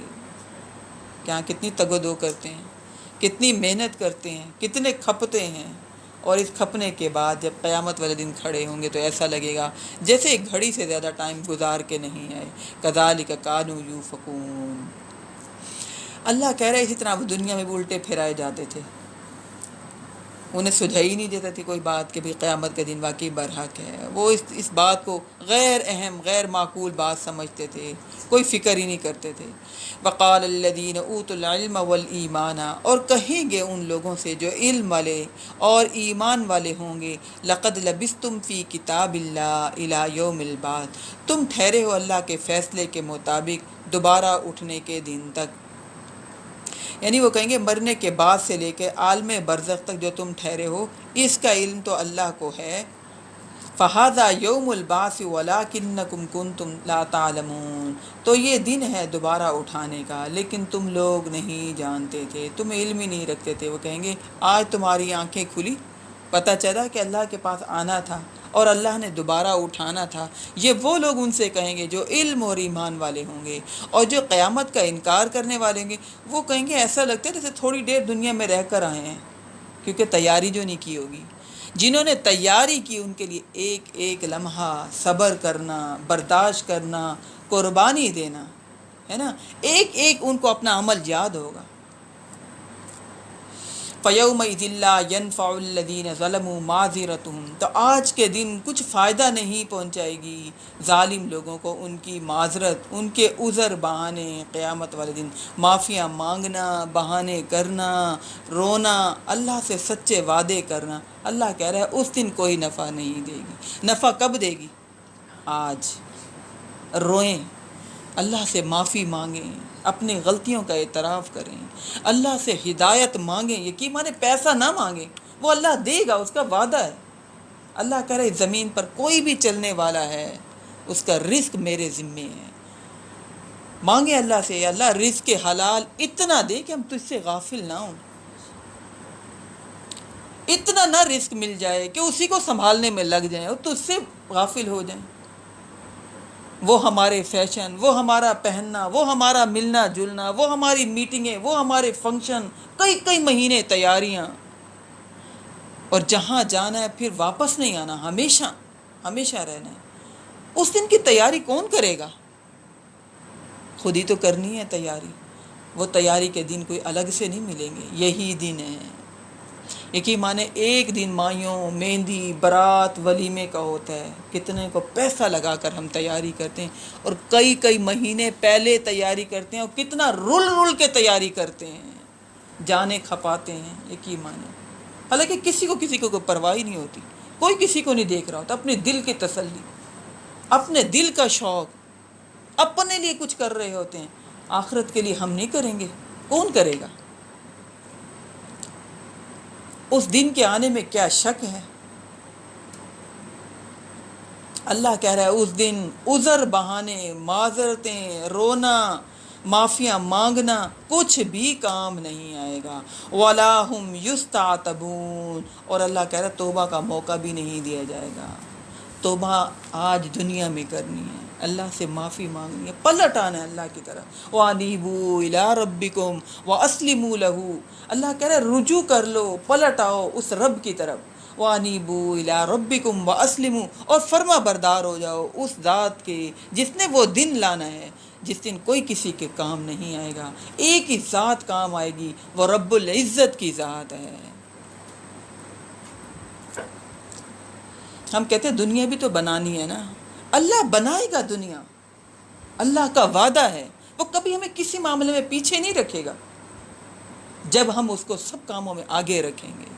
کیا کتنی تگ و دو کرتے ہیں، کتنی محنت کرتے ہیں، کتنے کھپتے ہیں، اور اس کھپنے کے بعد جب قیامت والے دن کھڑے ہوں گے تو ایسا لگے گا جیسے ایک گھڑی سے زیادہ ٹائم گزار کے نہیں آئے. کذالک کانوا یؤفکون، اللہ کہہ رہا ہے اسی طرح وہ دنیا میں بھی الٹے پھرائے جاتے تھے. انہیں سجھائی نہیں دیتا تھی کوئی بات کہ بھی قیامت کا دن واقعی برحق ہے. وہ اس بات کو غیر اہم، غیر معقول بات سمجھتے تھے، کوئی فکر ہی نہیں کرتے تھے. وقال الذین اوتوا العلم والایمان، اور کہیں گے ان لوگوں سے جو علم والے اور ایمان والے ہوں گے، لقد لبثتم فی کتاب اللہ الی یوم البعث، تم ٹھہرے ہو اللہ کے فیصلے کے مطابق دوبارہ اٹھنے کے دن تک. یعنی وہ کہیں گے مرنے کے بعد سے لے کے عالم برزخ تک جو تم ٹھہرے ہو، اس کا علم تو اللہ کو ہے. فہذا یوم البعث ولکنکم کنتم لا تعلمون، تو یہ دن ہے دوبارہ اٹھانے کا، لیکن تم لوگ نہیں جانتے تھے، تم علم ہی نہیں رکھتے تھے. وہ کہیں گے آج تمہاری آنکھیں کھلی، پتہ چلا کہ اللہ کے پاس آنا تھا، اور اللہ نے دوبارہ اٹھانا تھا، یہ وہ لوگ ان سے کہیں گے جو علم اور ایمان والے ہوں گے، اور جو قیامت کا انکار کرنے والے ہوں گے وہ کہیں گے ایسا لگتا ہے جیسے تھوڑی دیر دنیا میں رہ کر آئے ہیں، کیونکہ تیاری جو نہیں کی ہوگی۔ جنہوں نے تیاری کی ان کے لیے ایک ایک لمحہ صبر کرنا، برداشت کرنا، قربانی دینا ہے نا، ایک ایک ان کو اپنا عمل یاد ہوگا۔ فَيَوْمَئِذٍ لَّا يَنفَعُ الَّذِينَ ظَلَمُوا مَعْذِرَتُهُمْ، تو آج کے دن کچھ فائدہ نہیں پہنچائے گی ظالم لوگوں کو ان کی معذرت، ان کے عذر بہانے۔ قیامت والے دن معافیاں مانگنا، بہانے کرنا، رونا، اللہ سے سچے وعدے کرنا، اللہ کہہ رہا ہے اس دن کوئی نفع نہیں دے گی۔ نفع کب دے گی؟ آج روئیں، اللہ سے معافی مانگیں، اپنی غلطیوں کا اعتراف کریں، اللہ سے ہدایت مانگیں، یقین مانے پیسہ نہ مانگیں، وہ اللہ دے گا، اس کا وعدہ ہے۔ اللہ کہہ رہے زمین پر کوئی بھی چلنے والا ہے اس کا رزق میرے ذمے ہے۔ مانگیں اللہ سے، یا اللہ رزق حلال اتنا دے کہ ہم تجھ سے غافل نہ ہوں، اتنا نہ رزق مل جائے کہ اسی کو سنبھالنے میں لگ جائیں اور تجھ سے غافل ہو جائیں۔ وہ ہمارے فیشن، وہ ہمارا پہننا، وہ ہمارا ملنا جلنا، وہ ہماری میٹنگیں، وہ ہمارے فنکشن، کئی مہینے تیاریاں، اور جہاں جانا ہے پھر واپس نہیں آنا، ہمیشہ رہنا ہے۔ اس دن کی تیاری کون کرے گا؟ خود ہی تو کرنی ہے تیاری۔ وہ تیاری کے دن کوئی الگ سے نہیں ملیں گے، یہی دن ہے۔ یقین مانے ایک دن مائیوں، مہندی، برات، ولیمے کا ہوتا ہے، کتنے کو پیسہ لگا کر ہم تیاری کرتے ہیں، اور کئی مہینے پہلے تیاری کرتے ہیں، اور کتنا رل کے تیاری کرتے ہیں، جانیں کھپاتے ہیں، یقین مانے۔ حالانکہ کسی کو کوئی پرواہ نہیں ہوتی، کوئی کسی کو نہیں دیکھ رہا ہوتا، اپنے دل کی تسلی، اپنے دل کا شوق، اپنے لیے کچھ کر رہے ہوتے ہیں۔ آخرت کے لیے ہم نہیں کریں گے، کون کرے گا؟ اس دن کے آنے میں کیا شک ہے؟ اللہ کہہ رہا ہے اس دن عذر بہانے، معذرتیں، رونا، معافیاں مانگنا کچھ بھی کام نہیں آئے گا۔ وَلَا هُمْ يُسْتَعْتَبُونَ، اور اللہ کہہ رہا ہے توبہ کا موقع بھی نہیں دیا جائے گا۔ توبہ آج دنیا میں کرنی ہے، اللہ سے معافی مانگنی ہے، پلٹ آنا ہے اللہ کی طرف۔ وَأَنِيبُوا إِلَىٰ رَبِّكُمْ وَأَسْلِمُوا لَهُ، اللہ کہہ رہا ہے رجوع کر لو، پلٹ آؤ اس رب کی طرف۔ وَأَنِيبُوا إِلَىٰ رَبِّكُمْ وَأَسْلِمُوا، اور فرما بردار ہو جاؤ اس ذات کے جس نے وہ دن لانا ہے جس دن کوئی کسی کے کام نہیں آئے گا، ایک ہی ذات کام آئے گی، وہ رب العزت کی ذات ہے۔ ہم کہتے ہیں دنیا بھی تو بنانی ہے نا، اللہ بنائے گا دنیا، اللہ کا وعدہ ہے، وہ کبھی ہمیں کسی معاملے میں پیچھے نہیں رکھے گا جب ہم اس کو سب کاموں میں آگے رکھیں گے،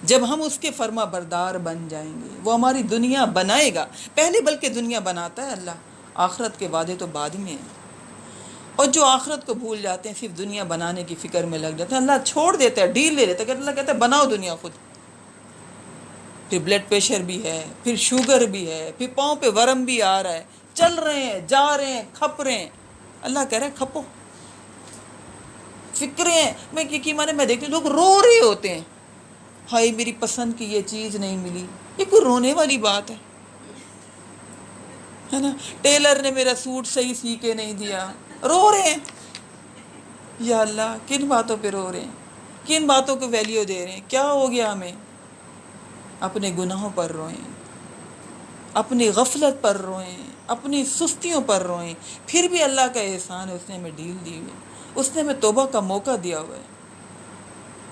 جب ہم اس کے فرما بردار بن جائیں گے، وہ ہماری دنیا بنائے گا۔ پہلے بلکہ دنیا بناتا ہے اللہ، آخرت کے وعدے تو بعد میں ہیں۔ اور جو آخرت کو بھول جاتے ہیں، صرف دنیا بنانے کی فکر میں لگ جاتے ہیں، اللہ چھوڑ دیتا ہے، ڈیل لے لیتا ہے، اللہ کہتا ہے بناؤ دنیا خود۔ پھر بلڈ پریشر بھی ہے، پھر شوگر بھی ہے، پھر پاؤں پہ ورم بھی آ رہا ہے، چل رہے ہیں، جا رہے ہیں، کھپ رہے ہیں، اللہ کہہ رہا ہے کھپو، فکریں۔ میں دیکھتی ہوں لوگ رو رہے ہوتے ہیں، ہائے میری پسند کی یہ چیز نہیں ملی، یہ کوئی رونے والی بات ہے نا؟ ٹیلر نے میرا سوٹ صحیح سی کے نہیں دیا، رو رہے ہیں۔ یا اللہ کن باتوں پہ رو رہے ہیں، کن باتوں کو ویلیو دے رہے ہیں؟ کیا ہو گیا ہمیں؟ اپنے گناہوں پر روئیں، اپنی غفلت پر روئیں، اپنی سستیوں پر روئیں، پھر بھی اللہ کا احسان ہے، اس نے ہمیں ڈھیل دی ہوئی ہے، اس نے ہمیں توبہ کا موقع دیا ہوا ہے،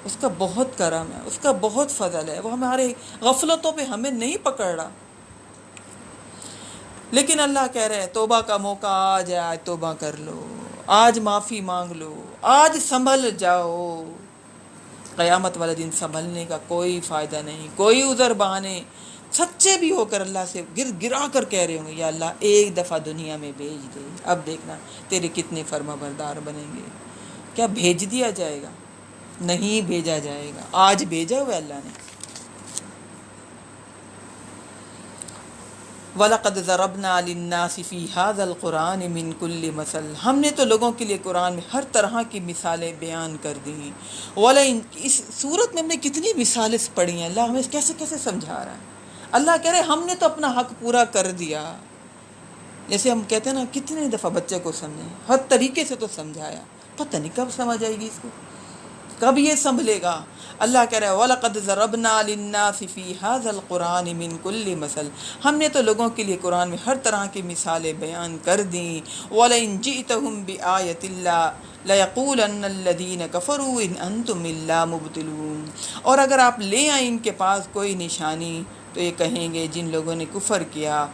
اس کا بہت کرم ہے، اس کا بہت فضل ہے، وہ ہمارے غفلتوں پہ ہمیں نہیں پکڑ رہا۔ لیکن اللہ کہہ رہے ہیں توبہ کا موقع آج ہے، آج توبہ کر لو، آج معافی مانگ لو، آج سنبھل جاؤ۔ قیامت والے دن سنبھلنے کا کوئی فائدہ نہیں، کوئی عذر بہانے، سچے بھی ہو کر اللہ سے گرا کر کہہ رہے ہوں گے یا اللہ ایک دفعہ دنیا میں بھیج دے، اب دیکھنا تیرے کتنے فرما بردار بنیں گے۔ کیا بھیج دیا جائے گا؟ نہیں بھیجا جائے گا، آج بھیجا ہوا ہے اللہ نے۔ وَلَقَدْ ضَرَبْنَا لِلنَّاسِ فِي هَذَا الْقُرْآنِ مِنْ كُلِّ مَثَلٍ، ہم نے تو لوگوں کے لیے قرآن میں ہر طرح کی مثالیں بیان کر دیں۔ اس صورت میں ہم نے کتنی مثالیں پڑھی ہیں، اللہ ہمیں کیسے کیسے سمجھا رہا ہے۔ اللہ کہہ رہے ہم نے تو اپنا حق پورا کر دیا. جیسے ہم کہتے ہیں نا کتنے دفعہ بچے کو سمجھیں، ہر طریقے سے تو سمجھایا، پتہ نہیں کب سمجھ آئے گی اس کو، کب یہ سنبھلے گا. اللہ کہہ رہا ہے وَلَقَدْ ضَرَبْنَا لِلنَّاسِ فِي هَذَا الْقُرْآنِ مِنْ كُلِّ مَثَلٍ، ہم نے تو لوگوں کے لیے قرآن میں ہر طرح کی مثالیں بیان کر دیں. وَلَئِنْ جِئْتَهُمْ بِآيَةٍ لَيَقُولَنَّ الَّذِينَ كَفَرُوا إِنْ أَنْتُمْ إِلَّا مُبْطِلُونَ، اور اگر آپ لے آئیں ان کے پاس کوئی نشانی تو یہ کہیں گے جن لوگوں نے کفر کیا،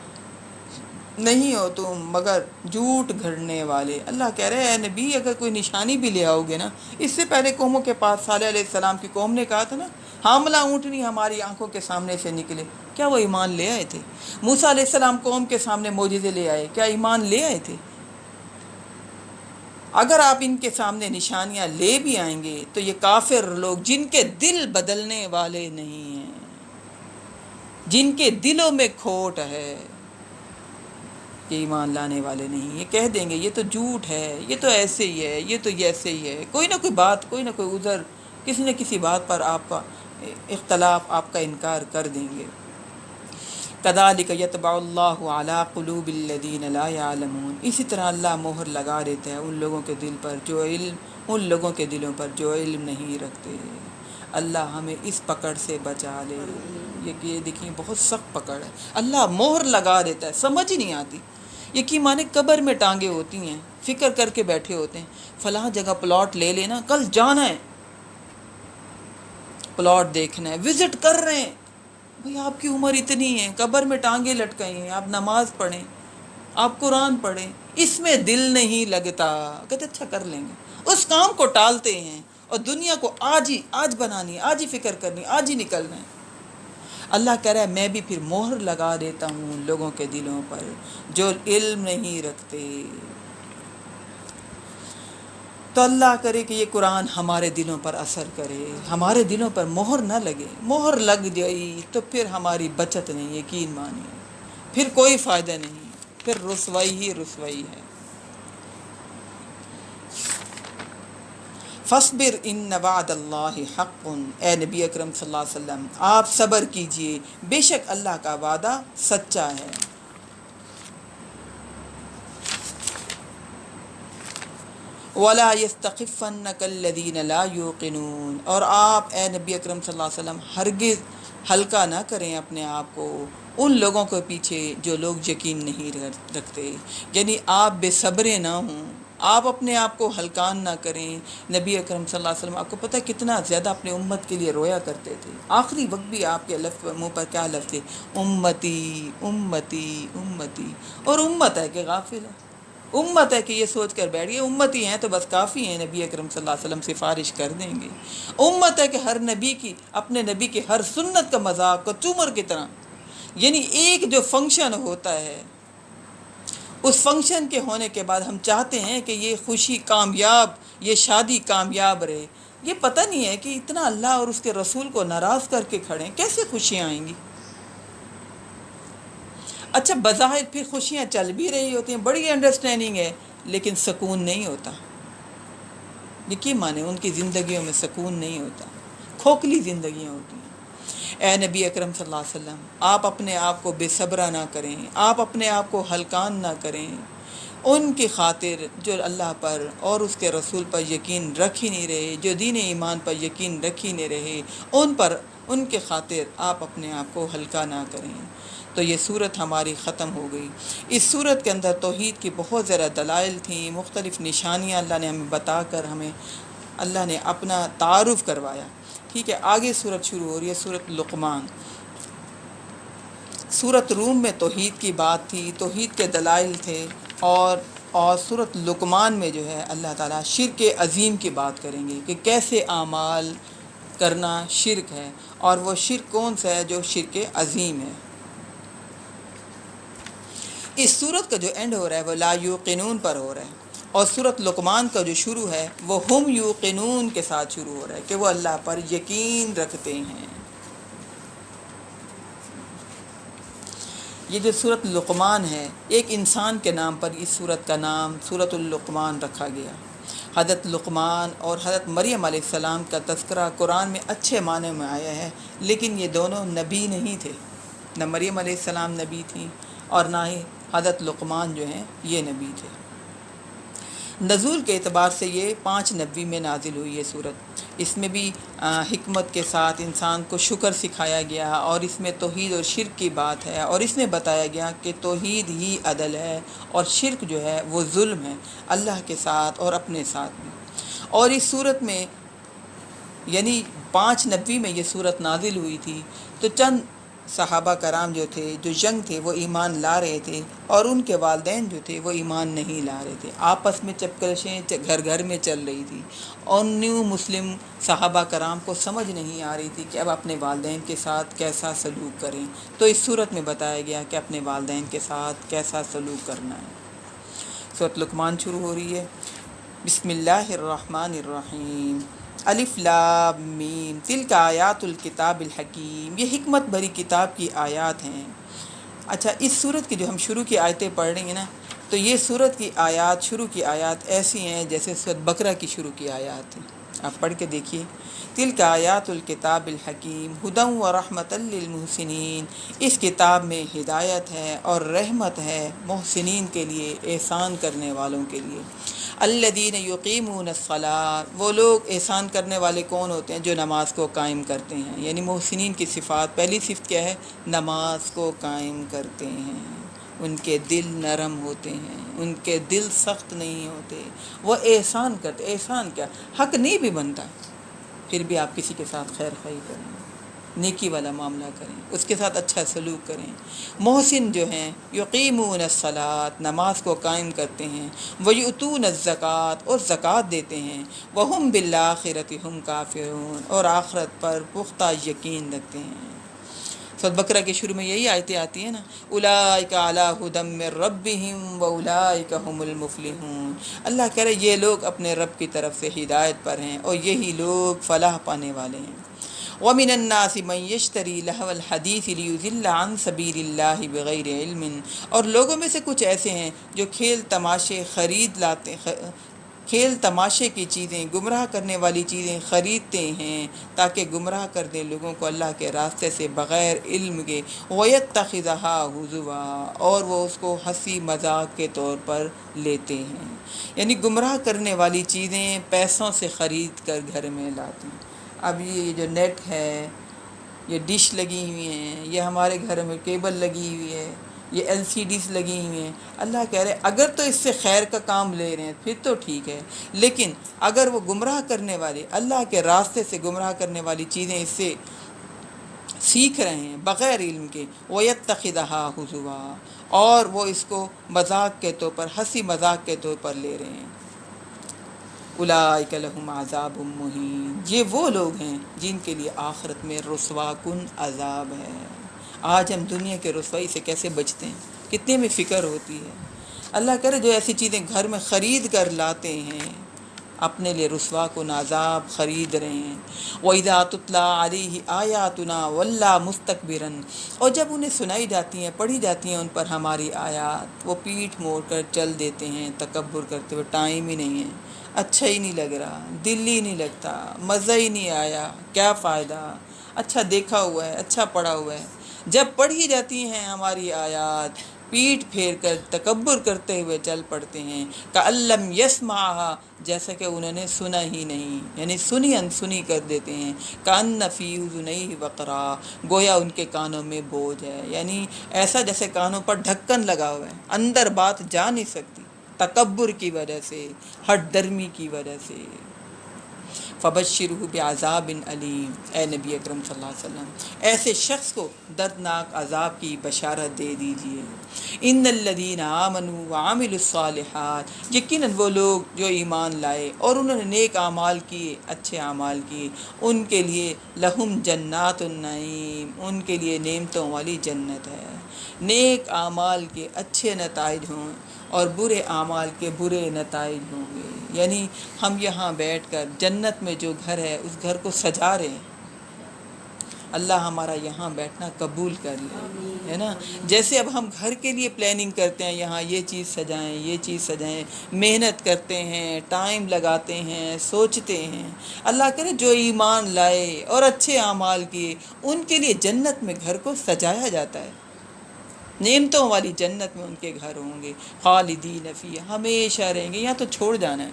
نہیں ہو تم مگر جھوٹ گھڑنے والے. اللہ کہہ رہے ہیں اے نبی اگر کوئی نشانی بھی لے آؤ گے نا، اس سے پہلے قوموں کے پاس صالح علیہ السلام کی قوم نے کہا تھا نا حاملہ اونٹنی ہماری آنکھوں کے سامنے سے نکلے، کیا وہ ایمان لے آئے تھے؟ موسیٰ علیہ السلام قوم کے سامنے معجزے لے آئے، کیا ایمان لے آئے تھے؟ اگر آپ ان کے سامنے نشانیاں لے بھی آئیں گے تو یہ کافر لوگ جن کے دل بدلنے والے نہیں ہیں، جن کے دلوں میں کھوٹ ہے، یہ ایمان لانے والے نہیں. یہ کہہ دیں گے یہ تو جھوٹ ہے، یہ تو ایسے ہی ہے، یہ تو ایسے ہی ہے، کوئی نہ کوئی بات، کوئی نہ کوئی عذر، کسی نہ کسی بات پر آپ کا اختلاف، آپ کا انکار کر دیں گے. کذالک یطبع اللہ علی قلوب الذین لا یعلمون، اسی طرح اللہ مہر لگا دیتا ہے ان لوگوں کے دل پر جو علم، ان لوگوں کے دلوں پر جو علم نہیں رکھتے. اللہ ہمیں اس پکڑ سے بچا لے. یہ دیکھیں بہت سخت پکڑ ہے، اللہ مہر لگا دیتا ہے، سمجھ ہی نہیں آتی. یقین مانے قبر میں ٹانگیں ہوتی ہیں، فکر کر کے بیٹھے ہوتے ہیں فلاں جگہ پلاٹ لے لینا، کل جانا ہے، پلاٹ دیکھنا ہے، وزٹ کر رہے ہیں. بھئی آپ کی عمر اتنی ہے، قبر میں ٹانگیں لٹکائی ہیں، آپ نماز پڑھیں، آپ قرآن پڑھیں، اس میں دل نہیں لگتا. کہتے اچھا کر لیں گے، اس کام کو ٹالتے ہیں اور دنیا کو آج بنانی ہے، آج ہی فکر کرنی، آج ہی نکلنا ہے. اللہ کہہ رہا ہے میں بھی پھر مہر لگا دیتا ہوں ان لوگوں کے دلوں پر جو علم نہیں رکھتے. تو اللہ کرے کہ یہ قرآن ہمارے دلوں پر اثر کرے، ہمارے دلوں پر مہر نہ لگے. مہر لگ جائی تو پھر ہماری بچت نہیں، یقین مانیے، پھر کوئی فائدہ نہیں، پھر رسوائی ہی رسوائی ہے. فَاصْبِرْ إِنَّ وَعْدَ اللَّهِ حَقٌّ، اے نبی اکرم صلی اللہ علیہ وسلم آپ صبر کیجئے، بے شک اللہ کا وعدہ سچا ہے. وَلَا يَسْتَخِفَّنَّكَ الَّذِينَ لَا يُوقِنُونَ، اور آپ اے نبی اکرم صلی اللہ علیہ وسلم ہرگز ہلکا نہ کریں اپنے آپ کو ان لوگوں کے پیچھے جو لوگ یقین نہیں رکھتے. یعنی آپ بے صبرے نہ ہوں، آپ اپنے آپ کو ہلکان نہ کریں. نبی اکرم صلی اللہ علیہ وسلم آپ کو پتہ ہے کتنا زیادہ اپنے امت کے لیے رویا کرتے تھے. آخری وقت بھی آپ کے منہ پر کیا لفظ تھے؟ امتی امتی امتی. اور امت ہے کہ غافل ہے، امت ہے کہ یہ سوچ کر بیٹھ گئے امتی ہیں تو بس کافی ہیں، نبی اکرم صلی اللہ علیہ وسلم سفارش کر دیں گے. امت ہے کہ ہر نبی کی، اپنے نبی کی ہر سنت کا مذاق کو چومر کی طرح، یعنی ایک جو فنکشن ہوتا ہے اس فنکشن کے ہونے کے بعد ہم چاہتے ہیں کہ یہ خوشی کامیاب، یہ شادی کامیاب رہے. یہ پتہ نہیں ہے کہ اتنا اللہ اور اس کے رسول کو ناراض کر کے کھڑے ہیں، کیسے خوشیاں آئیں گی؟ اچھا بظاہر پھر خوشیاں چل بھی رہی ہوتی ہیں، بڑی انڈرسٹینڈنگ ہے، لیکن سکون نہیں ہوتا. یقین مانے ان کی زندگیوں میں سکون نہیں ہوتا، کھوکھلی زندگیاں ہوتی ہیں. اے نبی اکرم صلی اللہ علیہ وسلم آپ اپنے آپ کو بے صبرا نہ کریں، آپ اپنے آپ کو ہلکان نہ کریں ان کی خاطر جو اللہ پر اور اس کے رسول پر یقین رکھ ہی نہیں رہے، جو دین ایمان پر یقین رکھ ہی نہیں رہے، ان کے خاطر آپ اپنے آپ کو ہلکا نہ کریں. تو یہ صورت ہماری ختم ہو گئی. اس صورت کے اندر توحید کی بہت زیادہ دلائل تھیں، مختلف نشانیاں اللہ نے ہمیں بتا کر ہمیں اللہ نے اپنا تعارف کروایا. ٹھیک ہے، آگے صورت شروع ہو رہی ہے، صورت لقمان. صورت روم میں توحید کی بات تھی، توحید کے دلائل تھے، اور صورت لقمان میں جو ہے اللہ تعالیٰ شرک عظیم کی بات کریں گے کہ کیسے اعمال کرنا شرک ہے، اور وہ شرک کون سا ہے جو شرک عظیم ہے. اس صورت کا جو اینڈ ہو رہا ہے وہ لا یوقنون پر ہو رہا ہے، اور صورت لقمان کا جو شروع ہے وہ ہم یوقنون کے ساتھ شروع ہو رہا ہے کہ وہ اللہ پر یقین رکھتے ہیں. یہ جو صورت لقمان ہے، ایک انسان کے نام پر اس صورت کا نام صورت اللقمان رکھا گیا. حضرت لقمان اور حضرت مریم علیہ السلام کا تذکرہ قرآن میں اچھے معنی میں آیا ہے، لیکن یہ دونوں نبی نہیں تھے. نہ مریم علیہ السلام نبی تھیں اور نہ ہی حضرت لقمان جو ہیں یہ نبی تھے۔ نزول کے اعتبار سے یہ 590 میں نازل ہوئی ہے صورت۔ اس میں بھی حکمت کے ساتھ انسان کو شکر سکھایا گیا اور اس میں توحید اور شرک کی بات ہے، اور اس میں بتایا گیا کہ توحید ہی عدل ہے اور شرک جو ہے وہ ظلم ہے اللہ کے ساتھ اور اپنے ساتھ بھی۔ اور اس صورت میں یعنی 590 میں یہ صورت نازل ہوئی تھی تو چند صحابہ کرام جو تھے جو ینگ تھے وہ ایمان لا رہے تھے، اور ان کے والدین جو تھے وہ ایمان نہیں لا رہے تھے۔ آپس میں چپکلشیں گھر گھر میں چل رہی تھی، اور نیو مسلم صحابہ کرام کو سمجھ نہیں آ رہی تھی کہ اب اپنے والدین کے ساتھ کیسا سلوک کریں۔ تو اس صورت میں بتایا گیا کہ اپنے والدین کے ساتھ کیسا سلوک کرنا ہے۔ سورۃ لقمان شروع ہو رہی ہے، بسم اللہ الرحمن الرحیم، الف لام میم، تلک آیات الکتاب الحکیم، یہ حکمت بھری کتاب کی آیات ہیں۔ اچھا، اس صورت کی جو ہم شروع کی آیتیں پڑھ رہی ہیں نا، تو یہ صورت کی آیات، شروع کی آیات ایسی ہیں جیسے سورۃ بقرہ کی شروع کی آیات ہیں۔ آپ پڑھ کے دیکھیے، تلک آیات الکتاب الحکیم ھدی ورحمۃ للمحسنین، اس کتاب میں ہدایت ہے اور رحمت ہے محسنین کے لیے، احسان کرنے والوں کے لیے۔ الذین یقیمون الصلاۃ، وہ لوگ احسان کرنے والے کون ہوتے ہیں؟ جو نماز کو قائم کرتے ہیں، یعنی محسنین کی صفات، پہلی صفت کیا ہے؟ نماز کو قائم کرتے ہیں، ان کے دل نرم ہوتے ہیں، ان کے دل سخت نہیں ہوتے، وہ احسان کرتے۔ احسان کیا؟ حق نہیں بھی بنتا پھر بھی آپ کسی کے ساتھ خیر خواہی کریں، نیکی والا معاملہ کریں، اس کے ساتھ اچھا سلوک کریں۔ محسن جو ہیں یقیمون الصلاۃ، نماز کو قائم کرتے ہیں، ویؤتون الزکوٰۃ، اور زکوٰۃ دیتے ہیں، وہم بالآخرۃ ہم کافرون، اور آخرت پر پختہ یقین رکھتے ہیں۔ سورۃ بقرہ کے شروع میں یہی آیتیں آتی ہیں نا، اولئک علی ھدی من ربہم واولئک هم المفلحون، اللہ کہہ رہے یہ لوگ اپنے رب کی طرف سے ہدایت پر ہیں اور یہی لوگ فلاح پانے والے ہیں۔ وَمِنَ النَّاسِ مَن يَشْتَرِي لَهْوَ الْحَدِيثِ لِيُضِلَّ عَن سَبِيلِ اللَّهِ بِغَيْرِ عِلْمٍ، اور لوگوں میں سے کچھ ایسے ہیں جو کھیل تماشے کی چیزیں، گمراہ کرنے والی چیزیں خریدتے ہیں تاکہ گمراہ کر دیں لوگوں کو اللہ کے راستے سے بغیر علم کے، وَيَتَّخِذَهَا هُزُوًا، اور وہ اس کو ہنسی مذاق کے طور پر لیتے ہیں، یعنی گمراہ کرنے والی چیزیں پیسوں سے خرید کر گھر میں لاتے ہیں۔ اب یہ جو نیٹ ہے، یہ ڈش لگی ہوئی ہیں، یہ ہمارے گھر میں کیبل لگی ہوئی ہے، یہ LCDs لگی ہوئی ہیں، اللہ کہہ رہے اگر تو اس سے خیر کا کام لے رہے ہیں پھر تو ٹھیک ہے، لیکن اگر وہ گمراہ کرنے والے، اللہ کے راستے سے گمراہ کرنے والی چیزیں اس سے سیکھ رہے ہیں بغیر علم کے، وَيَتَّخِذَهَا هُزُوًا، اور وہ اس کو مذاق کے طور پر، ہنسی مذاق کے طور پر لے رہے ہیں، اولئک لہم عذاب مہین، یہ وہ لوگ ہیں جن کے لیے آخرت میں رسوا کن عذاب ہے۔ آج ہم دنیا کے رسوائی سے کیسے بچتے ہیں، کتنے میں فکر ہوتی ہے۔ اللہ کرے جو ایسی چیزیں گھر میں خرید کر لاتے ہیں اپنے لیے رسوا کن عذاب خرید رہے ہیں۔ وَإِذَا تُتْلَىٰ عَلَيْهِ آيَاتُنَا وَلَّىٰ مُسْتَكْبِرًا، اور جب انہیں سنائی جاتی ہیں، پڑھی جاتی ہیں ان پر ہماری آیات، وہ پیٹھ موڑ کر چل دیتے ہیں تکبر کرتے ہوئے، ٹائم ہی نہیں ہے، اچھا ہی نہیں لگ رہا، دل ہی نہیں لگتا، مزہ ہی نہیں آیا، کیا فائدہ، اچھا دیکھا ہوا ہے، اچھا پڑھا ہوا ہے۔ جب پڑھی جاتی ہیں ہماری آیات، پیٹھ پھیر کر تکبر کرتے ہوئے چل پڑتے ہیں، کأن لم یسمعها، جیسا کہ انہوں نے سنا ہی نہیں، یعنی سنی انسنی کر دیتے ہیں، کأن فی اذنیہ وقرا، گویا ان کے کانوں میں بوجھ ہے، یعنی ایسا جیسے کانوں پر ڈھکن لگا ہوا ہے، اندر بات جا نہیں سکتی، تکبر کی وجہ سے، ہٹ درمی کی وجہ سے۔ فبشرہ بعذاب علیم، اے نبی اکرم صلی اللہ علیہ وسلم ایسے شخص کو دردناک عذاب کی بشارت دے دیجئے۔ ان الذین آمنوا وعملوا الصالحات، یقیناً وہ لوگ جو ایمان لائے اور انہوں نے نیک اعمال کیے، اچھے اعمال کیے، ان کے لیے لہم جنات النعیم، ان کے لیے نعمتوں والی جنت ہے۔ نیک اعمال کے اچھے نتائج ہوں اور برے اعمال کے برے نتائج ہوں گے، یعنی ہم یہاں بیٹھ کر جنت میں جو گھر ہے اس گھر کو سجا رہے ہیں، اللہ ہمارا یہاں بیٹھنا قبول کر لے، ہے نا. جیسے اب ہم گھر کے لیے پلاننگ کرتے ہیں، یہاں یہ چیز سجائیں، یہ چیز سجائیں، محنت کرتے ہیں، ٹائم لگاتے ہیں، سوچتے ہیں. اللہ کرے جو ایمان لائے اور اچھے اعمال کیے ان کے لیے جنت میں گھر کو سجایا جاتا ہے. نعمتوں والی جنت میں ان کے گھر ہوں گے، خالدین فیہا، ہمیشہ رہیں گے. یہاں تو چھوڑ جانا ہے.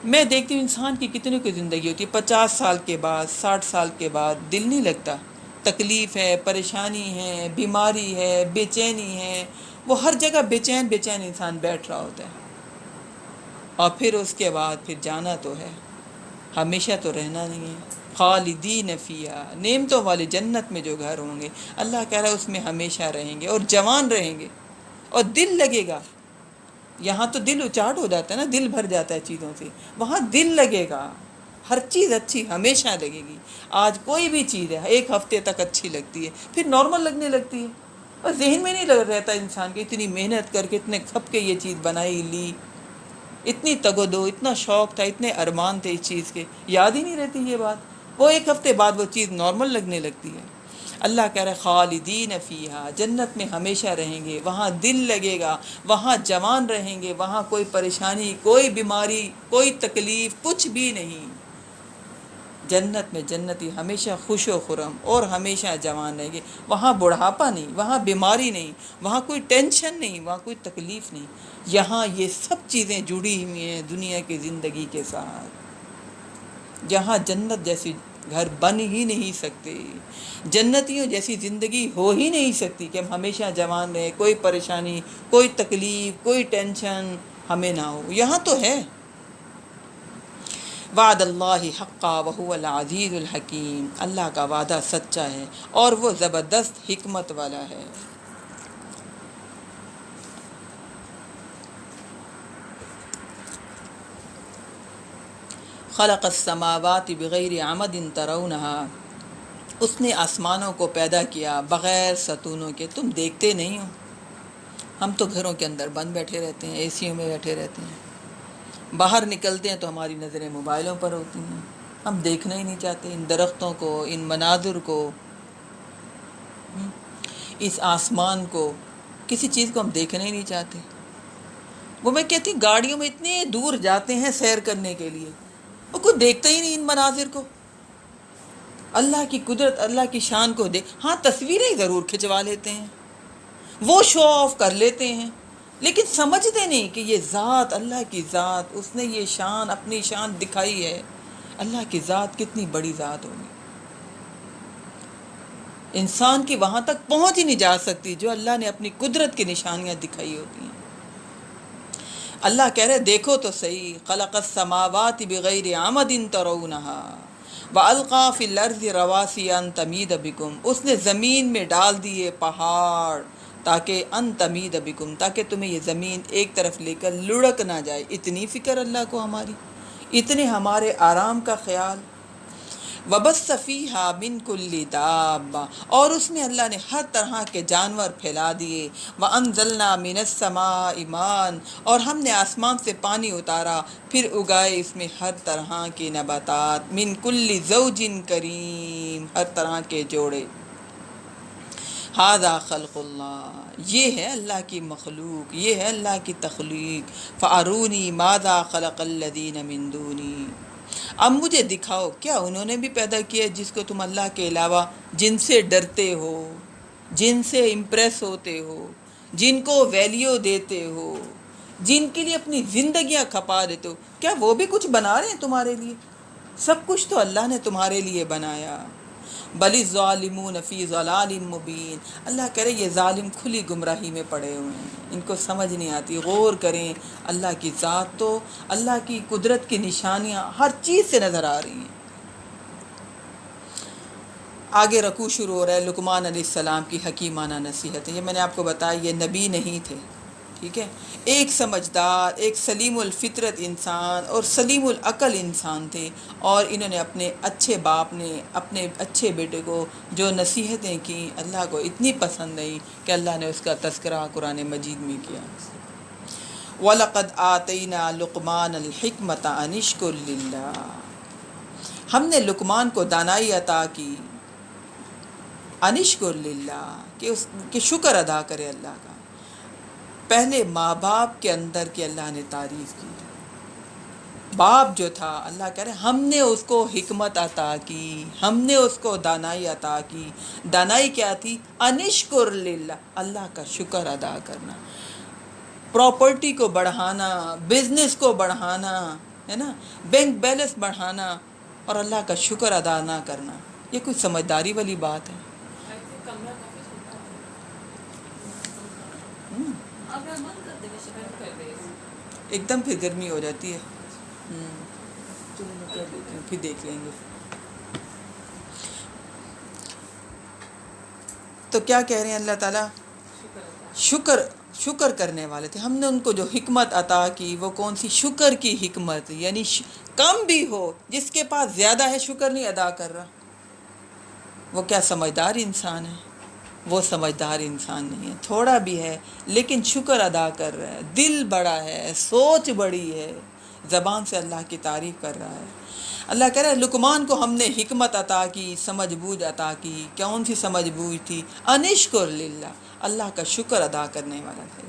میں دیکھتی ہوں انسان کی کتنوں کی زندگی ہوتی ہے، 50 سال کے بعد، 60 سال کے بعد دل نہیں لگتا. تکلیف ہے، پریشانی ہے، بیماری ہے، بے چینی ہے، وہ ہر جگہ بے چین انسان بیٹھ رہا ہوتا ہے. اور پھر اس کے بعد پھر جانا تو ہے، ہمیشہ تو رہنا نہیں ہے. خالدین فیہا، نعمتوں والے جنت میں جو گھر ہوں گے، اللہ کہہ رہا ہے اس میں ہمیشہ رہیں گے اور جوان رہیں گے اور دل لگے گا. یہاں تو دل اچاٹ ہو جاتا ہے نا، دل بھر جاتا ہے چیزوں سے. وہاں دل لگے گا، ہر چیز اچھی ہمیشہ لگے گی. آج کوئی بھی چیز ہے ایک ہفتے تک اچھی لگتی ہے، پھر نارمل لگنے لگتی ہے، اور ذہن میں نہیں رہتا انسان کے اتنی محنت کر کے اتنے کھپ کے یہ چیز بنائی لی، اتنی تگ و دو، اتنا شوق تھا، اتنے ارمان تھے اس چیز کے، یاد ہی نہیں رہتی یہ بات. وہ ایک ہفتے بعد وہ چیز نارمل لگنے لگتی ہے. اللہ کہہ رہا ہے خالدین فیہا، جنت میں ہمیشہ رہیں گے، وہاں دل لگے گا، وہاں جوان رہیں گے، وہاں کوئی پریشانی، کوئی بیماری، کوئی تکلیف، کچھ بھی نہیں. جنت میں جنتی ہمیشہ خوش و خرم اور ہمیشہ جوان رہیں گے. وہاں بڑھاپا نہیں، وہاں بیماری نہیں، وہاں کوئی ٹینشن نہیں، وہاں کوئی تکلیف نہیں. یہاں یہ سب چیزیں جڑی ہوئی ہیں دنیا کی زندگی کے ساتھ. جہاں جنت جیسی گھر بن ہی نہیں سکتے، جنتیوں جیسی زندگی ہو ہی نہیں سکتی کہ ہم ہمیشہ جوان رہیں، کوئی پریشانی، کوئی تکلیف، کوئی ٹینشن ہمیں نہ ہو. یہاں تو ہے. وعد اللہ حقا وہو العزیز الحکیم، اللہ کا وعدہ سچا ہے اور وہ زبردست حکمت والا ہے. خلق السماوات بغیر عمد ترونها، اس نے آسمانوں کو پیدا کیا بغیر ستونوں کے، تم دیکھتے نہیں ہو. ہم تو گھروں کے اندر بند بیٹھے رہتے ہیں، اے سیوں میں بیٹھے رہتے ہیں، باہر نکلتے ہیں تو ہماری نظریں موبائلوں پر ہوتی ہیں. ہم دیکھنا ہی نہیں چاہتے ان درختوں کو، ان مناظر کو، اس آسمان کو، کسی چیز کو ہم دیکھنا ہی نہیں چاہتے. وہ میں کہتی ہوں گاڑیوں میں اتنے دور جاتے ہیں سیر کرنے کے لیے، وہ کوئی دیکھتا ہی نہیں ان مناظر کو. اللہ کی قدرت، اللہ کی شان کو دیکھ، ہاں تصویریں ضرور کھنچوا لیتے ہیں، وہ شو آف کر لیتے ہیں، لیکن سمجھتے نہیں کہ یہ ذات، اللہ کی ذات، اس نے یہ شان، اپنی شان دکھائی ہے. اللہ کی ذات کتنی بڑی ذات ہوگی، انسان کی وہاں تک پہنچ ہی نہیں جا سکتی جو اللہ نے اپنی قدرت کی نشانیاں دکھائی ہوتی ہیں. اللہ کہہ رہے دیکھو تو صحیح، خلق السماوات بغیر عمد ترونها والقى في الارض رواسي ان تميد بكم، اس نے زمین میں ڈال دیے پہاڑ تاکہ ان تمید بکم، تاکہ تمہیں یہ زمین ایک طرف لے کر لڑک نہ جائے. اتنی فکر اللہ کو ہماری، اتنے ہمارے آرام کا خیال. وبث فیہا من کل دابہ، اور اس میں اللہ نے ہر طرح کے جانور پھیلا دیے. وانزلنا من السماء ماء، اور ہم نے آسمان سے پانی اتارا، پھر اگائے اس میں ہر طرح کے نباتات. من کل زوج کریم، ہر طرح کے جوڑے. ھذا خلق اللہ، یہ ہے اللہ کی مخلوق، یہ ہے اللہ کی تخلیق. فارونی ماذا خلق الذین من دونی، اب مجھے دکھاؤ کیا انہوں نے بھی پیدا کیا جس کو تم اللہ کے علاوہ، جن سے ڈرتے ہو، جن سے امپریس ہوتے ہو، جن کو ویلیو دیتے ہو، جن کے لیے اپنی زندگیاں کھپا دیتے ہو، کیا وہ بھی کچھ بنا رہے ہیں تمہارے لیے؟ سب کچھ تو اللہ نے تمہارے لیے بنایا. بل الظالمون فی ضلال مبین، اللہ کہہ رہے یہ ظالم کھلی گمراہی میں پڑے ہوئے ہیں، ان کو سمجھ نہیں آتی. غور کریں، اللہ کی ذات تو، اللہ کی قدرت کی نشانیاں ہر چیز سے نظر آ رہی ہیں. آگے رکوع شروع ہو رہا ہے. لقمان علیہ السلام کی حکیمانہ نصیحت ہے. یہ میں نے آپ کو بتایا یہ نبی نہیں تھے، ٹھیک ہے، ایک سمجھدار، ایک سلیم الفطرت انسان اور سلیم العقل انسان تھے، اور انہوں نے اپنے اچھے باپ نے اپنے اچھے بیٹے کو جو نصیحتیں کی اللہ کو اتنی پسند نہیں کہ اللہ نے اس کا تذکرہ قرآن مجید میں کیا. وَلَقَدْ آتَيْنَا لُقْمَانَ الْحِكْمَةَ أَنِ اشْكُرْ لِلَّهِ، ہم نے لقمان کو دانائی عطا کی انشکر للہ کہ شکر ادا کرے اللہ کا. پہلے ماں باپ کے اندر کی اللہ نے تعریف کی. باپ جو تھا اللہ کہہ رہے ہم نے اس کو حکمت عطا کی, ہم نے اس کو دانائی عطا کی. دانائی کیا تھی؟ انشکر للہ, اللہ کا شکر ادا کرنا. پراپرٹی کو بڑھانا, بزنس کو بڑھانا, ہے نا, بینک بیلنس بڑھانا اور اللہ کا شکر ادا نہ کرنا, یہ کوئی سمجھداری والی بات ہے؟ کمرہ کافی چھوٹا ہم، اب من کرتے ہیں شکایت کر رہے ہیں. ایک دم پھر گرمی ہو جاتی ہے. چلو میں کر دیتی ہوں, پھر دیکھ لیں گے. تو کیا کہہ رہے ہیں اللہ تعالیٰ؟ شکر کرنے والے تھے. ہم نے ان کو جو حکمت عطا کی وہ کون سی؟ شکر کی حکمت. یعنی کم بھی ہو, جس کے پاس زیادہ ہے شکر نہیں ادا کر رہا, وہ کیا سمجھدار انسان ہے؟ وہ سمجھدار انسان نہیں ہے. تھوڑا بھی ہے لیکن شکر ادا کر رہا ہے, دل بڑا ہے, سوچ بڑی ہے, زبان سے اللہ کی تعریف کر رہا ہے. اللہ کہہ رہا ہے لقمان کو ہم نے حکمت عطا کی, سمجھ بوجھ عطا کی. کون سی سمجھ بوجھ تھی؟ انشکر للہ, اللہ کا شکر ادا کرنے والا تھے,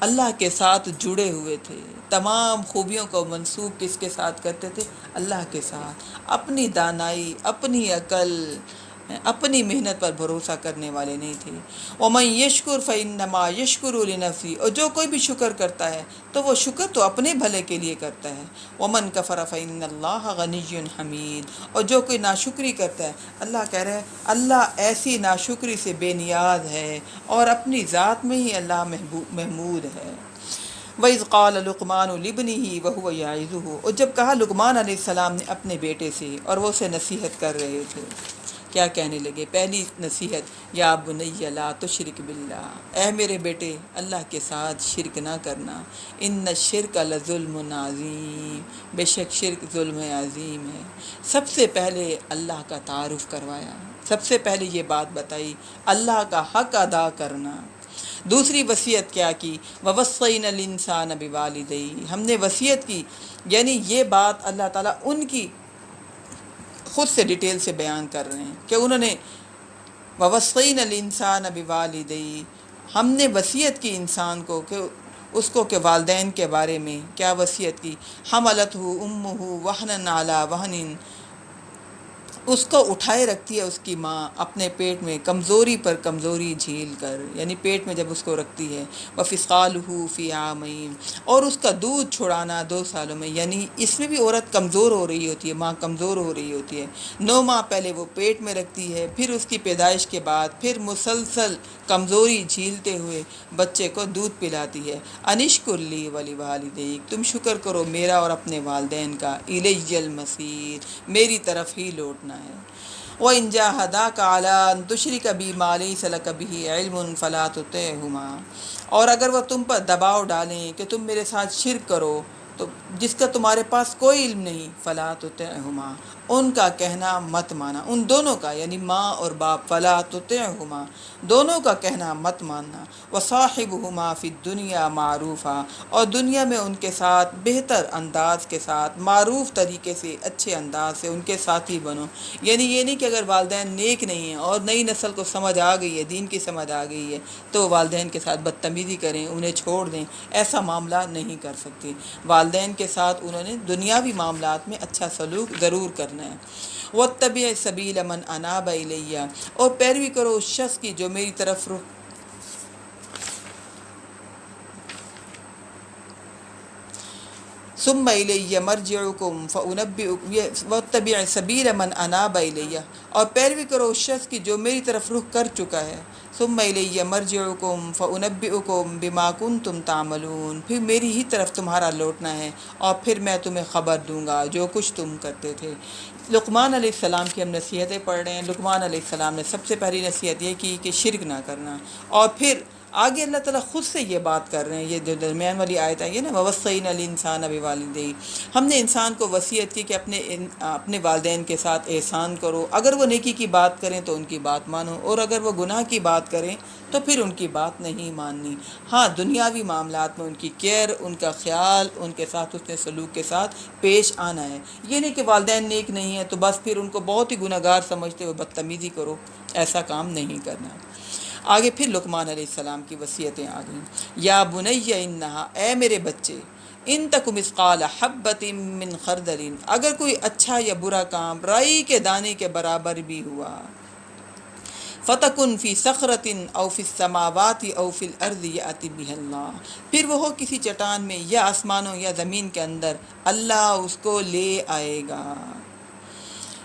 اللہ کے ساتھ جڑے ہوئے تھے. تمام خوبیوں کو منسوب کس کے ساتھ کرتے تھے؟ اللہ کے ساتھ. اپنی دانائی, اپنی عقل, اپنی محنت پر بھروسہ کرنے والے نہیں تھے. وَمَن يَشْكُرْ فَإِنَّمَا يَشْكُرُ لِنَفْسِهِ, اور جو کوئی بھی شکر کرتا ہے تو وہ شکر تو اپنے بھلے کے لیے کرتا ہے. وَمَن كَفَرَ فَإِنَّ اللَّهَ غَنِيٌّ حَمِيدٌ, اور جو کوئی ناشکری کرتا ہے, اللہ کہہ رہے ہیں اللہ ایسی ناشکری سے بے نیاز ہے اور اپنی ذات میں ہی اللہ محمود ہے. وَإِذْ قَالَ لُقْمَانُ لِابْنِهِ وَهُوَ يَعِظُهُ, اور جب کہا لقمان علیہ السلام نے اپنے بیٹے سے اور وہ اسے نصیحت کر رہے تھے, کیا کہنے لگے؟ پہلی نصیحت, یا بنی لا تشرک باللہ, اے میرے بیٹے اللہ کے ساتھ شرک نہ کرنا. ان الشرک لظلم عظیم, بے شک شرک ظلم عظیم ہے. سب سے پہلے اللہ کا تعارف کروایا, سب سے پہلے یہ بات بتائی اللہ کا حق ادا کرنا. دوسری وصیت کیا کی؟ وَوَصَّيْنَا الْإِنسَانَ بِوَالِدَيْهِ, ہم نے وصیت کی. یعنی یہ بات اللہ تعالیٰ ان کی خود سے ڈیٹیل سے بیان کر رہے ہیں کہ انہوں نے وَوَصَّيْنَا الْإِنسَانَ بِوَالِدَيْهِ, ہم نے وصیت کی انسان کو کہ اس کو کہ والدین کے بارے میں کیا وصیت کی؟ حَمَلَتْهُ أُمُّهُ وَهْنًا عَلَى وَهْنٍ, اس کو اٹھائے رکھتی ہے اس کی ماں اپنے پیٹ میں کمزوری پر کمزوری جھیل کر, یعنی پیٹ میں جب اس کو رکھتی ہے. وَفِصَالُهُ فِي عَامَيْنِ, اور اس کا دودھ چھڑانا 2 سالوں میں, یعنی اس میں بھی عورت کمزور ہو رہی ہوتی ہے, ماں کمزور ہو رہی ہوتی ہے. 9 ماہ پہلے وہ پیٹ میں رکھتی ہے, پھر اس کی پیدائش کے بعد پھر مسلسل کمزوری جھیلتے ہوئے بچے کو دودھ پلاتی ہے. انشکر لی وَلِوَالِدَیک, تم شکر کرو میرا اور اپنے والدین کا. اِلَیَّ الْمَصِیر, میری طرف ہی لوٹنا ہے. وَإِنْ جَاهَدَاكَ عَلَىٰ أَن تُشْرِكَ بِي مَا لَيْسَ لَكَ بِهِ عِلْمٌ فَلَا تُطِعْهُمَا, اور اگر وہ تم پر دباؤ ڈالیں کہ تم میرے ساتھ شرک کرو تو جس کا تمہارے پاس کوئی علم نہیں, فَلَا تُطِعْهُمَا, ان کا کہنا مت مانا. ان دونوں کا, یعنی ماں اور باپ, فَلَا تُطِعْهُمَا, دونوں کا کہنا مت ماننا. وَصَاحِبْهُمَا فِي الدُّنْيَا مَعْرُوفًا, اور دنیا میں ان کے ساتھ بہتر انداز کے ساتھ, معروف طریقے سے, اچھے انداز سے ان کے ساتھی بنو. یعنی یہ نہیں کہ اگر والدین نیک نہیں ہیں اور نئی نسل کو سمجھ آ گئی ہے, دین کی سمجھ آ گئی ہے, تو والدین کے ساتھ بدتمیزی کریں, انہیں چھوڑ دیں, ایسا معاملہ نہیں کر سکتے. والدین کے ساتھ انہوں نے دنیاوی معاملات میں اچھا سلوک ضرور کرنا ہے. وَاتَّبِعْ سَبِيلَ مَنْ أَنَابَ إِلَيَّ, اور پیروی کرو اس شخص کی جو میری طرف رخ ثم الیہ مرجعکم فانبئکم واتبع سبیل من اناب الیہ, اور پیروی کرو اس شخص کی جو میری طرف رخ کر چکا ہے. ثم الیہ مرجعکم فانبئکم بما کنتم تعملون, پھر میری ہی طرف تمہارا لوٹنا ہے اور پھر میں تمہیں خبر دوں گا جو کچھ تم کرتے تھے. لقمان علیہ السلام کی ہم نصیحتیں پڑھ رہے ہیں. لقمان علیہ السلام نے سب سے پہلی نصیحت یہ کی کہ شرک نہ کرنا, اور پھر آگے اللہ تعالیٰ خود سے یہ بات کر رہے ہیں، یہ جو درمیان والی آیت آئی ہے نا، وَوَصَّيْنَا الْإِنسَانَ بِوَالِدَيْهِ، ہم نے انسان کو وصیت کی کہ اپنے والدین کے ساتھ احسان کرو، اگر وہ نیکی کی بات کریں تو ان کی بات مانو، اور اگر وہ گناہ کی بات کریں تو پھر ان کی بات نہیں ماننی۔ ہاں دنیاوی معاملات میں ان کی کیئر، ان کا خیال، ان کے ساتھ حسن سلوک کے ساتھ پیش آنا ہے۔ یہ نہیں کہ والدین نیک نہیں ہیں تو بس پھر ان کو بہت ہی گناہ گار سمجھتے ہوئے بدتمیزی کرو، ایسا کام نہیں کرنا۔ آگے پھر لقمان علیہ السلام کی وصیتیں آ گئیں، یا بنی انہا، اے میرے بچے، ان تک مثقال حبۃ من خردل، اگر کوئی اچھا یا برا کام رائی کے دانے کے برابر بھی ہوا، فتکن فی صخرۃ او فی السماوات او فی الارض یأتی بہ اللہ، پھر وہ ہو کسی چٹان میں یا آسمانوں یا زمین کے اندر، اللہ اس کو لے آئے گا۔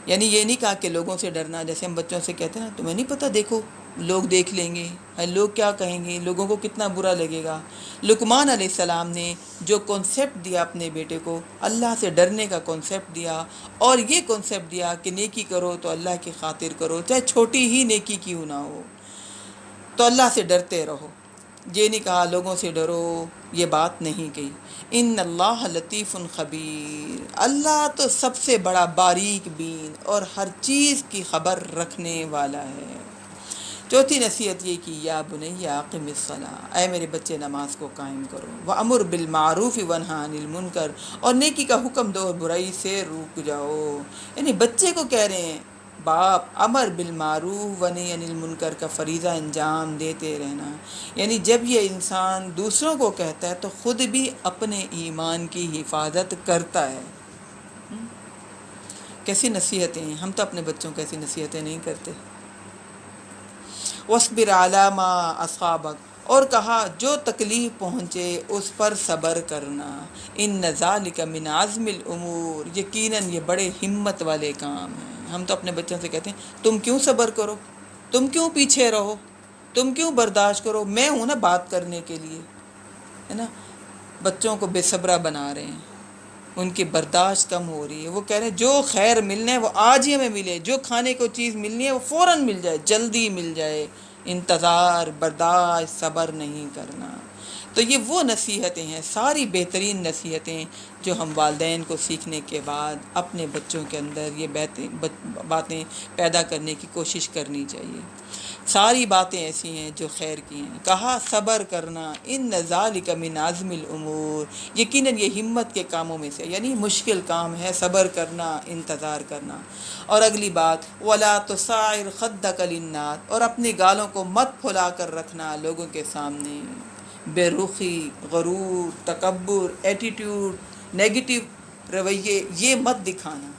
یعنی یہ نہیں کہا کہ لوگوں سے ڈرنا، جیسے ہم بچوں سے کہتے ہیں نا تمہیں نہیں پتہ، دیکھو لوگ دیکھ لیں گے، لوگ کیا کہیں گے، لوگوں کو کتنا برا لگے گا۔ لقمان علیہ السلام نے جو کانسیپٹ دیا اپنے بیٹے کو، اللہ سے ڈرنے کا کانسیپٹ دیا، اور یہ کانسیپٹ دیا کہ نیکی کرو تو اللہ کی خاطر کرو، چاہے چھوٹی ہی نیکی کیوں نہ ہو، تو اللہ سے ڈرتے رہو۔ یہ نہیں کہا لوگوں سے ڈرو، یہ بات نہیں کہی۔ ان اللہ لطیف خبیر، اللہ تو سب سے بڑا باریک بین اور ہر چیز کی خبر رکھنے والا ہے۔ چوتھی نصیحت یہ کی، یا بنی اقم الصلاۃ، اے میرے بچے نماز کو قائم کرو، وامر بالمعروف وانہی عن المنکر، اور نیکی کا حکم دو اور برائی سے رک جاؤ۔ یعنی بچے کو کہہ رہے ہیں باپ امر بالمعروف ونہی عن المنکر کا فریضہ انجام دیتے رہنا، یعنی جب یہ انسان دوسروں کو کہتا ہے تو خود بھی اپنے ایمان کی حفاظت کرتا ہے۔ کیسی نصیحتیں ہیں، ہم تو اپنے بچوں کو ایسی نصیحتیں نہیں کرتے۔ وَاصْبِرْ عَلَىٰ مَا أَصَابَكَ، اور کہا جو تکلیف پہنچے اس پر صبر کرنا، إِنَّ ذَلِكَ مِنْ عَزْمِ الْأُمُورِ، یقیناً یہ بڑے ہمت والے کام ہیں۔ ہم تو اپنے بچوں سے کہتے ہیں تم کیوں صبر کرو، تم کیوں پیچھے رہو، تم کیوں برداشت کرو، میں ہوں نا بات کرنے کے لیے، ہے نا۔ بچوں کو بے صبرا بنا رہے ہیں، ان کی برداشت کم ہو رہی ہے، وہ کہہ رہے ہیں جو خیر ملنا ہے وہ آج ہی ہمیں ملے، جو کھانے کو چیز ملنی ہے وہ فوراً مل جائے، جلدی مل جائے، انتظار، برداشت، صبر نہیں کرنا۔ تو یہ وہ نصیحتیں ہیں، ساری بہترین نصیحتیں جو ہم والدین کو سیکھنے کے بعد اپنے بچوں کے اندر یہ باتیں پیدا کرنے کی کوشش کرنی چاہیے۔ ساری باتیں ایسی ہیں جو خیر کی ہیں۔ کہا صبر کرنا، ان ذالک من عزم الامور، یقیناً یہ ہمت کے کاموں میں سے، یعنی مشکل کام ہے صبر کرنا، انتظار کرنا۔ اور اگلی بات ولا تصاعر خدک للناس، اور اپنی گالوں کو مت پھلا کر رکھنا لوگوں کے سامنے، بے رخی، غرور، تکبر، ایٹیٹیوڈ، نیگیٹو رویے یہ مت دکھانا۔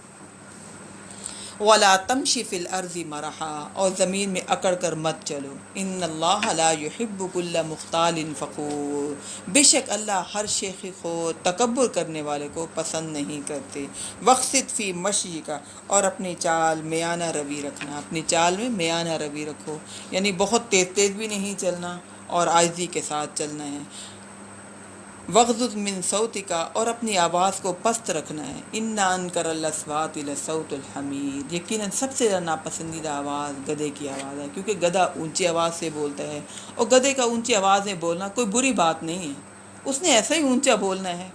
وَلَا تَمْشِ فِي الْأَرْضِ مَرَحًا، اور زمین میں اکڑ کر مت چلو، ان اللہ لا يحب كل مختال فخور، بے شک اللہ ہر شیخ خود تکبر کرنے والے کو پسند نہیں کرتے۔ وَاقْصِدْ فِي مَشْيِكَ، اور اپنی چال میانہ روی رکھنا، اپنی چال میں میانہ روی رکھو، یعنی بہت تیز تیز بھی نہیں چلنا اور عاجزی کے ساتھ چلنا ہے۔ وَاغْضُضْ مِنْ صَوْتِكَ، اور اپنی آواز کو پست رکھنا ہے، إِنَّ أَنْكَرَ الْأَصْوَاتِ لَصَوْتُ الْحَمِيرِ، یقیناً سب سے زیادہ ناپسندیدہ آواز گدھے کی آواز ہے، کیونکہ گدھا اونچی آواز سے بولتا ہے، اور گدھے کا اونچی آواز میں بولنا کوئی بری بات نہیں ہے، اس نے ایسا ہی اونچا بولنا ہے۔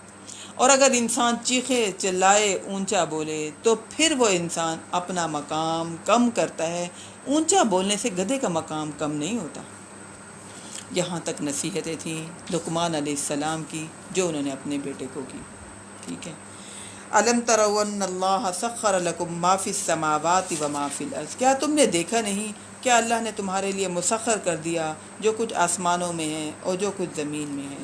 اور اگر انسان چیخے چلائے اونچا بولے تو پھر وہ انسان اپنا مقام کم کرتا ہے، اونچا بولنے سے گدھے کا مقام کم نہیں ہوتا۔ یہاں تک نصیحتیں تھیں لقمان علیہ السلام کی جو انہوں نے اپنے بیٹے کو کی، ٹھیک ہے۔ الم تروا ان اللہ سخر لکم ما فی السماوات و ما فی الارض، کیا تم نے دیکھا نہیں کہ اللہ نے تمہارے لیے مسخر کر دیا جو کچھ آسمانوں میں ہے اور جو کچھ زمین میں ہے۔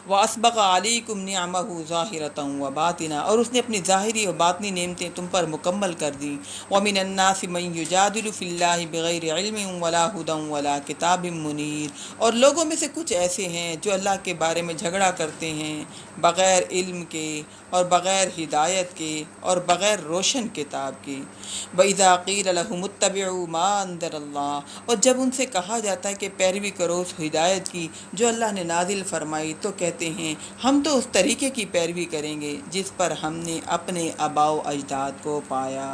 وَأَسْبَغَ عَلَيْكُمْ نِعَمَهُ ظَاهِرَةً وَبَاطِنًا، اور اس نے اپنی ظاہری اور باطنی نعمتیں تم پر مکمل کر دیں۔ وَمِنَ النَّاسِ مَن يُجَادِلُ فِي اللَّهِ بِغَيْرِ عِلْمٍ وَلَا هُدًى وَلَا كِتَابٍ مُنِيرٍ، اور لوگوں میں سے کچھ ایسے ہیں جو اللہ کے بارے میں جھگڑا کرتے ہیں بغیر علم کے اور بغیر ہدایت کے اور بغیر روشن کتاب کے۔ وَإِذَا قِيلَ لَهُمُ اتَّبِعُوا مَا أَنزَلَ اللَّهُ، اور جب ان سے کہا جاتا ہے کہ پیروی کرو اس ہدایت کی جو اللہ نے نازل فرمائی، تو کہتے کہتے ہیں ہم تو اس طریقے کی پیروی کریں گے جس پر ہم نے اپنے آباء و اجداد کو پایا.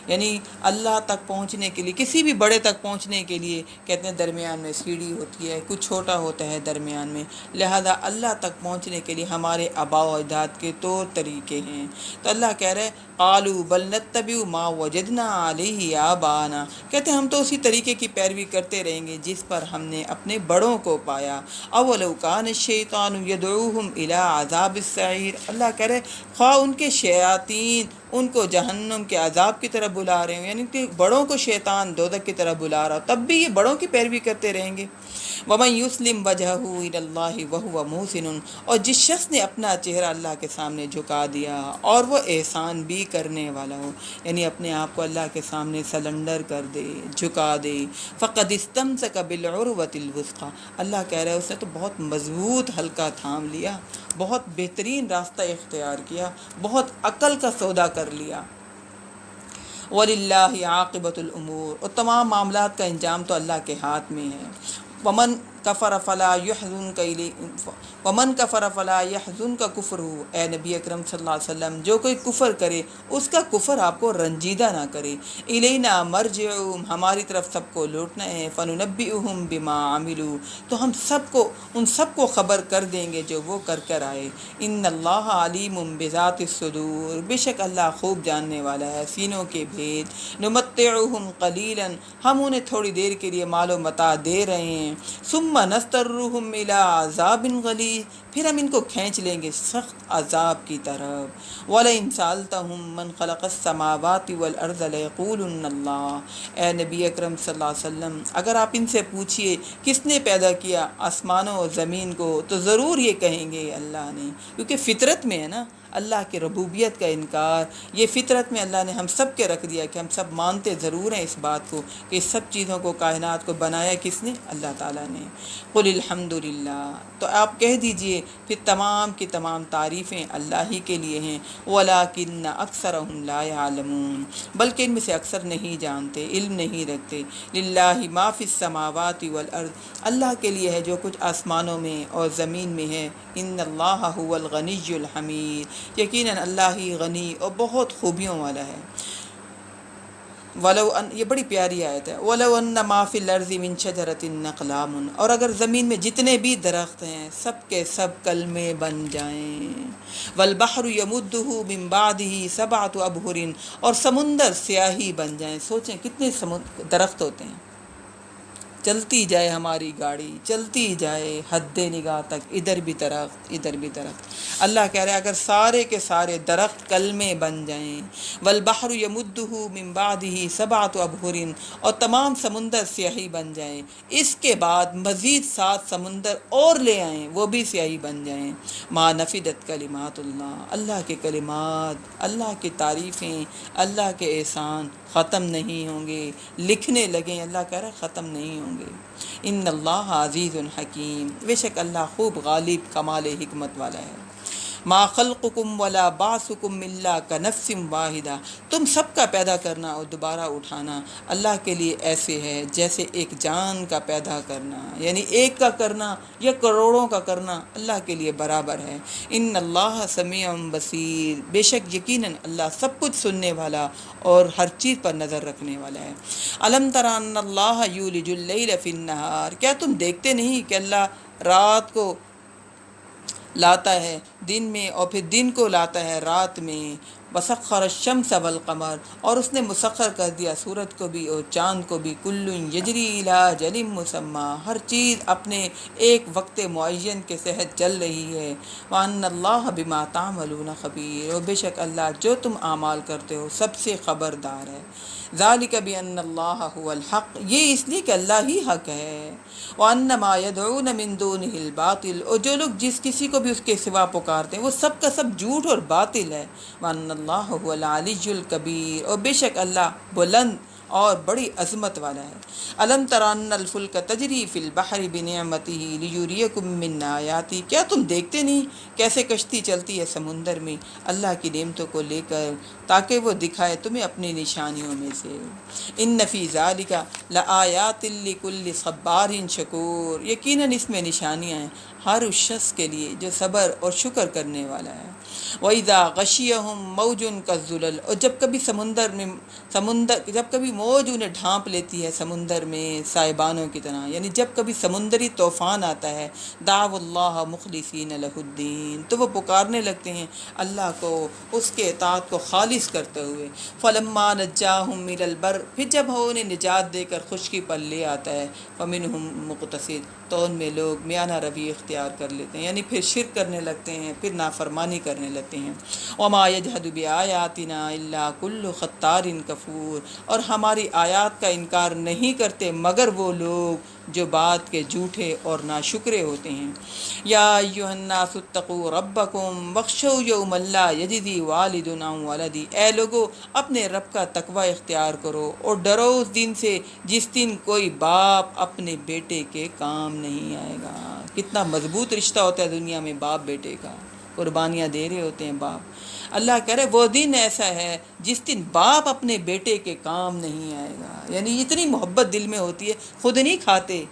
یعنی اللہ تک پہنچنے کے لیے، کسی بھی بڑے تک پہنچنے کے لیے کہتے ہیں درمیان میں سیڑھی ہوتی ہے، کچھ چھوٹا ہوتا ہے درمیان میں، لہذا اللہ تک پہنچنے کے لیے ہمارے آباء و اجداد کے طور طریقے ہیں. تو اللہ کہہ رہے قالوا بل نتبع ما وجدنا علیہ آباءنا، کہتے ہیں ہم تو اسی طریقے کی پیروی کرتے رہیں گے جس پر ہم نے اپنے بڑوں کو پایا. اولو کان الشیطان یدعوہم الی عذاب السعیر، اللہ کہہ رہے خواہ ان کے شیاطین ان کو جہنم کے عذاب کی طرف بلا رہے ہوں، یعنی کہ بڑوں کو شیطان دوزخ کی طرف بلا رہا، تب بھی یہ بڑوں کی پیروی کرتے رہیں گے. وَمَن يُسْلِمْ وَجْهَهُ إِلَى اللَّهِ وَهُوَ مُحْسِنٌ، اور جس شخص نے اپنا چہرہ اللہ کے سامنے جھکا دیا اور وہ احسان بھی کرنے والا ہو، یعنی اپنے آپ کو اللہ کے سامنے سلنڈر کر دے، جھکا دے، فَقَدِ اسْتَمْسَكَ بِالْعُرْوَةِ الْوُثْقَىٰ، اللہ کہہ رہا ہے اس نے تو بہت مضبوط حلقہ تھام لیا، بہت بہترین راستہ اختیار کیا، بہت عقل کا سودا کر لیا. وَلِلَّهِ عَاقِبَةُ الْأُمُورِ، اور تمام معاملات کا انجام تو اللہ کے ہاتھ میں ہے. ومن کفر فلا يحزنك كفره، اے نبی اکرم صلی اللہ علیہ وسلم جو کوئی کفر کرے اس کا کفر آپ کو رنجیدہ نہ کرے. الینا مرجعهم، ہماری طرف سب کو لوٹنا ہے. فننبئهم بما عملوا، تو ہم ان سب کو خبر کر دیں گے جو وہ کر آئے. ان اللہ علیم بذات الصدور، بے شک اللہ خوب جاننے والا ہے سینوں کے بھید. نمتعهم قلیلا، ہم انہیں تھوڑی دیر کے لیے مال و متاع دے رہے ہیں. ثم نضطرهم الى عذاب غلیظ، پھر ہم ان کو کھینچ لیں گے سخت عذاب کی طرف. وَلَئِن سَأَلْتَهُم مَّن خَلَقَ السَّمَاوَاتِ وَالْأَرْضَ لَيَقُولُنَّ اللَّهُ، اے نبی اکرم صلی اللہ علیہ وسلم اگر آپ ان سے پوچھئے کس نے پیدا کیا آسمانوں اور زمین کو، تو ضرور یہ کہیں گے اللہ نے، کیونکہ فطرت میں ہے نا اللہ کی ربوبیت کا انکار. یہ فطرت میں اللہ نے ہم سب کے رکھ دیا کہ ہم سب مانتے ضرور ہیں اس بات کو کہ اس سب چیزوں کو، کائنات کو بنایا کس نے؟ اللہ تعالیٰ نے. قل الحمدللہ، تو آپ کہہ دیجئے پھر تمام کی تمام تعریفیں اللہ ہی کے لیے ہیں. وَلَٰكِنَّ أَكْثَرَهُمْ لَا يَعْلَمُونَ، بلکہ ان میں سے اکثر نہیں جانتے، علم نہیں رکھتے. لِلَّهِ مَا فِي السَّمَاوَاتِ وَالْأَرْضِ، اللہ کے لیے ہے جو کچھ آسمانوں میں اور زمین میں ہے. ان اللہ هو الغنی الحمید، یقیناً اللہ ہی غنی اور بہت خوبیوں والا ہے. وَلَوْ أَن، یہ بڑی پیاری آیت ہے. وَلَوْ أَنَّ مَا فِي الْأَرْضِ مِن شَجَرَةٍ أَقْلَامٌ، اور اگر زمین میں جتنے بھی درخت ہیں سب کے سب کلمے بن جائیں. وَالْبَحْرُ يَمُدُّهُ مِن بَعْدِهِ سَبْعَةُ أَبْحُرٍ، اور سمندر سیاہی بن جائیں. سوچیں کتنے درخت ہوتے ہیں، چلتی جائے ہماری گاڑی، چلتی جائے حد نگاہ تک، ادھر بھی درخت ادھر بھی درخت. اللہ کہہ رہے ہیں اگر سارے کے سارے درخت کلمے بن جائیں. والبحر یمدہ من بعدہ سبعۃ ابحر، اور تمام سمندر سیاہی بن جائیں، اس کے بعد مزید 7 سمندر اور لے آئیں وہ بھی سیاہی بن جائیں. ما نفدت کلمات اللہ، اللہ کے کلمات، اللہ کی تعریفیں، اللہ کے احسان ختم نہیں ہوں گے. لکھنے لگیں اللہ کہہ رہا ہے ختم نہیں ہوں گے. ان اللہ عزیز حکیم، بے شک اللہ خوب غالب کمال حکمت والا ہے. ما خلقکم ولا بعثکم الا کنفس واحدہ، تم سب کا پیدا کرنا اور دوبارہ اٹھانا اللہ کے لیے ایسے ہے جیسے ایک جان کا پیدا کرنا، یعنی ایک کا کرنا یا کروڑوں کا کرنا اللہ کے لیے برابر ہے. ان اللہ سمیع بصیر، بے شک یقیناً اللہ سب کچھ سننے والا اور ہر چیز پر نظر رکھنے والا ہے. الم تر ان اللہ یولج اللیل فی النہار، کیا تم دیکھتے نہیں کہ اللہ رات کو لاتا ہے دن میں اور پھر دن کو لاتا ہے رات میں. وسخر الشمس والقمر، اور اس نے مسخر کر دیا سورج کو بھی اور چاند کو بھی. کل یجری الی اجل مسمی، ہر چیز اپنے ایک وقت معین کے تحت چل رہی ہے. وان اللہ بما تعملون خبیر، اور بے شک اللہ جو تم اعمال کرتے ہو سب سے خبردار ہے. ذالک بان اللہ هو الحق، یہ اس لیے کہ اللہ ہی حق ہے. وان ما يدعون من دونه الباطل، اور جو لوگ جس کسی کو بھی اس کے سوا پکارتے ہیں وہ سب کا سب جھوٹ اور باطل ہے. وان اللہ هو العلی الکبیر، اور بے شک اللہ بلند اور بڑی عظمت والا ہے۔ الم تران الفلک تجری فی البحر بنعمتہ لیریکم من آیاتی، کیا تم دیکھتے نہیں کیسے کشتی چلتی ہے سمندر میں اللہ کی نعمتوں کو لے کر، تاکہ وہ دکھائے تمہیں اپنی نشانیوں میں سے۔ ان فی ذالک لآیات لکل صبار شکور، یقیناً اس میں نشانیاں ہیں ہر اس شخص کے لیے جو صبر اور شکر کرنے والا ہے۔ وَإِذَا غَشِيَهُم مَّوْجٌ كَالظُّلَلِ، اور جب کبھی موج انہیں ڈھانپ لیتی ہے سمندر میں سائبانوں کی طرح، یعنی جب کبھی سمندری طوفان آتا ہے، دعوا اللہ مخلصین لہ الدین، تو وہ پکارنے لگتے ہیں اللہ کو اس کے اطاعت کو خالص کرتے ہوئے۔ فلما نجاہم الی البر، پھر جب وہ انہیں نجات دے کر خشکی پر لے آتا ہے، فمنہم مقتصد، تو ان میں لوگ میانہ روی اختیار کر لیتے ہیں، یعنی پھر شرک کرنے لگتے ہیں، پھر نافرمانی کرنے لگتے ہیں۔ وما یجحد بآیاتنا الا کل ختار کفور، اور ہماری آیات کا انکار نہیں کرتے مگر وہ لوگ جو بات کے جھوٹے اور ناشکرے ہوتے ہیں۔ یا ایھا الناس اتقوا ربکم واخشوا یوما لا یجزی والد عن ولدی، اے لوگو اپنے رب کا تقوی اختیار کرو اور ڈرو اس دن سے جس دن کوئی باپ اپنے بیٹے کے کام نہیں آئے گا۔ کتنا مضبوط رشتہ ہوتا ہے دنیا میں باپ بیٹے کا، قربانیاں دے رہے ہوتے ہیں باپ۔ اللہ کہہ رہے وہ دن ایسا ہے جس دن باپ اپنے بیٹے کے کام نہیں آئے گا، یعنی اتنی محبت دل میں ہوتی ہے، خود نہیں کھاتے،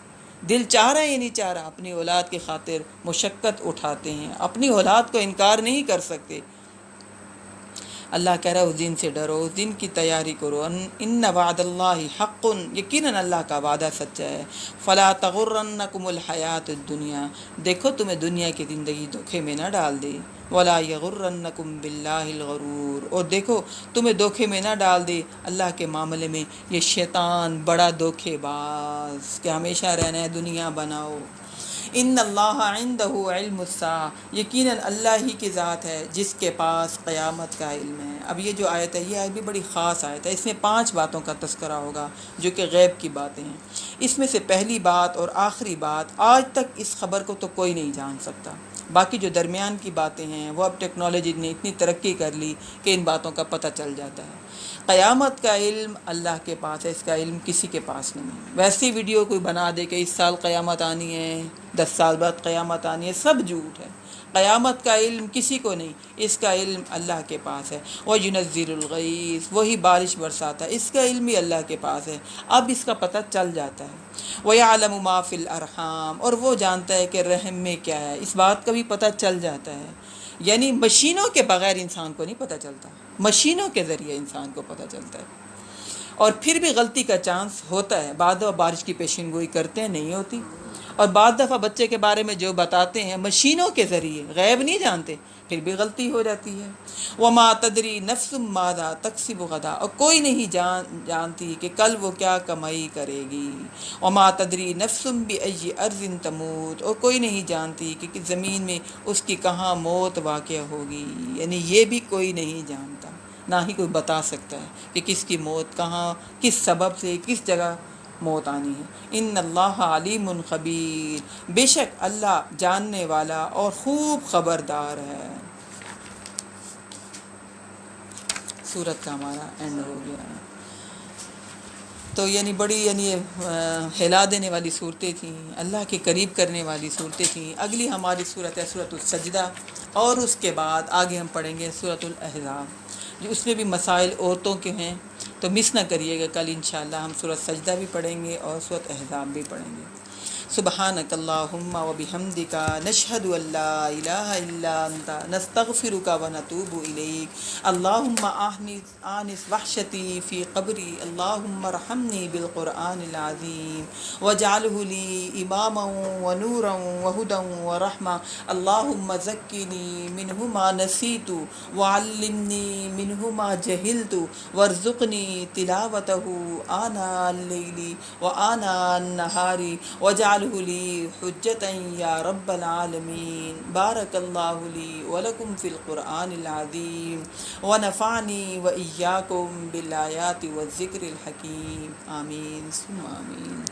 دل چاہ رہا ہے یا نہیں چاہ رہا، اپنی اولاد کی خاطر مشقت اٹھاتے ہیں، اپنی اولاد کو انکار نہیں کر سکتے۔ اللہ کہہ رہا ہے اس دن سے ڈرو، اس دن کی تیاری کرو۔ ان وعد اللہ حق، یقیناً اللہ کا وعدہ سچا ہے۔ فلا تغرنکم الحیات الدنیا، دیکھو تمہیں دنیا کی زندگی دھوکے میں نہ ڈال دے۔ ولا یغرنکم باللہ الغرور، اور دیکھو تمہیں دھوکے میں نہ ڈال دے اللہ کے معاملے میں یہ شیطان بڑا دھوکے باز کہ ہمیشہ رہنا ہے دنیا بناؤ۔ ان اللہ عندہ علم الساعہ، یقیناً اللہ ہی کی ذات ہے جس کے پاس قیامت کا علم ہے۔ اب یہ جو آیت ہے یہ آیت بھی بڑی خاص آیت ہے، اس میں 5 باتوں کا تذکرہ ہوگا جو کہ غیب کی باتیں ہیں۔ اس میں سے پہلی بات اور آخری بات، آج تک اس خبر کو تو کوئی نہیں جان سکتا، باقی جو درمیان کی باتیں ہیں وہ اب ٹیکنالوجی نے اتنی ترقی کر لی کہ ان باتوں کا پتہ چل جاتا ہے۔ قیامت کا علم اللہ کے پاس ہے، اس کا علم کسی کے پاس نہیں ہے۔ ویسی ویڈیو کوئی بنا دے کہ اس سال قیامت آنی ہے، 10 سال بعد قیامت آنی ہے، سب جھوٹ ہے۔ قیامت کا علم کسی کو نہیں، اس کا علم اللہ کے پاس ہے۔ وَيُنَزِّلُ الْغَيْثَ، وہی بارش برساتا ہے، اس کا علم بھی اللہ کے پاس ہے، اب اس کا پتہ چل جاتا ہے۔ وَيَعْلَمُ مَا فِي الْأَرْحَامِ، اور وہ جانتا ہے کہ رحم میں کیا ہے، اس بات کا بھی پتہ چل جاتا ہے۔ یعنی مشینوں کے بغیر انسان کو نہیں پتہ چلتا، مشینوں کے ذریعے انسان کو پتہ چلتا ہے۔ اور پھر بھی غلطی کا چانس ہوتا ہے، بعد دفعہ بارش کی پیشن گوئی کرتے ہیں نہیں ہوتی، اور بعد دفعہ بچے کے بارے میں جو بتاتے ہیں مشینوں کے ذریعے، غیب نہیں جانتے، پھر بھی غلطی ہو جاتی ہے۔ وما تدری نفس ماذا تکسب غدا، اور کوئی نہیں جانتی کہ کل وہ کیا کمائی کرے گی۔ وما تدری نفس بأی ارض تموت، اور کوئی نہیں جانتی کہ کس زمین میں اس کی کہاں موت واقع ہوگی، یعنی یہ بھی کوئی نہیں جانتا، نہ ہی کوئی بتا سکتا ہے کہ کس کی موت کہاں، کس سبب سے، کس جگہ موت آنی ہے۔ ان اللہ علیم خبیر، بے شک اللہ جاننے والا اور خوب خبردار ہے۔ سورت کا ہمارا اینڈ ہو گیا ہے۔ تو یعنی بڑی ہلا دینے والی صورتیں تھیں، اللہ کے قریب کرنے والی صورتیں تھیں۔ اگلی ہماری صورت ہے سورۃ السجدہ، اور اس کے بعد آگے ہم پڑھیں گے سورۃ الاحزاب، جو اس میں بھی مسائل عورتوں کے ہیں، تو مس نہ کریے گا، کل انشاءاللہ ہم سورۃ سجدہ بھی پڑھیں گے اور سورۃ احزاب بھی پڑھیں گے۔ سبحانک اللہم وبحمدک، نشہد ان لا الہ الا انت، نستغفرک ونتوب الیک۔ اللہم آنس وحشتی فی قبری، اللہم ارحمنی بالقرآن العظیم واجعلہ لی اماما ونورا وہدی ورحمہ، اللہم ذکرنی منہ ما نسیت وعلمنی منہ ما جہلت وارزقنی تلاوتہ آناء اللیل وآناء النہار واجعلہ لی حجتا یا رب العالمین۔ بارک اللہ لی ولکم فی القرآن العظیم ونفعنی وإیاکم بالآیات والذکر الحکیم، آمین ثم آمین۔